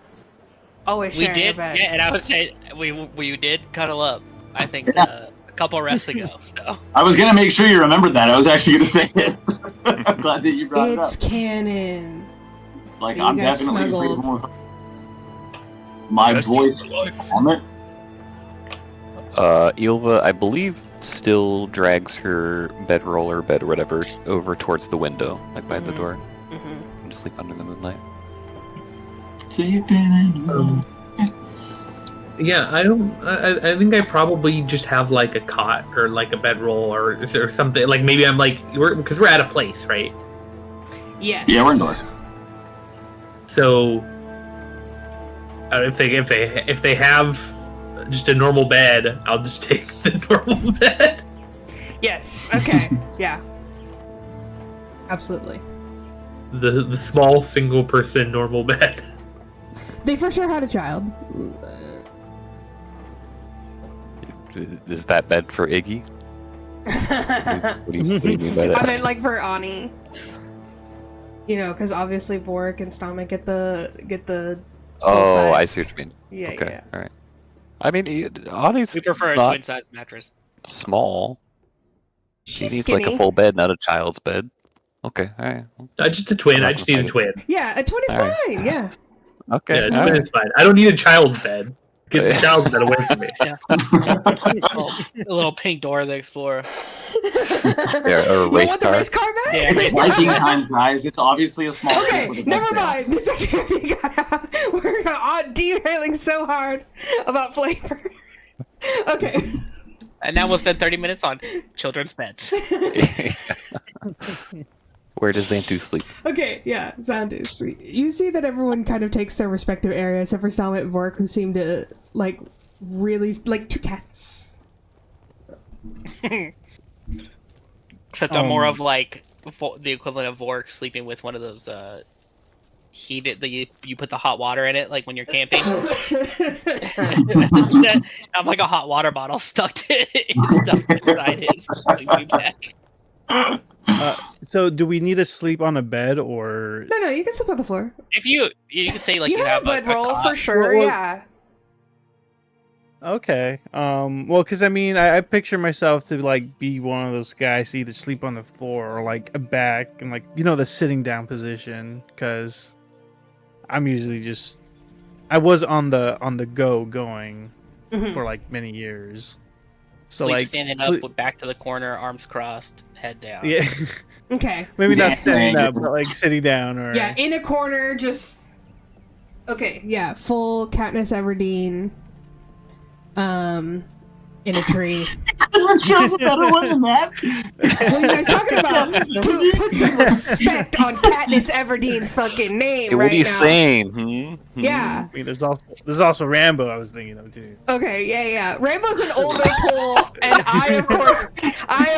Always We sharing did, your bed. yeah, and I would say we did cuddle up. I think a couple rests ago. So I was gonna make sure you remembered that. I was actually gonna say it. I'm glad that you brought It's it up. canon. Like, you I'm guys definitely snuggled. more. My voice on it. Ylva, I believe, still drags her bedroll or bed or whatever over towards the window, like by the door, and just sleep under the moonlight. Sleeping in. Yeah, I think I probably just have like a cot or like a bedroll or something. Like maybe I'm like because we're at a place, right? Yes. Yeah, we're indoors. So if they have just a normal bed, I'll just take the normal bed. Yes. Okay. Yeah. Absolutely. The small single person normal bed. They for sure had a child. Is that bed for Iggy? What do you mean by that? I meant like for Anni. You know, because obviously Vorik and Stahmet get the. Oh, I full-sized- see what you mean. Yeah. Okay, Yeah. all right. I mean, Anni's we prefer a not twin size mattress. small. She She's needs skinny. like a full bed, not a child's bed. Okay, all right. Just a twin. I'm I not just need a gonna twin. Yeah, a twin is All right. fine. Yeah. Okay, Yeah, a all twin right. is fine. I don't need a child's bed. Get the child's bed away from me. A little pink Dora the Explorer. Yeah, or a You race want the car. race car back? Yeah, race Liking times, guys. It's obviously a small. Okay, thing with a never big mind. This activity we're derailing so hard about flavor. Okay. And now we'll spend 30 minutes on children's beds. Where does Xantu sleep? Okay, yeah, Xanthus. You see that everyone kind of takes their respective areas, except for Stahmet and Vorik, who seem to, like, really, like, two cats. Except I'm more of like the equivalent of Vorik sleeping with one of those heated that you put the hot water in it, like when you're camping. I'm like a hot water bottle stuck inside his sleeping bag. So do we need to sleep on a bed or? No, you can sleep on the floor. If you could say like you have a a bedroll cot. for sure, Well, yeah. Okay. Well, because I mean, I picture myself to like be one of those guys to either sleep on the floor or like a back and like the sitting down position. Because I'm usually just I was on the go going for like many years. So Sleep like standing up with back to the corner, arms crossed, head down. Yeah. Okay. Maybe Yeah. not standing up, but like sitting down or Yeah, in a corner, just... Okay, yeah, full Katniss Everdeen, in a tree. Choose a better one than that. What are you guys talking about? Dude, put some respect on Katniss Everdeen's fucking name Hey, right what are you now. saying? Yeah. I mean, there's also Rambo. I was thinking of too. Okay, yeah. Rambo's an older pool, and I of course.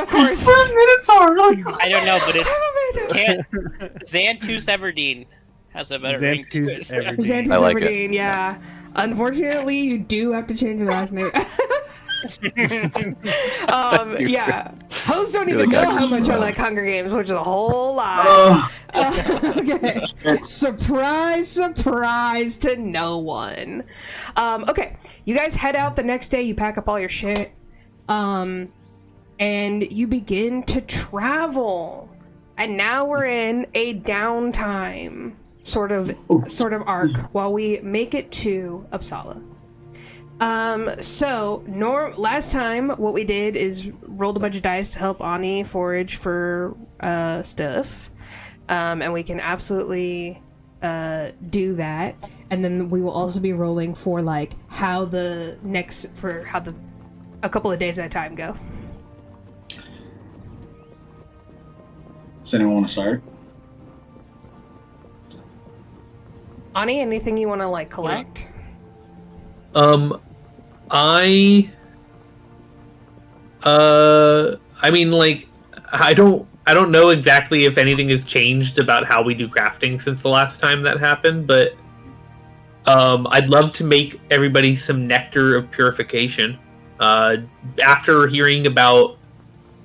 Minotaur, like, I don't know, but I'm a Xantus Everdeen has a better ring to it. Xantus I like it. Everdeen, yeah. Unfortunately, you do have to change your last name. Yeah. Hosts don't even know how much I like Hunger Games, which is a whole lot. Okay. Surprise, surprise to no one. Okay. You guys head out the next day. You pack up all your shit. And you begin to travel. And now we're in a downtime sort of arc while we make it to Uppsala. Last time what we did is rolled a bunch of dice to help Anni forage for stuff. And we can absolutely do that. And then we will also be rolling for like how a couple of days at a time go. Does anyone want to start? Anni, anything you want to like collect? I mean, like, I don't know exactly if anything has changed about how we do crafting since the last time that happened, but I'd love to make everybody some nectar of purification. After hearing about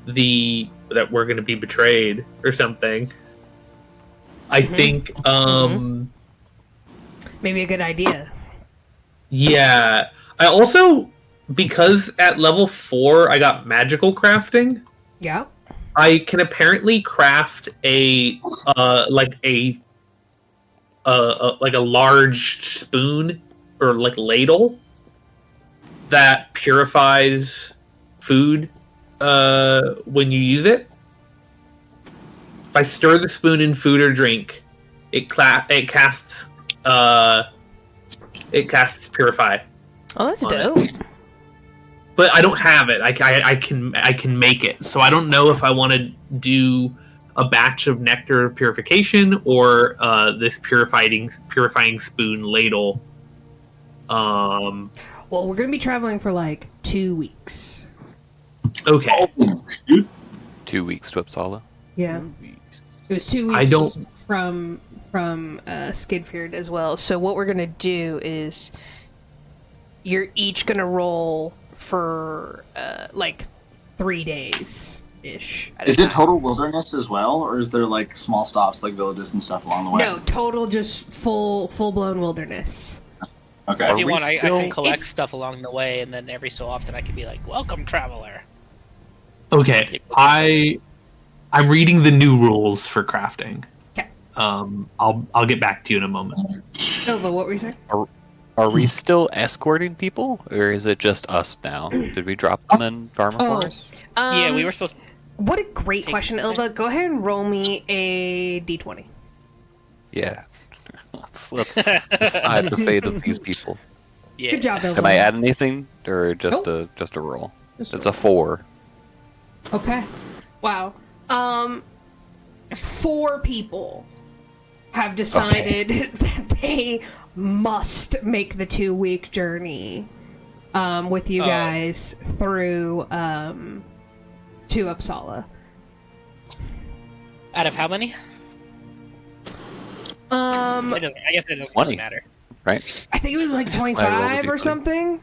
that we're going to be betrayed or something, I think maybe a good idea. Yeah. I also, because at level 4 I got magical crafting. Yeah. I can apparently craft a large spoon or like ladle that purifies food when you use it. If I stir the spoon in food or drink, it casts purify. Oh, that's dope. But I don't have it. I can make it. So I don't know if I want to do a batch of nectar of purification or this purifying spoon ladle. Well, we're gonna be traveling for like 2 weeks. Okay. 2 weeks to Uppsala. Yeah. It was 2 weeks from Skidfyrd as well. So what we're gonna do is you're each gonna roll for like 3 days ish. Is it total wilderness as well, or is there like small stops like villages and stuff along the way? No, total just full blown wilderness. Okay. If you want, I can collect stuff along the way, and then every so often I can be like, "Welcome, traveler." Okay, I'm reading the new rules for crafting. Okay. I'll get back to you in a moment. Ylva, what were you saying? Are we still escorting people, or is it just us now? Did we drop them in Varmrfors? Yeah, we were supposed to. What a great question, Ylva. Go ahead and roll me a d20. Yeah. Let's decide the fate of these people. Yeah. Good job, Ylva. Can I add anything, or just a roll? It's a 4. Okay. Wow. 4 people have decided that they must make the 2-week journey with you guys through to Uppsala. Out of how many? I guess it doesn't 20, really matter. right? I think it was like I rolled a 25 or d20. something.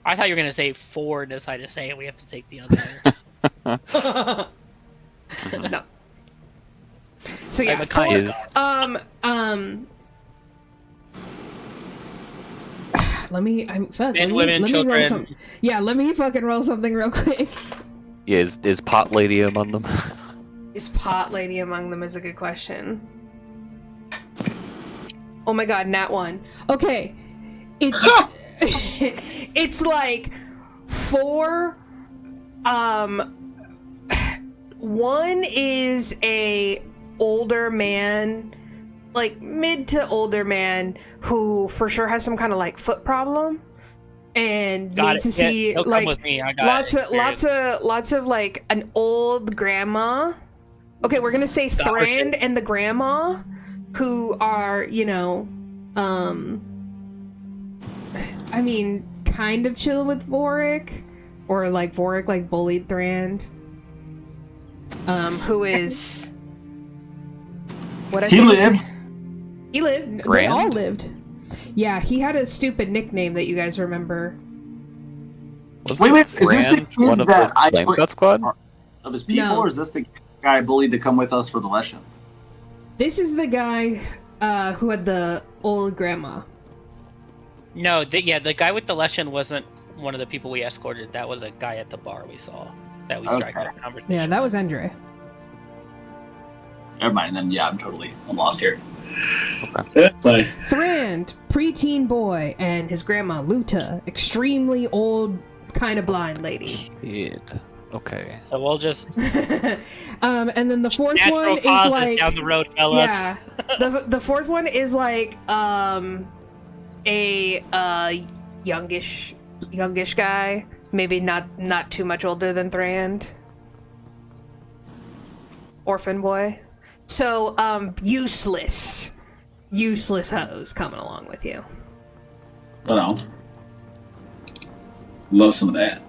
I thought you were gonna say 4 and decided to say we have to take the other. No. So yeah, I'm a kind let me Men, women, children. roll some. Yeah, let me fucking roll something real quick. Yeah, is Pot Lady among them? Is Pot Lady among them is a good question. Oh my god, nat 1. Okay. It's it's like 4 one is a older man, like mid to older man, who for sure has some kind of like foot problem and needs to see he'll like come with me. I got lots of like an old grandma. Okay, we're gonna say Thrand and the grandma, who are, you know, I mean, kind of chilling with Vorik, or like Vorik like bullied Thrand, who is What I He say was- lived. He lived. They Grand? all lived. Yeah, he had a stupid nickname that you guys remember. Wait, is this the Rand kid one of that the I Flame put- Cut Squad? Of his people, No. or is this the guy I bullied to come with us for the lesson? This is the guy who had the old grandma. No, the guy with the lesson wasn't one of the people we escorted. That was a guy at the bar we saw that we struck Okay. up conversation. Yeah, that was Endre. Never mind. Then yeah, I'm lost here. Bye. Thrand, preteen boy, and his grandma, Luta, extremely old, kind of blind lady. Shit. Okay. So we'll just And then the fourth natural one is causes like, down the road, fellas. yeah, the fourth one is like a youngish guy, maybe not too much older than Thrand. Orphan boy. So useless hoes coming along with you. But I'll love some of that.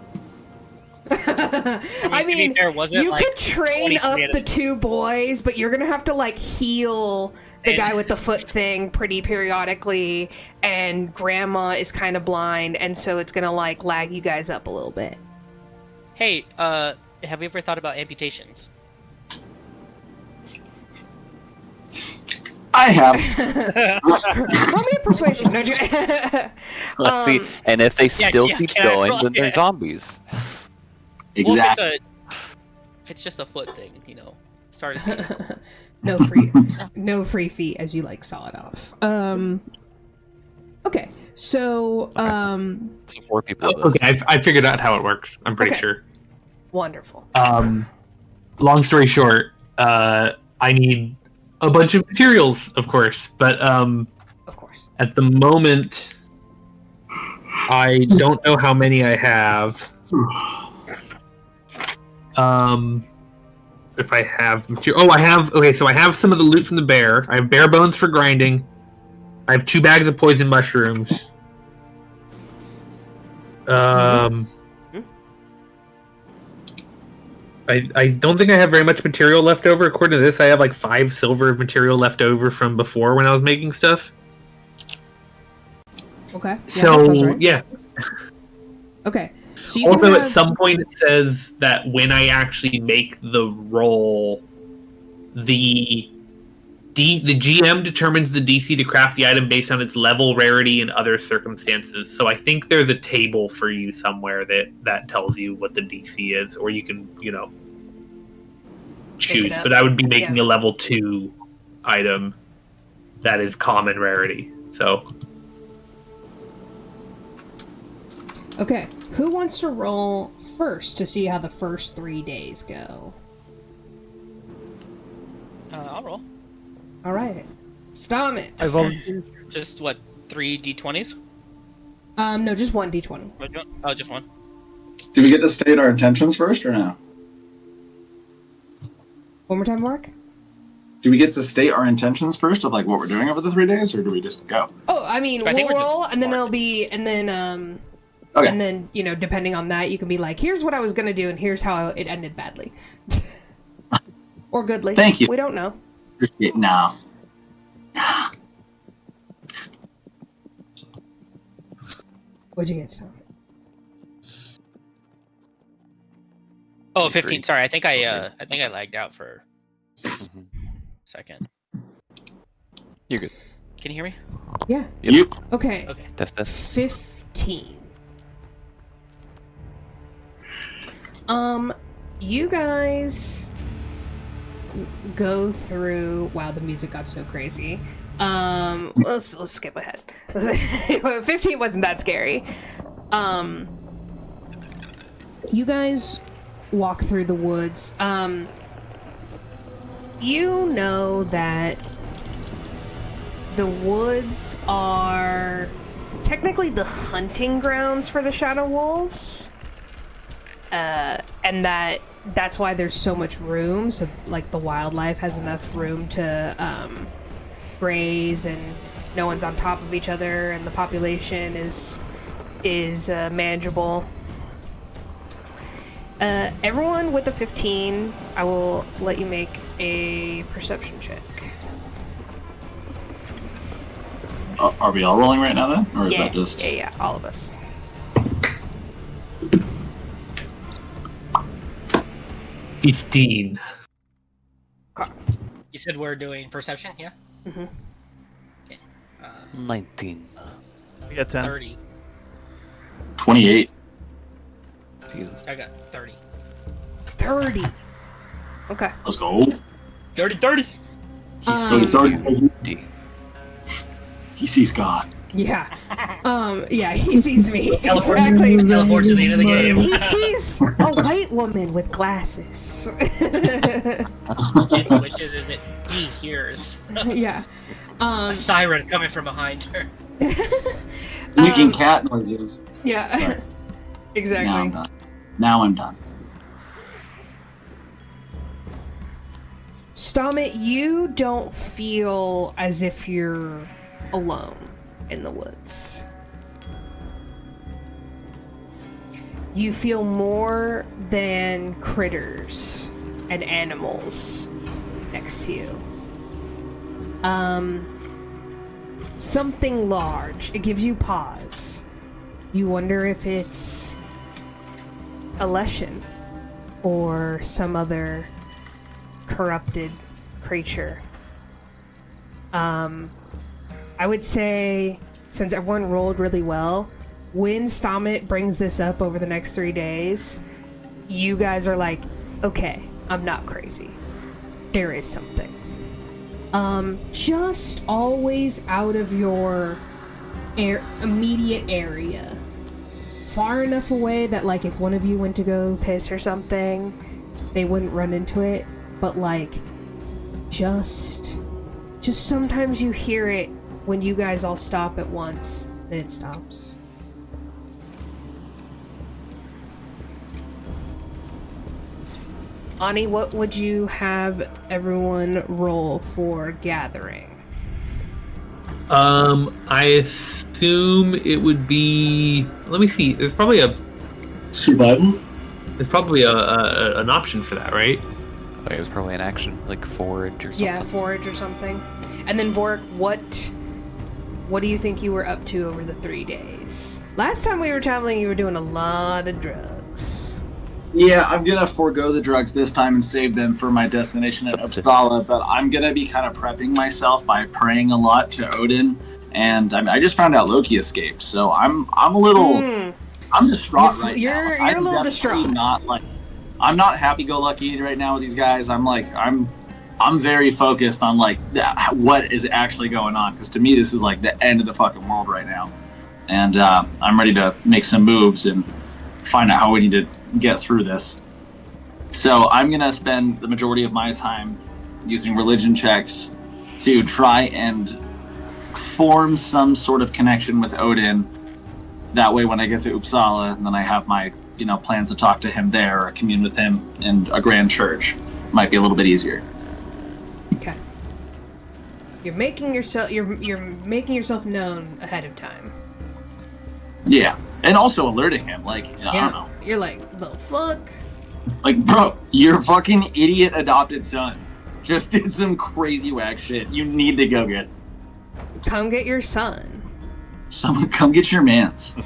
I to be mean, fair, wasn't you like could train 23 up at a- the two boys, but you're gonna have to like heal the And- guy with the foot thing pretty periodically, and grandma is kind of blind, and so it's gonna like lag you guys up a little bit. Hey, have you ever thought about amputations? I have. Roll me a persuasion. No, Let's see. And if they still yeah, keep can I going, roll- then they're yeah. zombies. Exactly. Well, if it's just a foot thing, start at no free feet as you like saw it off. Okay, so So 4 people. Of this. Okay, I figured out how it works. I'm pretty Okay. sure. wonderful. Long story short, I need a bunch of materials, of course, but Of course. at the moment, I don't know how many I have. If I have material, I have. Okay, so I have some of the loot from the bear. I have bare bones for grinding. I have 2 bags of poison mushrooms. I don't think I have very much material left over. According to this, I have like 5 silver of material left over from before when I was making stuff. Okay. Yeah, that So sounds right. yeah. Okay. So you can Also, at have- some point, it says that when I actually make the roll, the GM determines the DC to craft the item based on its level, rarity, and other circumstances. So I think there's a table for you somewhere that tells you what the DC is, or you can, choose. up. But I would be making Yeah. a level 2 item that is common rarity. So Okay, who wants to roll first to see how the first 3 days go? I'll roll. All right, Stahmet. I volunteer. Just what, 3 d20s? No, just 1 d20. Oh, just one. Do we get to state our intentions first or no? One more time, Mark. Do we get to state our intentions first of like what we're doing over the 3 days, or do we just go? Oh, I mean, I think we'll we're just roll, and then marking. it'll be, and then Okay. and then depending on that, you can be like, here's what I was gonna do, and here's how it ended badly, or goodly. Thank you. We don't know. No. What'd you get, Stahmet? Oh, 15. Sorry, I think I lagged out for Mhm. a second. You're good. Can you hear me? Yeah. Yep. Okay. Okay. Test. 15. You guys go through. Wow, the music got so crazy. Let's skip ahead. 15 wasn't that scary. You guys walk through the woods. You know that the woods are technically the hunting grounds for the shadow wolves, and that's why there's so much room, so like the wildlife has enough room to graze, and no one's on top of each other, and the population is manageable. Everyone with a 15, I will let you make a perception check. Are we all rolling right now then, or is Yeah, that just? yeah, all of us. 15. You said we're doing perception, yeah? Mm-hmm. Okay. 19. We got 10. 30. 28. Jesus. I got 30. 30. Okay. Let's go. 30. He sees God. Yeah. Yeah, he sees me. Teleport, Exactly. teleport to the end of the game. He sees a white woman with glasses. It's witches, isn't it? D hears Yeah. a siren coming from behind her. Making cat noises. Yeah. Sorry. Exactly. Now I'm done. Now I'm done. Stahmet, you don't feel as if you're alone in the woods. You feel more than critters and animals next to you. Something large. It gives you pause. You wonder if it's a Leshen or some other corrupted creature. I would say, since everyone rolled really well, when Stahmet brings this up over the next 3 days, you guys are like, okay, I'm not crazy. There is something. Just always out of your immediate area. Far enough away that, like, if one of you went to go piss or something, they wouldn't run into it. But, like, just sometimes you hear it when you guys all stop at once, then it stops. Anni, what would you have everyone roll for gathering? I assume it would be. Let me see. There's probably a Survival? There's probably an option for that, right? I think it was probably an action, like forage or something. Yeah, forage or something. And then Vorik, what do you think you were up to over the 3 days? Last time we were traveling, you were doing a lot of drugs. Yeah, I'm gonna forego the drugs this time and save them for my destination at Uppsala, but I'm gonna be kind of prepping myself by praying a lot to Odhinn, and I just found out Loki escaped, so I'm a little I'm distraught right now. You're a little distraught. I'm not happy-go-lucky right now with these guys. I'm very focused on like what is actually going on, because to me this is like the end of the fucking world right now, and I'm ready to make some moves and find out how we need to get through this. So I'm gonna spend the majority of my time using religion checks to try and form some sort of connection with Odhinn. That way when I get to Uppsala, and then I have my plans to talk to him there or commune with him in a grand church, might be a little bit easier. Okay. You're making yourself known ahead of time. Yeah, and also alerting him, like, I don't know. You're like, the fuck? Like, bro, your fucking idiot adopted son just did some crazy whack shit. You need to go get. Come get your son. Someone come get your mans.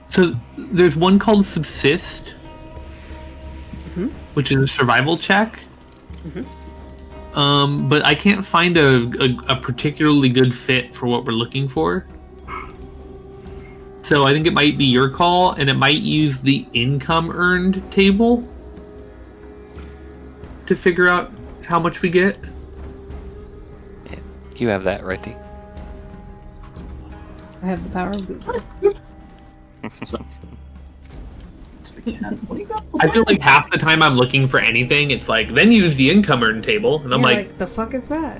So there's one called Subsist, which is a survival check. But I can't find a particularly good fit for what we're looking for. So I think it might be your call, and it might use the income earned table to figure out how much we get. Yeah. You have that, right, Dee? I have the power of Google. I feel like half the time I'm looking for anything, it's like, then use the income earned table, and I'm like, the fuck is that?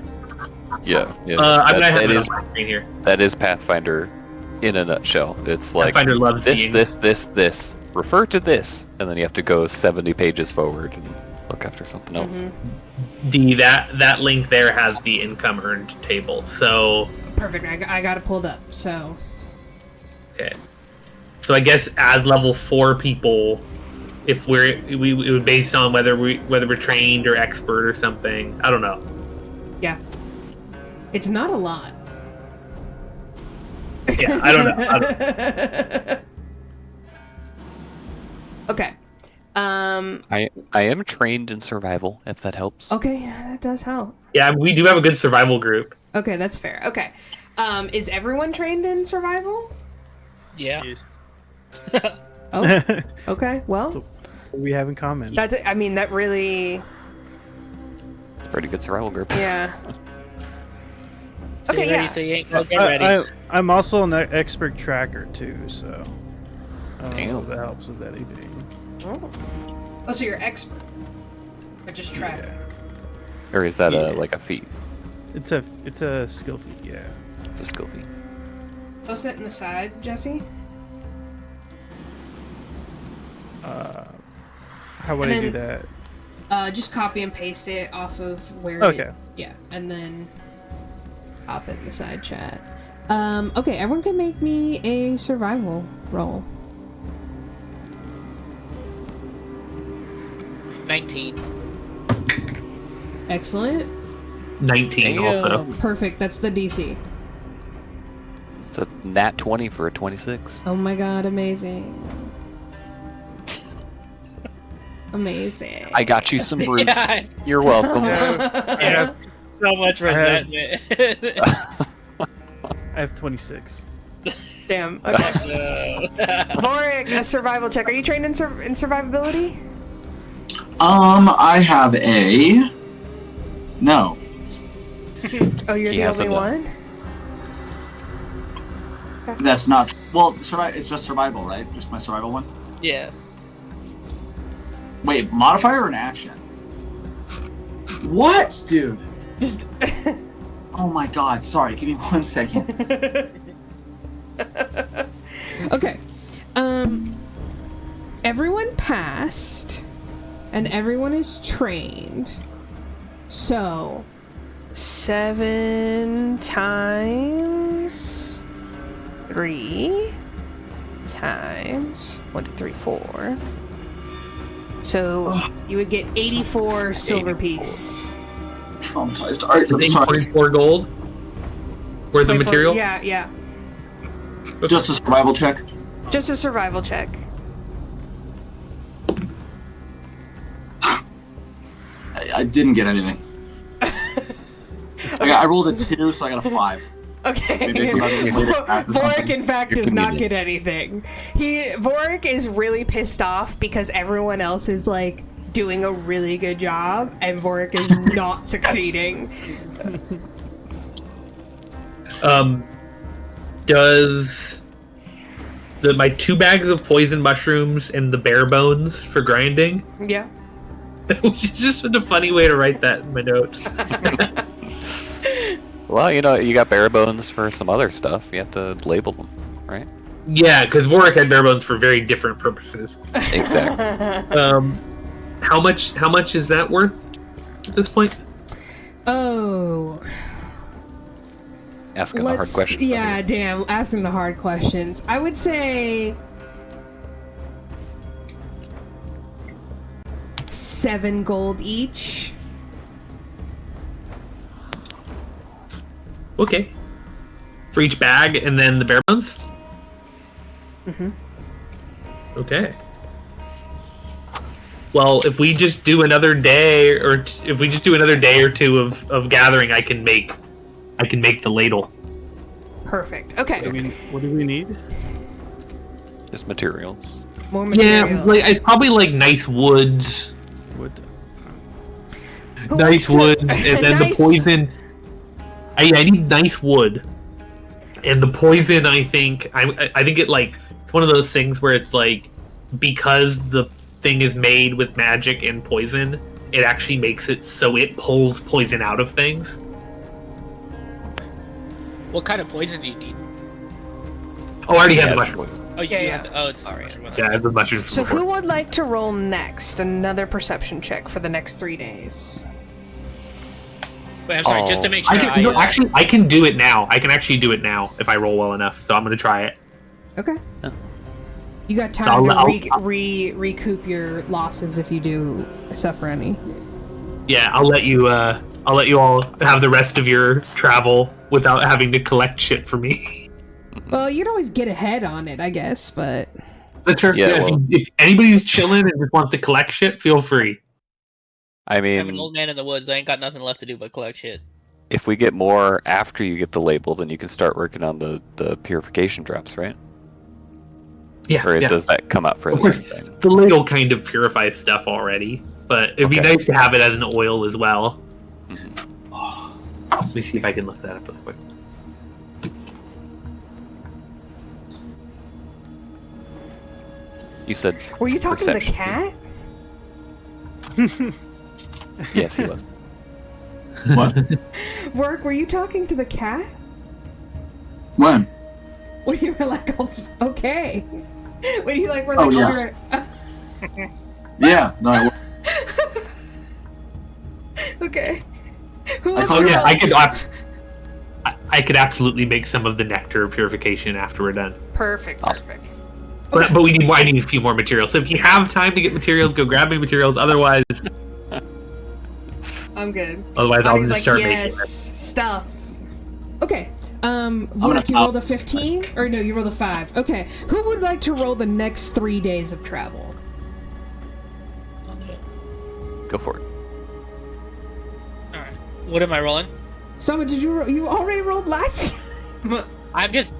Yeah. I'm gonna have it on my screen here. That is Pathfinder in a nutshell. It's like Pathfinder loves this. Refer to this, and then you have to go 70 pages forward and look after something else. That link there has the income earned table. So Perfect. I got it pulled up. So. Okay. So I guess as level 4 people, if we based on whether we're trained or expert or something. I don't know. Yeah. It's not a lot. Yeah, I don't know. Okay. I am trained in survival, if that helps. Okay, that does help. Yeah, we do have a good survival group. Okay, that's fair. Okay. Is everyone trained in survival? Yeah. Yes. Oh, okay. Well, So- We have in common. that's. I mean, that really. Pretty good survival group. Yeah. Stay Okay, ready, yeah. so you ain't gonna get ready. I'm also an expert tracker too, so I don't know Damn. if that helps with anything. Oh, so you're expert, but just track. Yeah. Or is that Yeah. like a feat? It's a skill feat, yeah. It's a skill feat. Go sit in the side, Jesse. How would And I do then- that? Just copy and paste it off of where. Okay. Yeah, and then pop it in the side chat. Okay, everyone can make me a survival roll. 19. Excellent. 19 also. Perfect. That's the DC. It's a nat 20 for a 26. Oh my god, amazing. Amazing. I got you some roots. Yeah. You're welcome. Yeah, So much resentment. I have 26. Damn. Okay. No. Vorik, a survival check. Are you trained in survivability? I have a no. Oh, you're He the has only a no. one? That's not well. It's just survival, right? Just my survival one. Yeah. Wait, modifier or an action? What, dude? Just. Oh my god. Sorry. Give me 1 second. Okay. Everyone passed, and everyone is trained. So, 7 times 3 times 1, 2, 3, 4. So you would get 84 silver 84. piece. Traumatized. All right. It's I'm sorry. 8.4 gold worth of 24 material. Yeah, yeah. Just a survival check. Just a survival check. I didn't get anything. I rolled a 2, so I got a 5. Okay. Maybe it's another way to act or Vorik, something. in fact, You're does not convenient. get anything. Vorik is really pissed off because everyone else is like doing a really good job, and Vorik is not succeeding. Does my 2 bags of poison mushrooms and the bare bones for grinding? Yeah. Which is just a funny way to write that in my notes. Well, you know, you got bare bones for some other stuff. You have to label them, right? Yeah, because Vorik had bare bones for very different purposes. Exactly. How much is that worth at this point? Oh. Asking the hard questions. Yeah, damn, asking the hard questions. I would say 7 gold each. Okay. For each bag, and then the bare bones? Mhm. Okay. Well, if we just do another day, or if we just do another day or two of gathering, I can make the ladle. Perfect. Okay. What do we need? Just materials. More materials. Yeah, like it's probably like nice woods, What? Who nice wants to- woods, and then Nice- the poison. I need nice wood, and the poison. I think it like it's one of those things where it's like because the thing is made with magic and poison, it actually makes it so it pulls poison out of things. What kind of poison do you need? Oh, I already had Yeah, the mushroom. Oh, you Yeah, do yeah. have to, oh, it's sorry. Yeah, I have the mushroom. From So before. who would like to roll next? Another perception check for the next 3 days. Wait, I'm sorry, just to make sure. I can do it now. I can actually do it now if I roll well enough. So I'm gonna try it. Okay. Yeah. You got So time I'll- to recoup your losses if you do suffer any. Yeah, I'll let you all have the rest of your travel without having to collect shit for me. Well, you'd always get ahead on it, I guess, but That's fair. Yeah, Yeah, well- if anybody's chilling and just wants to collect shit, feel free. I I'm an mean, old man in the woods. I ain't got nothing left to do but collect shit. if we get more after you get the label, then you can start working on the purification drops, right? Yeah, Or yeah. does that come out for Of the course, same thing? the ladle kind of purifies stuff already, but it'd be Okay. nice to have it as an oil as well. Mhm. Let me see if I can look that up really quick. You said were you talking to the Perception. cat? yes, he was. What? Work, were you talking to the cat? When? When you were like, oh, okay. When you like were Oh, like, yeah. under... Yeah. No. Okay. Who I wants call to you- roll? I could absolutely make some of the nectar purification after we're done. Perfect, Awesome. perfect. But I need a few more materials. So if you have time to get materials, go grab me materials. Otherwise, I'm good. I'll Bonnie's just like, start yes, making it. stuff. Okay. gonna Vorik, you pop- rolled a 15? Or no, you rolled a 5. Okay. Who would like to roll the next 3 days of travel? Okay. Go for it. Alright. What am I rolling? Someone, did you you already rolled last? You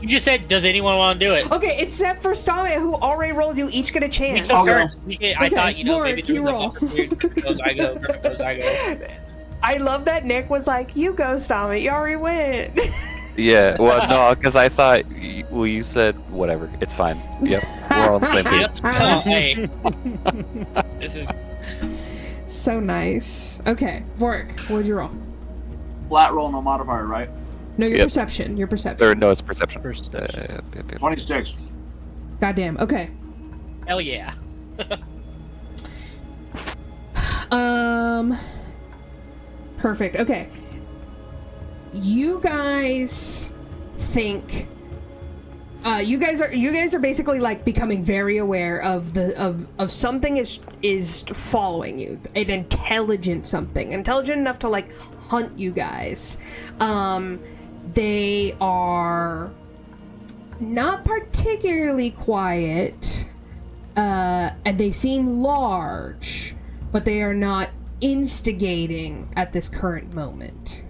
just said, does anyone want to do it? Okay, except for Stahmet, who already rolled. You each get a We chance. took Okay. turns. I Okay, thought, maybe Vorik, there you was a roll. buffer. Goes I go, Griffin goes I go. I love that Nick was like, "You go, Stahmet. You already went." Yeah, well, no, because I thought, well, you said whatever. It's fine. Yep, we're all on the same page. Yep. Oh, hey. This is So nice. Okay, Vorik, what'd you roll? Flat roll, no modifier, right? No, your Yep. perception. Your perception. Or no, it's perception. Perception. Yep. 26. Goddamn. Okay. hell yeah. Perfect. Okay. You guys think you guys are basically like becoming very aware of of something is following you. An intelligent something. Intelligent enough to like hunt you guys. They are not particularly quiet. And they seem large, but they are not instigating at this current moment.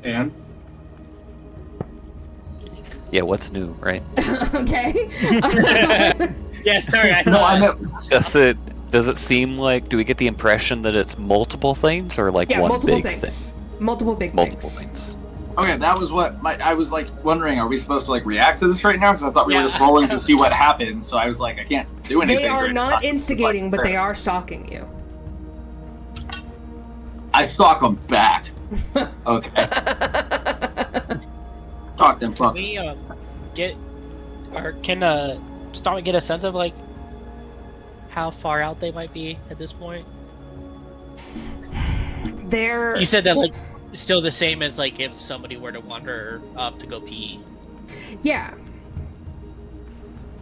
And? Yeah, what's new, right? Okay. Yeah, sorry. No, I meant. Does it seem like? Do we get the impression that it's multiple things or like Yeah, one multiple big things. thing? Multiple big Multiple things. things. Okay, that was what I was like wondering. Are we supposed to like react to this right now? Because I thought we were Yeah. just rolling to see what happened. So I was like, I can't do anything. They are right not now. instigating, but they Like, are stalking you. I stalk them back. Okay. Stalk them. Fuck. We get or can Stahmet get a sense of like how far out they might be at this point? They're You said that like still the same as like if somebody were to wander up to go pee, yeah.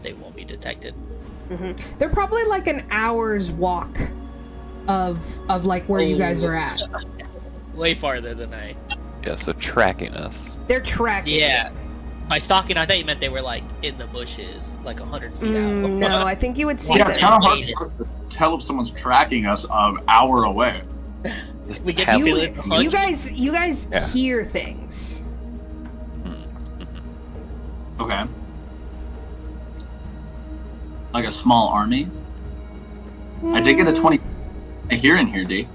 they won't be detected. They're probably like an hour's walk of like where you guys are at. Way farther than I. Yeah, so tracking us. They're tracking. Yeah. By stalking, I thought you meant they were like in the bushes, like 100 feet Mm, out. no, I think you would see Yeah, it's them. kind of hard for us to tell if someone's tracking us an hour away. Just We get have- you- You, Feeling hunch. you guys Yeah. hear things. Okay. Like a small army. I did get a 20. I hear in here, D.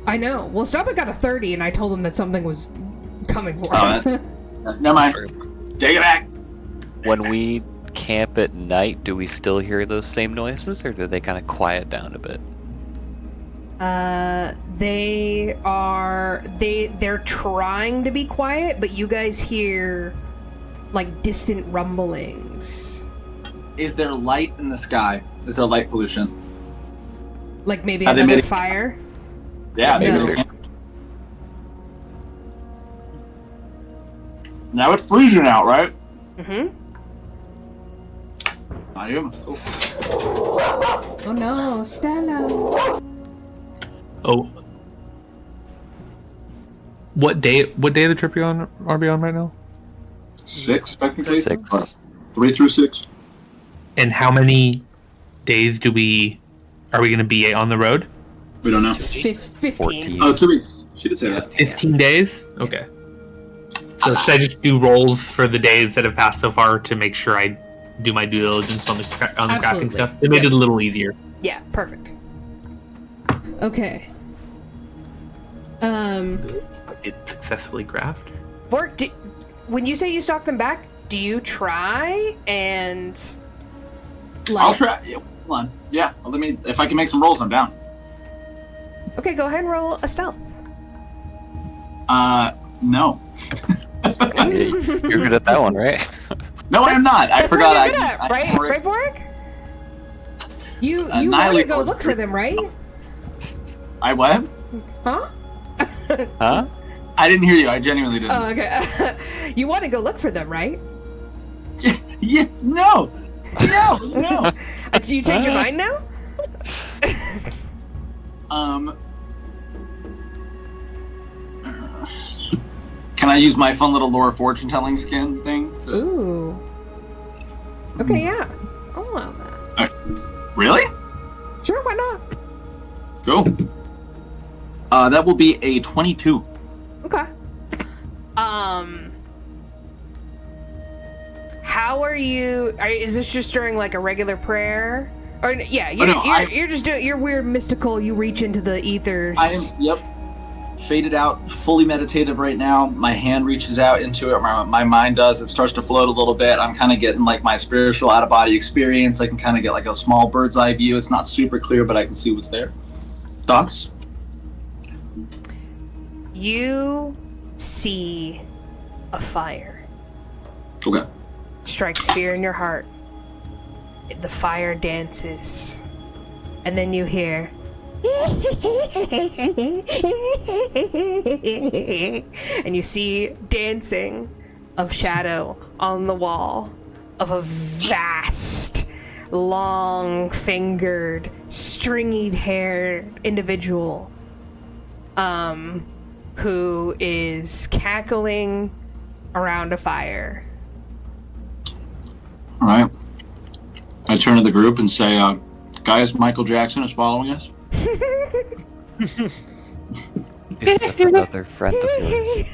I know. Well, Stahmet got a 30, and I told him that something was coming for Oh, him. Never mind. Take it back. When we camp at night, do we still hear those same noises, or do they kind of quiet down a bit? They're trying to be quiet, but you guys hear like distant rumblings. Is there light in the sky? Is there light pollution? Like maybe Have they another made it- fire. Yeah, maybe No. they can. Now it's freezing out, right? Mm-hmm. I am. Oh no, Stella. Oh. What day of the trip are we on right now? 6, technically. 6. 3 through 6. And how many days are we going to be on the road? We don't know. 15. 14. Oh, 2 weeks. She did say that. 15 days? Okay. So should I just do rolls for the days that have passed so far to make sure I do my due diligence on the crafting Absolutely. stuff? It made it a little easier. Yeah, perfect. Okay. Did successfully craft? Vorik, when you say you stalk them back, do you try and I'll try. Yeah, hold on. Yeah, well, if I can make some rolls, I'm down. Okay, go ahead and roll a stealth. No. You're good at that one, right? No, I am not. I That's forgot. what you're good at, right? Right, Vorik? You want to Annihilate go was look for them, right? I what? Huh? Huh? I didn't hear you. I genuinely didn't. Oh, okay. You want to go look for them, right? Yeah. No. No. Do you change your mind now? Can I use my fun little lore fortune telling skin thing? Ooh. Okay, yeah. I'll allow that. Really? Sure, why not? Cool. That will be a 22. Okay. How are you? Is this just during like a regular prayer? Or yeah, you're just doing. You're weird, mystical. You reach into the ethers. Yep. Faded out, fully meditative right now. My hand reaches out into it. My mind does. It starts to float a little bit. I'm kind of getting like my spiritual out of body experience. I can kind of get like a small bird's eye view. It's not super clear, but I can see what's there. Thoughts? You see a fire. Okay. Strikes fear in your heart. The fire dances. And then you hear and you see dancing of shadow on the wall of a vast, long-fingered, stringy-haired individual who is cackling around a fire. All right. I turn to the group and say, guys, Michael Jackson is following us. It's another friend of yours.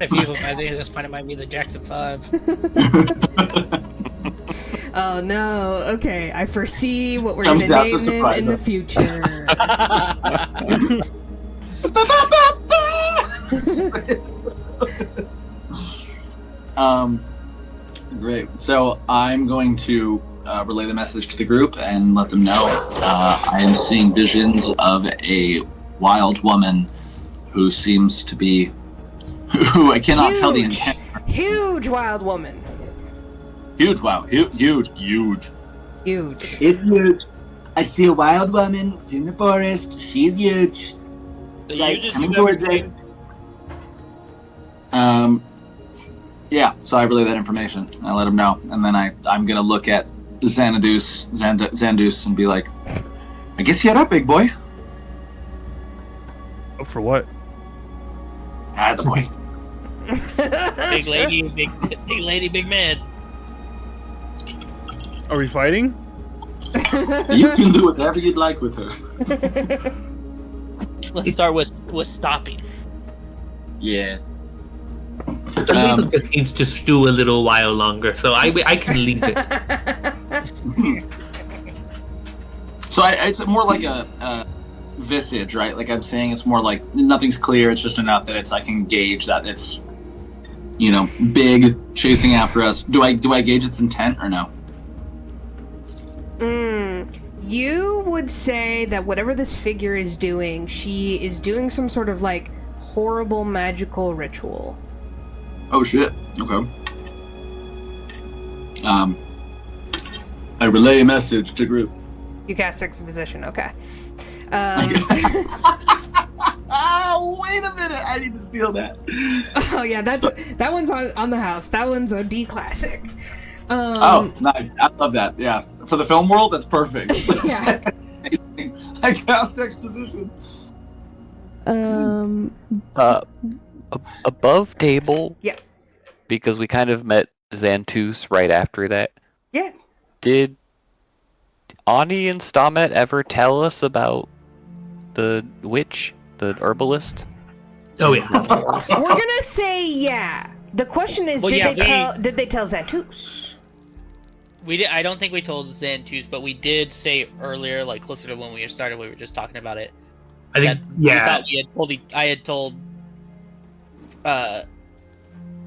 If you imagine at this point, it might be the Jackson 5. Oh no, okay, I foresee what we're Comes gonna out to name them surprise in the us. future. Great. So I'm going to relay the message to the group and let them know I am seeing visions of a wild woman who seems to be, who I cannot tell the intent. Huge wild woman. Huge, wow, huge. Huge. It's huge. I see a wild woman. It's in the forest. She's huge. The Like, hugest coming you've ever towards seen. us. Yeah, so I relay that information and I let him know, and then I'm gonna look at Xandus and be like, I guess you're up, big boy. Oh, for what? The boy. Big lady, big man. Are we fighting? You can do whatever you'd like with her. Let's start with stopping. Yeah. The ladle just needs to stew a little while longer, so I can leave it. So it's more like a visage, right? Like I'm saying, it's more like nothing's clear. It's just enough that I can gauge that it's, big, chasing after us. Do I gauge its intent or no? You would say that whatever this figure is doing, she is doing some sort of like horrible magical ritual. Oh shit. Okay. I relay a message to group. You cast exposition, okay. Oh, wait a minute! I need to steal that. Oh yeah, that one's on the house. That one's a D classic. Oh, nice! I love that. Yeah, for the film world, that's perfect. Yeah. That's amazing. I cast exposition. Above table. Yeah. Because we kind of met Xantus right after that. Yeah. Did Anni and Stahmet ever tell us about the witch, the herbalist? Oh yeah. We're gonna say yeah. The question is, Well, did yeah, did they tell Xantus? We did. I don't think we told Xantus, but we did say earlier, like closer to when we started, we were just talking about it. I think We yeah. thought we had told. I had told.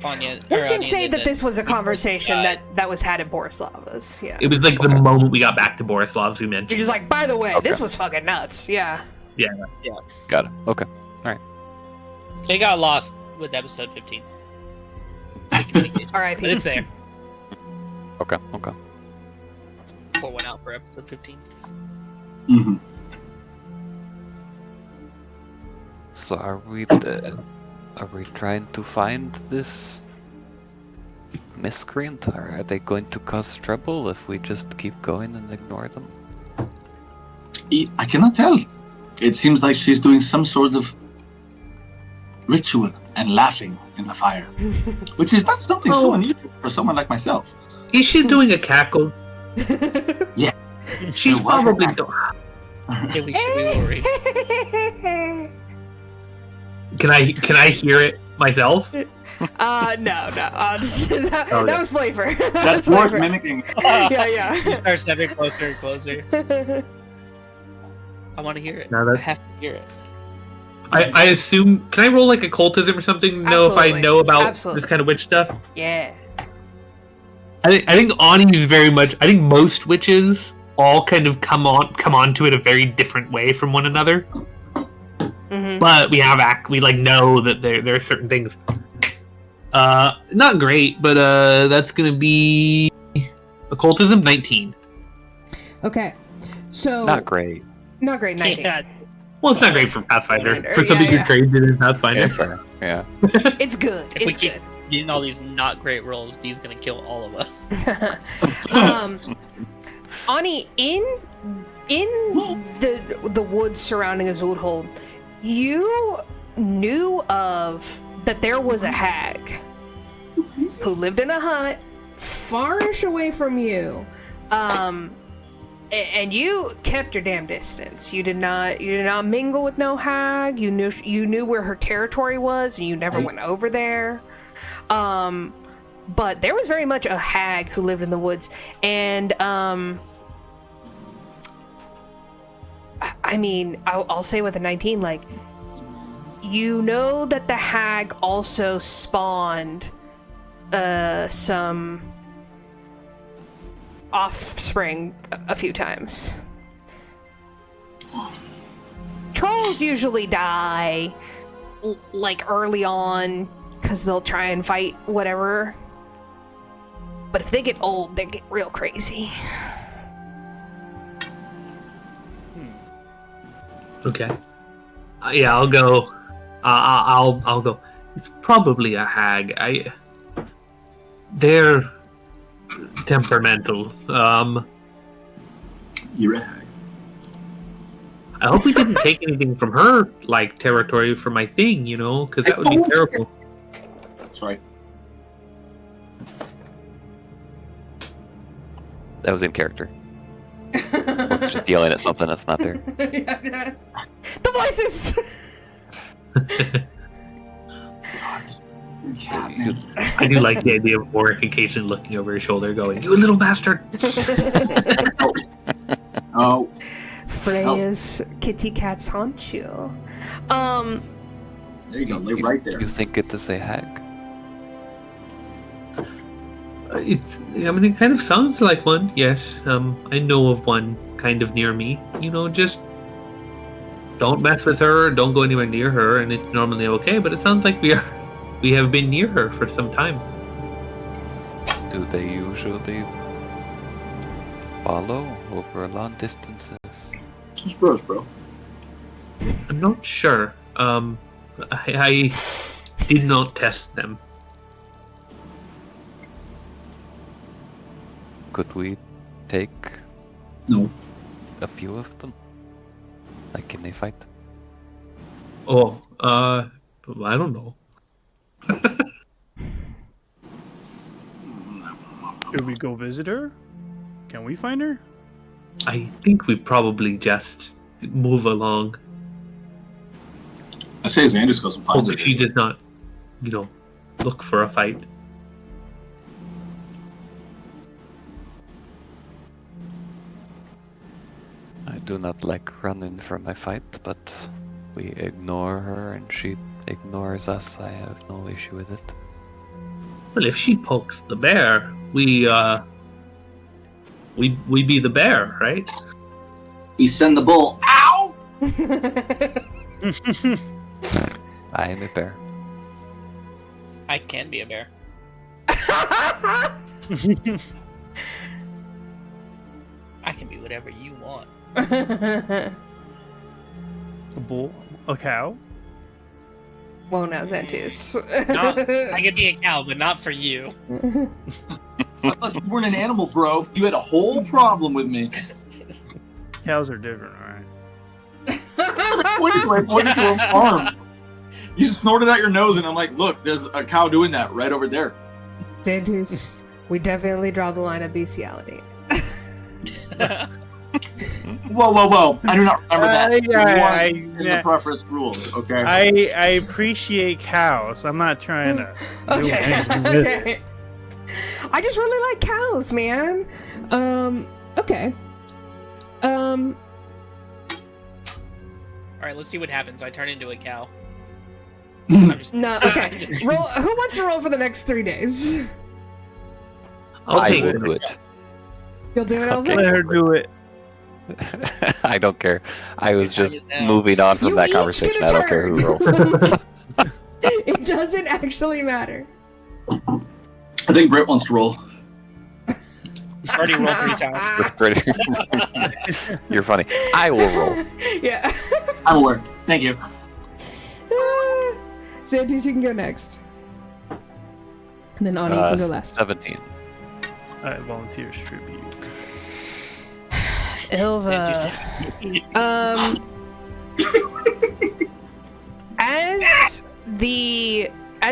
Anya. We or can Anya say did that this was a conversation guy. that was had at Borislava's. Yeah. It was like the moment we got back to Borislav's we mentioned. You're just like, by the way, Okay. this was fucking nuts. Yeah. Got it. Okay. They got lost with episode 15, R.I.P. but it's there. Okay. Pour one out for episode 15. Mm-hmm. So are we trying to find this miscreant, or are they going to cause trouble if we just keep going and ignore them? I cannot tell. It seems like she's doing some sort of ritual and laughing in the fire, which is not something so unusual for someone like myself. Is she doing a cackle? Yeah. She's It was a probably. cackle. Yeah, we should be worried. Can I hear it myself? No. That was flavor. That's worth mimicking. Yeah. He starts stepping closer and closer. I want to hear it. No, I that's- have to hear it. I assume. Can I roll like occultism or something? To know if Absolutely. I know about Absolutely. this kind of witch stuff. Yeah. I think Ani is very much. I think most witches all kind of come onto it a very different way from one another. Mm-hmm. But we like know that there are certain things. Not great, but that's gonna be occultism 19. Okay. So Not great. Not great. 19. Yeah, Well, it's not great for Pathfinder. Pathfinder, For something yeah, you're yeah. trained in Pathfinder. Yeah, fair. Yeah. It's good. if we It's keep good. getting all these not great rolls, Dee's gonna kill all of us. Ani, in the woods surrounding Asoldhall, you knew of that there was a hag who lived in a hut farish away from you. And you kept your damn distance. You did not mingle with no hag. You knew where her territory was, and you never went over there. But there was very much a hag who lived in the woods, and I mean, I'll say with a 19, like, you know that the hag also spawned some offspring a few times. Trolls usually die like early on because they'll try and fight whatever, but if they get old, they get real crazy. Okay. Yeah, I'll go. I'll go. It's probably a hag. They're temperamental. You're a hag. I hope we didn't take anything from her, like territory for my thing, because that would be terrible. Sorry. That was in character. It's just yelling at something that's not there. The voices. Catman. I do like the idea of Vorik occasionally looking over his shoulder, going, "You little bastard!" Oh. Freya's kitty cat's haunt you. There you go. Lay right there. You think it is a hag? It kind of sounds like one. Yes, I know of one kind of near me. Just don't mess with her, don't go anywhere near her, and it's normally okay. But it sounds like we have been near her for some time. Do they usually follow over long distances? It's bros, bro. I'm not sure. I did not test them. Could we take No. a few of them? Like, can they fight? Oh, I don't know. Should we go visit her? Can we find her? I think we probably just move along. I say Xandus goes and finds Hope her. she does not, look for a fight. I do not like running from a fight, but we ignore her and she ignores us. I have no issue with it. Well, if she pokes the bear, we be the bear, right? We send the bull. Ow! I am a bear. I can be a bear. I can be whatever you want. A bull? A cow? Whoa, now Xantus. I could be a cow, but not for you. I thought you weren't an animal, bro. You had a whole problem with me. Cows are different, alright. What is my point to a farm? You snorted out your nose, and I'm like, look, there's a cow doing that right over there. Xantus, we definitely draw the line of bestiality. Whoa. I do not remember that. It I- was in the preference rules, okay? I appreciate cows. I'm not trying to do anything with it. Okay. I just really like cows, man. Okay. Alright, let's see what happens. I turn into a cow. I'm just No, okay. Roll. Who wants to roll for the next 3 days? I'll I take will it. do it. You'll do it, Okay. Elvin? Let her do it. I don't care. I was Time just is now. moving on from You that each conversation. get a I don't care who rolls. turn. It doesn't actually matter. I think Britt wants to roll. already rolled 3 times. It's pretty. You're funny. I will roll. Yeah. I'm aware. Thank you. Xantus, you can go next. And then Anni, you can go last. 17. I volunteers tribute. Ylva. As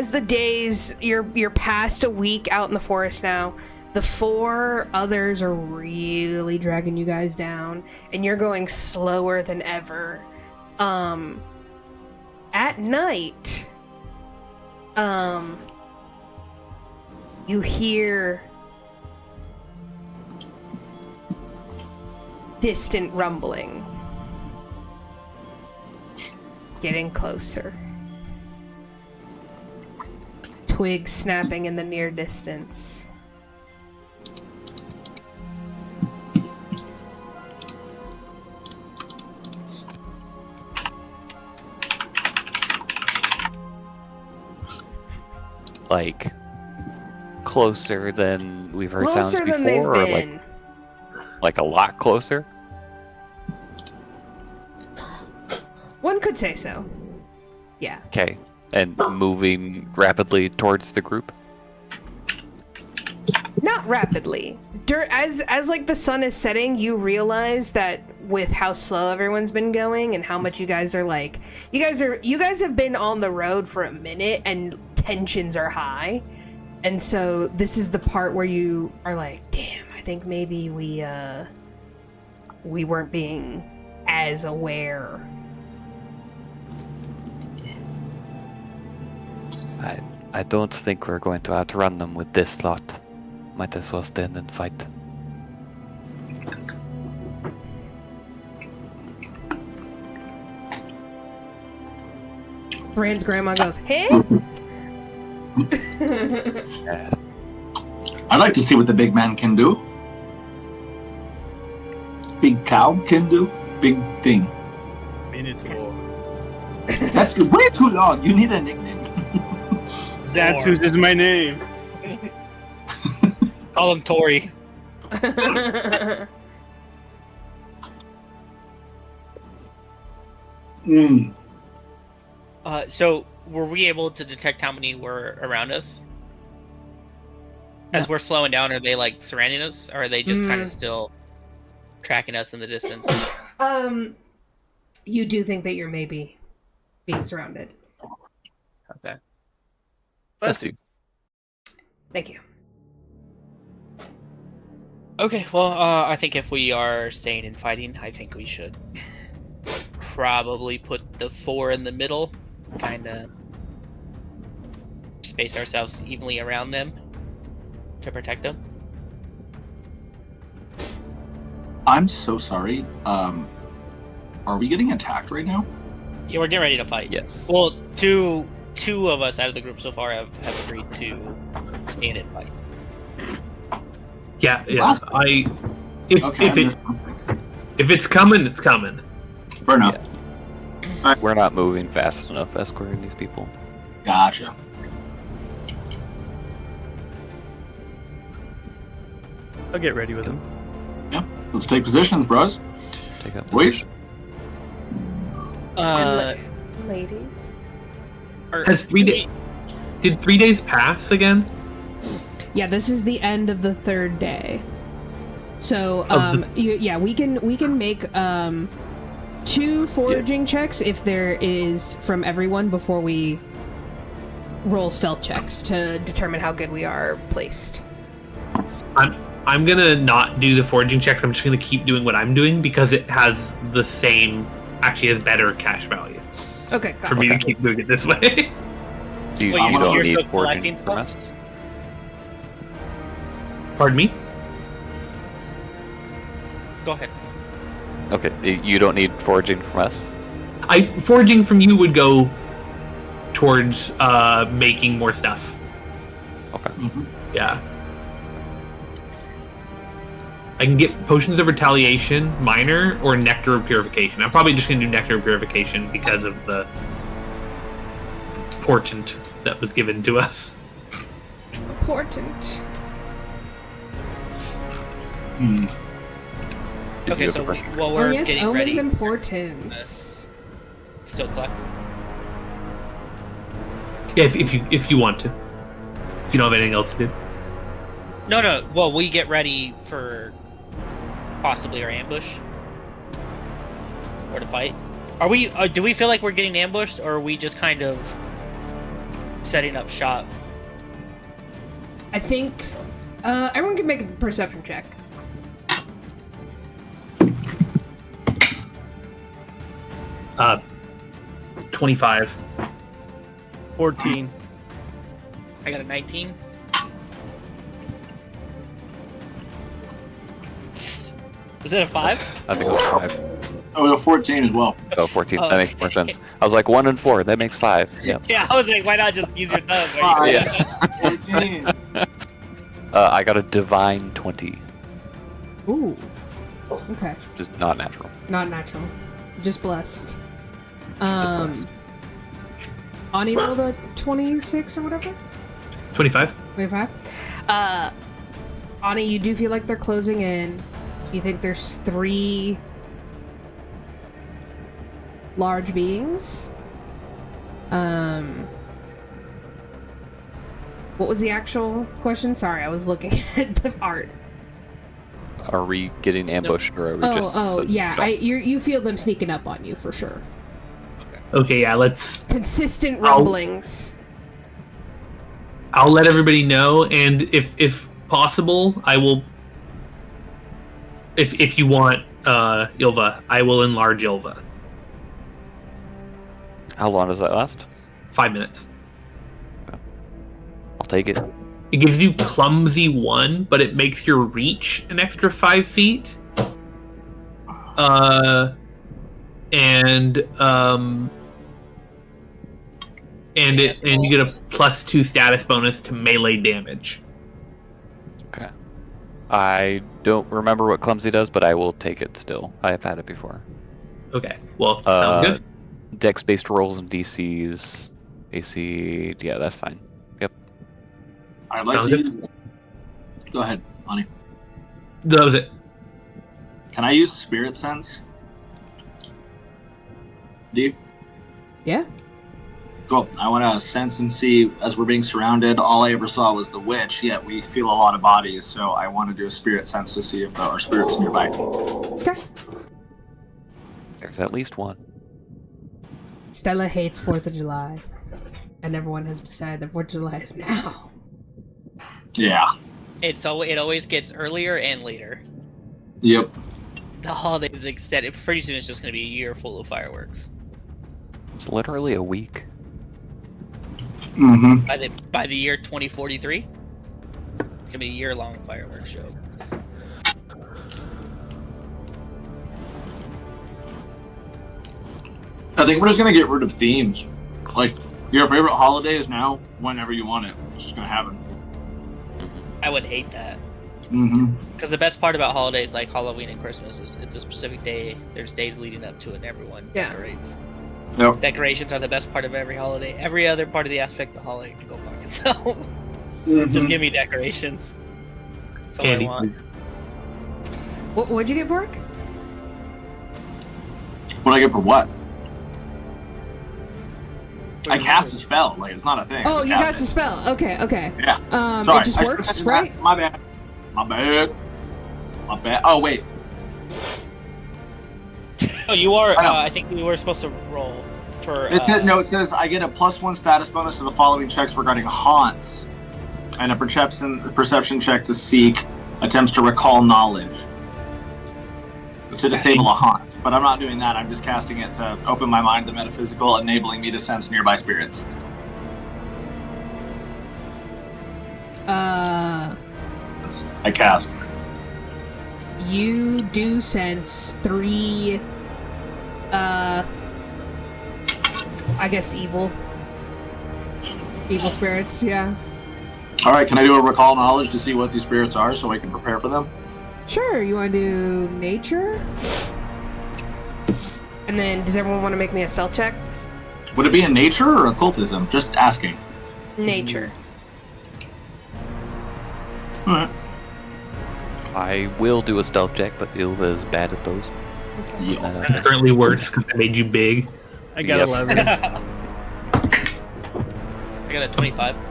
the days, you're past a week out in the forest now. The 4 others are really dragging you guys down, and you're going slower than ever. At night, you hear distant rumbling. Getting closer. Twigs snapping in the near distance. Like, closer than we've heard Closer sounds than they've before, or been. like a lot closer? One could say so. Yeah. Okay. And moving rapidly towards the group? Not rapidly. As like the sun is setting, you realize that with how slow everyone's been going and how much you guys are like, you guys have been on the road for a minute and tensions are high. And so this is the part where you are like, damn, I think maybe we weren't being as aware. I don't think we're going to outrun them with this lot. Might as well stand and fight. Brand's grandma goes, hey? Yeah. I'd like to see what the big man can do. Big cow can do. Big thing. Minotaur. That's good. Way too long. You need a nickname. Xantus is my name. Call him Tori. So, were we able to detect how many were around us? As we're slowing down, are they like surrounding us, or are they just kind of still tracking us in the distance? You do think that you're maybe being surrounded. Okay. Bless you. Thank you. Okay, well, I think if we are staying and fighting, I think we should probably put the 4 in the middle, kind of space ourselves evenly around them to protect them. I'm so sorry. Are we getting attacked right now? Yeah, we're getting ready to fight. Yes. Well, two of us out of the group so far have agreed to stand and fight. Yeah. Awesome. If it's coming, it's coming. Fair enough. We're not moving fast enough escorting these people. Gotcha. I'll get ready with him. Yeah. Let's take positions, bros. Take up Wait. position. Ladies. Has 3 days? Did 3 days pass again? Yeah, this is the end of the 3rd day. So, Oh, we can make 2 foraging checks if there is from everyone before we roll stealth checks to determine how good we are placed. I'm gonna not do the foraging checks. I'm just gonna keep doing what I'm doing because it has the same, actually has better cash value Okay, got for it. me to keep doing it this way. So you, Well, you don't you're need still foraging collecting from us? stuff? Pardon me? Go ahead. Okay, you don't need foraging from us? Foraging from you would go towards making more stuff. Okay. Yeah. I can get potions of retaliation, minor, or nectar of purification. I'm probably just gonna do nectar of purification because of the portent that was given to us. Important. Hmm. Did Okay, you so ever- while Oh we're yes, getting omen's ready, importance. still collect. Yeah, if you want to. If you don't have anything else to do. No. Well, we get ready for possibly our ambush or to fight. Are we? Do we feel like we're getting ambushed, or are we just kind of setting up shop? I think everyone can make a perception check. 25. 14. I got a 19. Was that a 5? I think it was 5. Oh, we got 14 as well. Oh, 14. Oh, That makes more okay. sense. I was like 1 and 4. That makes 5. Yeah. Yeah, I was like, why not just use your thumb? Five. 14. I got a divine 20, Ooh. Okay. which is not natural. Not natural. Just blessed. blessed. Anni rolled a 26 or whatever? 25. 25? Anni, you do feel like they're closing in. You think there's 3 large beings. What was the actual question? Sorry, I was looking at the art. Are we getting ambushed or are we just... Yeah. You feel them sneaking up on you for sure. Okay, yeah, let's... Consistent rumblings. I'll let everybody know, and if possible, I will... If you want, Ylva, I will enlarge Ylva. How long does that last? 5 minutes. I'll take it. It gives you clumsy 1, but it makes your reach an extra 5 feet. And you get a +2 status bonus to melee damage. Okay. I don't remember what clumsy does, but I will take it still. I have had it before. Okay, well, sounds good. Dex-based rolls and DCs, AC, yeah, that's fine. Yep. I'd like Sounds to good. use... Go ahead, Anni. That was it. Can I use Spirit Sense? Do you? Yeah. Cool. I want to sense and see, as we're being surrounded, all I ever saw was the witch, yet we feel a lot of bodies, so I want to do a Spirit Sense to see if there are spirits nearby. Okay. There's at least one. Stella hates 4th of July. And everyone has decided that 4th of July is now. Yeah. It always gets earlier and later. Yep. The holidays extended. Pretty soon it's just going to be a year full of fireworks. It's literally a week. Mm-hmm. By the year 2043, it's going to be a year-long fireworks show. I think we're just gonna get rid of themes. Like, your favorite holiday is now whenever you want it. It's just gonna happen. I would hate that. Mm-hmm. Because the best part about holidays like Halloween and Christmas is it's a specific day. There's days leading up to it and everyone decorates. Yep. Decorations are the best part of every holiday. Every other part of the aspect of the holiday can go fuck itself. Mm-hmm. Just give me decorations. That's all Candy. I want. What'd you get, Vorik? What I get for what? I cast a spell. Like, it's not a thing. Oh, Just you cast a spell. Okay, okay. Yeah. It just I works, should've right? mentioned that. My bad. My bad. My bad. Oh, wait. Oh, you are. I know. I think you were supposed to roll for. It says I get a +1 status bonus to the following checks regarding haunts, and a perception check to seek attempts to recall knowledge to disable a haunt. But I'm not doing that. I'm just casting it to open my mind to metaphysical, enabling me to sense nearby spirits. I cast. You do sense 3, I guess evil spirits, yeah. All right, can I do a recall knowledge to see what these spirits are so I can prepare for them? Sure, you want to do nature? And then, does everyone want to make me a stealth check? Would it be in nature or occultism? Just asking. Nature. All right. I will do a stealth check, but Ylva is bad at those. Yeah. It's currently worse because I made you big. I got Yep. 11. I got a 25.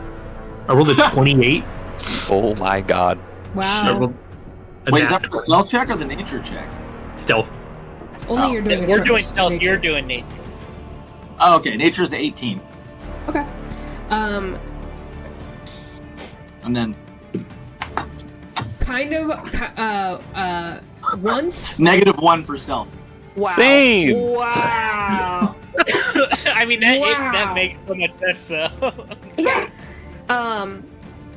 I rolled a 28. Oh my god. I Wow. rolled a Wait, is nat that the stealth check or the nature check? stealth. Only Oh. you're doing We're a doing stealth. stealth. Nature. You're doing nature. Oh, okay. Nature's 18. Okay. And then Kind of, once... -1 for stealth. Wow. Same. Wow. I mean, that Wow. that makes so much sense, though. Yeah.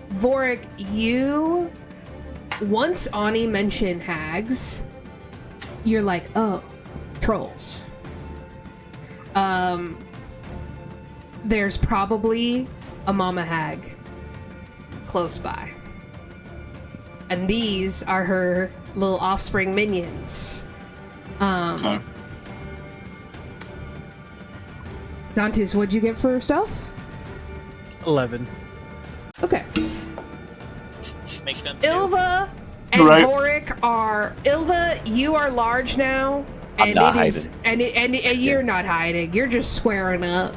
Vorik, you... Once Anni mentioned hags, you're like, oh, trolls. There's probably a mama hag close by. And these are her little offspring minions. Okay. Dantus, what'd you get for stealth? 11. Okay. Makes sense. too. Ylva and Right. Vorik are... Ylva, you are large now. I'm And not it is, hiding. and you're not hiding. You're just squaring up.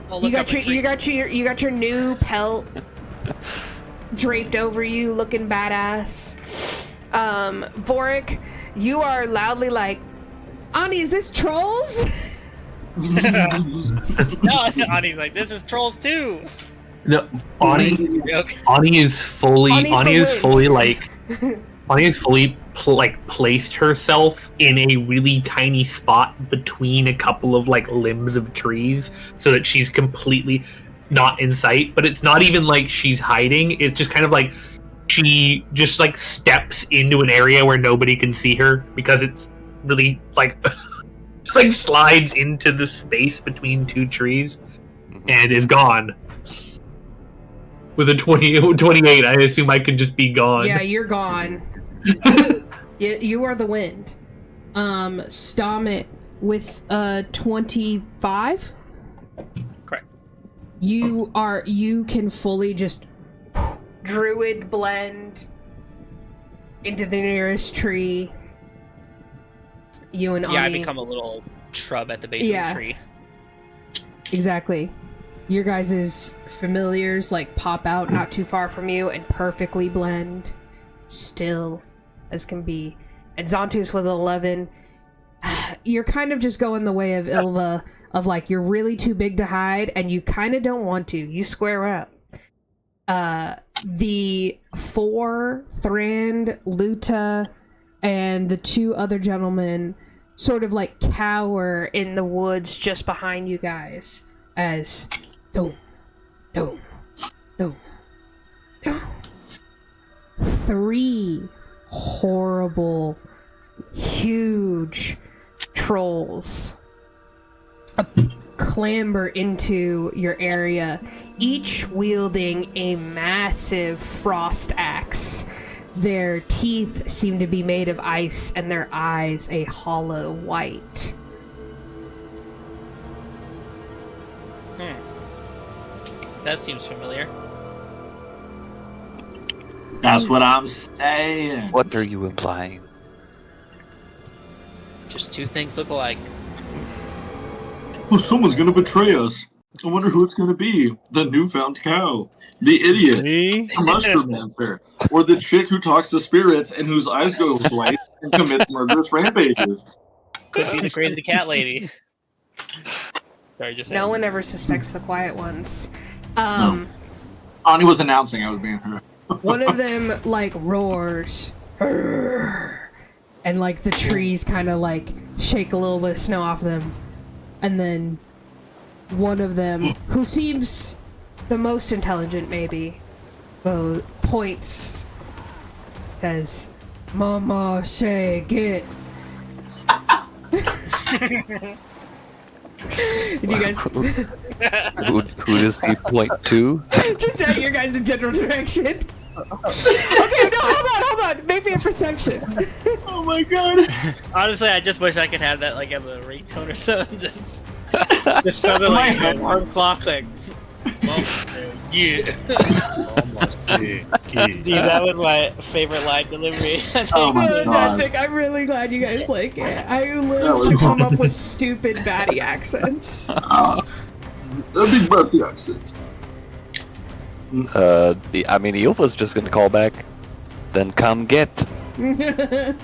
I'll You look got up a your tree. you got your new pelt draped over you, looking badass. Vorik, you are loudly like, Anni, is this trolls? No, Anni's like, this is trolls too. No, Anni Joke. is fully Anni's Anni the is wind. fully like Anni is fully placed herself in a really tiny spot between a couple of like limbs of trees so that she's completely not in sight, but it's not even like she's hiding. It's just kind of like she just like steps into an area where nobody can see her because it's really like just like slides into the space between two trees and is gone. With a 28, I assume I could just be gone. Yeah, you're gone. You are the wind. Stahmet with 25. Correct. You can fully just druid blend into the nearest tree. You and Anni. Yeah, I become a little shrub at the base of the tree. Exactly. Your guys' familiars like pop out not too far from you and perfectly blend, still as can be. And Zantus with 11, you're kind of just going the way of Ylva. of like you're really too big to hide and you kind of don't want to. You square up. The 4, Thrand, Luta, and the 2 other gentlemen sort of like cower in the woods just behind you guys as boom, boom, boom, boom. 3 horrible, huge trolls clamber into your area, each wielding a massive frost axe. Their teeth seem to be made of ice and their eyes a hollow white. That seems familiar. That's what I'm saying. What are you implying? Just 2 things look alike. Oh, someone's gonna betray us. I wonder who it's gonna be. The newfound cow. The idiot. Me? The mushroom-mancer. Or the chick who talks to spirits and whose eyes go white and commits murderous rampages. Could be the crazy cat lady. Sorry, just No one ever suspects the quiet ones. Anni was announcing I was being her. One of them like roars, "Arr!" and like the trees kind of like shake a little bit of snow off them, and then one of them, who seems the most intelligent maybe, points, says, "Mama say get." Did you guys Who does he point to? just out your guys' general direction? Okay, no, hold on. Make me a perception. Oh my god. Honestly, I just wish I could have that like as a ringtone or something. Just something like an alarm clock, like. Yeah. Dude, that was my favorite line delivery. Oh my Fantastic. god. I'm really glad you guys like it. I live to come up with stupid baddie accents. A big breathy accent. I mean, Ylva's just gonna call back. Then come get. Bring out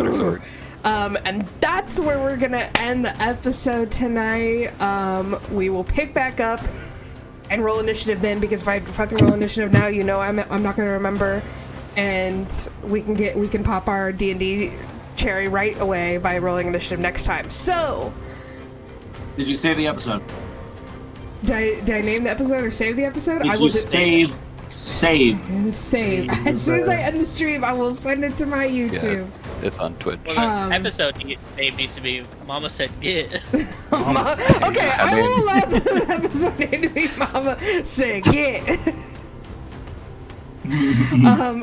her sword. And that's where we're gonna end the episode tonight. We will pick back up and roll initiative then, because if I fucking roll initiative now, you know I'm not gonna remember, and we can pop our D&D cherry right away by rolling initiative next time. So, Did you save the episode? did I name the episode or save the episode? Did I will you save? Save. As soon as I end the stream, I will send it to my YouTube. Yeah, it's on Twitch. Well, the episode name needs to be "Mama Said Get." Okay, I will allow the episode name to be Mama Said Get.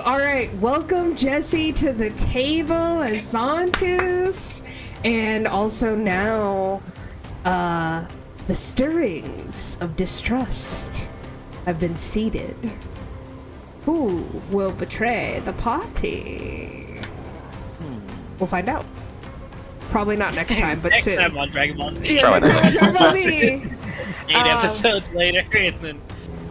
All right, welcome Jesse to the table as Xantus, and also now, the stirrings of distrust have been seeded. Who will betray the party? We'll find out. Probably not next time, but Next soon. time on Dragon Ball Z. Yeah, next time on Dragon Ball Z. 8 episodes later, and then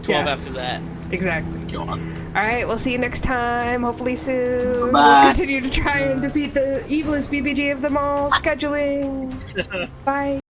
12 Yeah. after that. Exactly. Alright, we'll see you next time, hopefully soon. Bye. We'll continue to try and defeat the evilest BBG of them all, scheduling. Bye.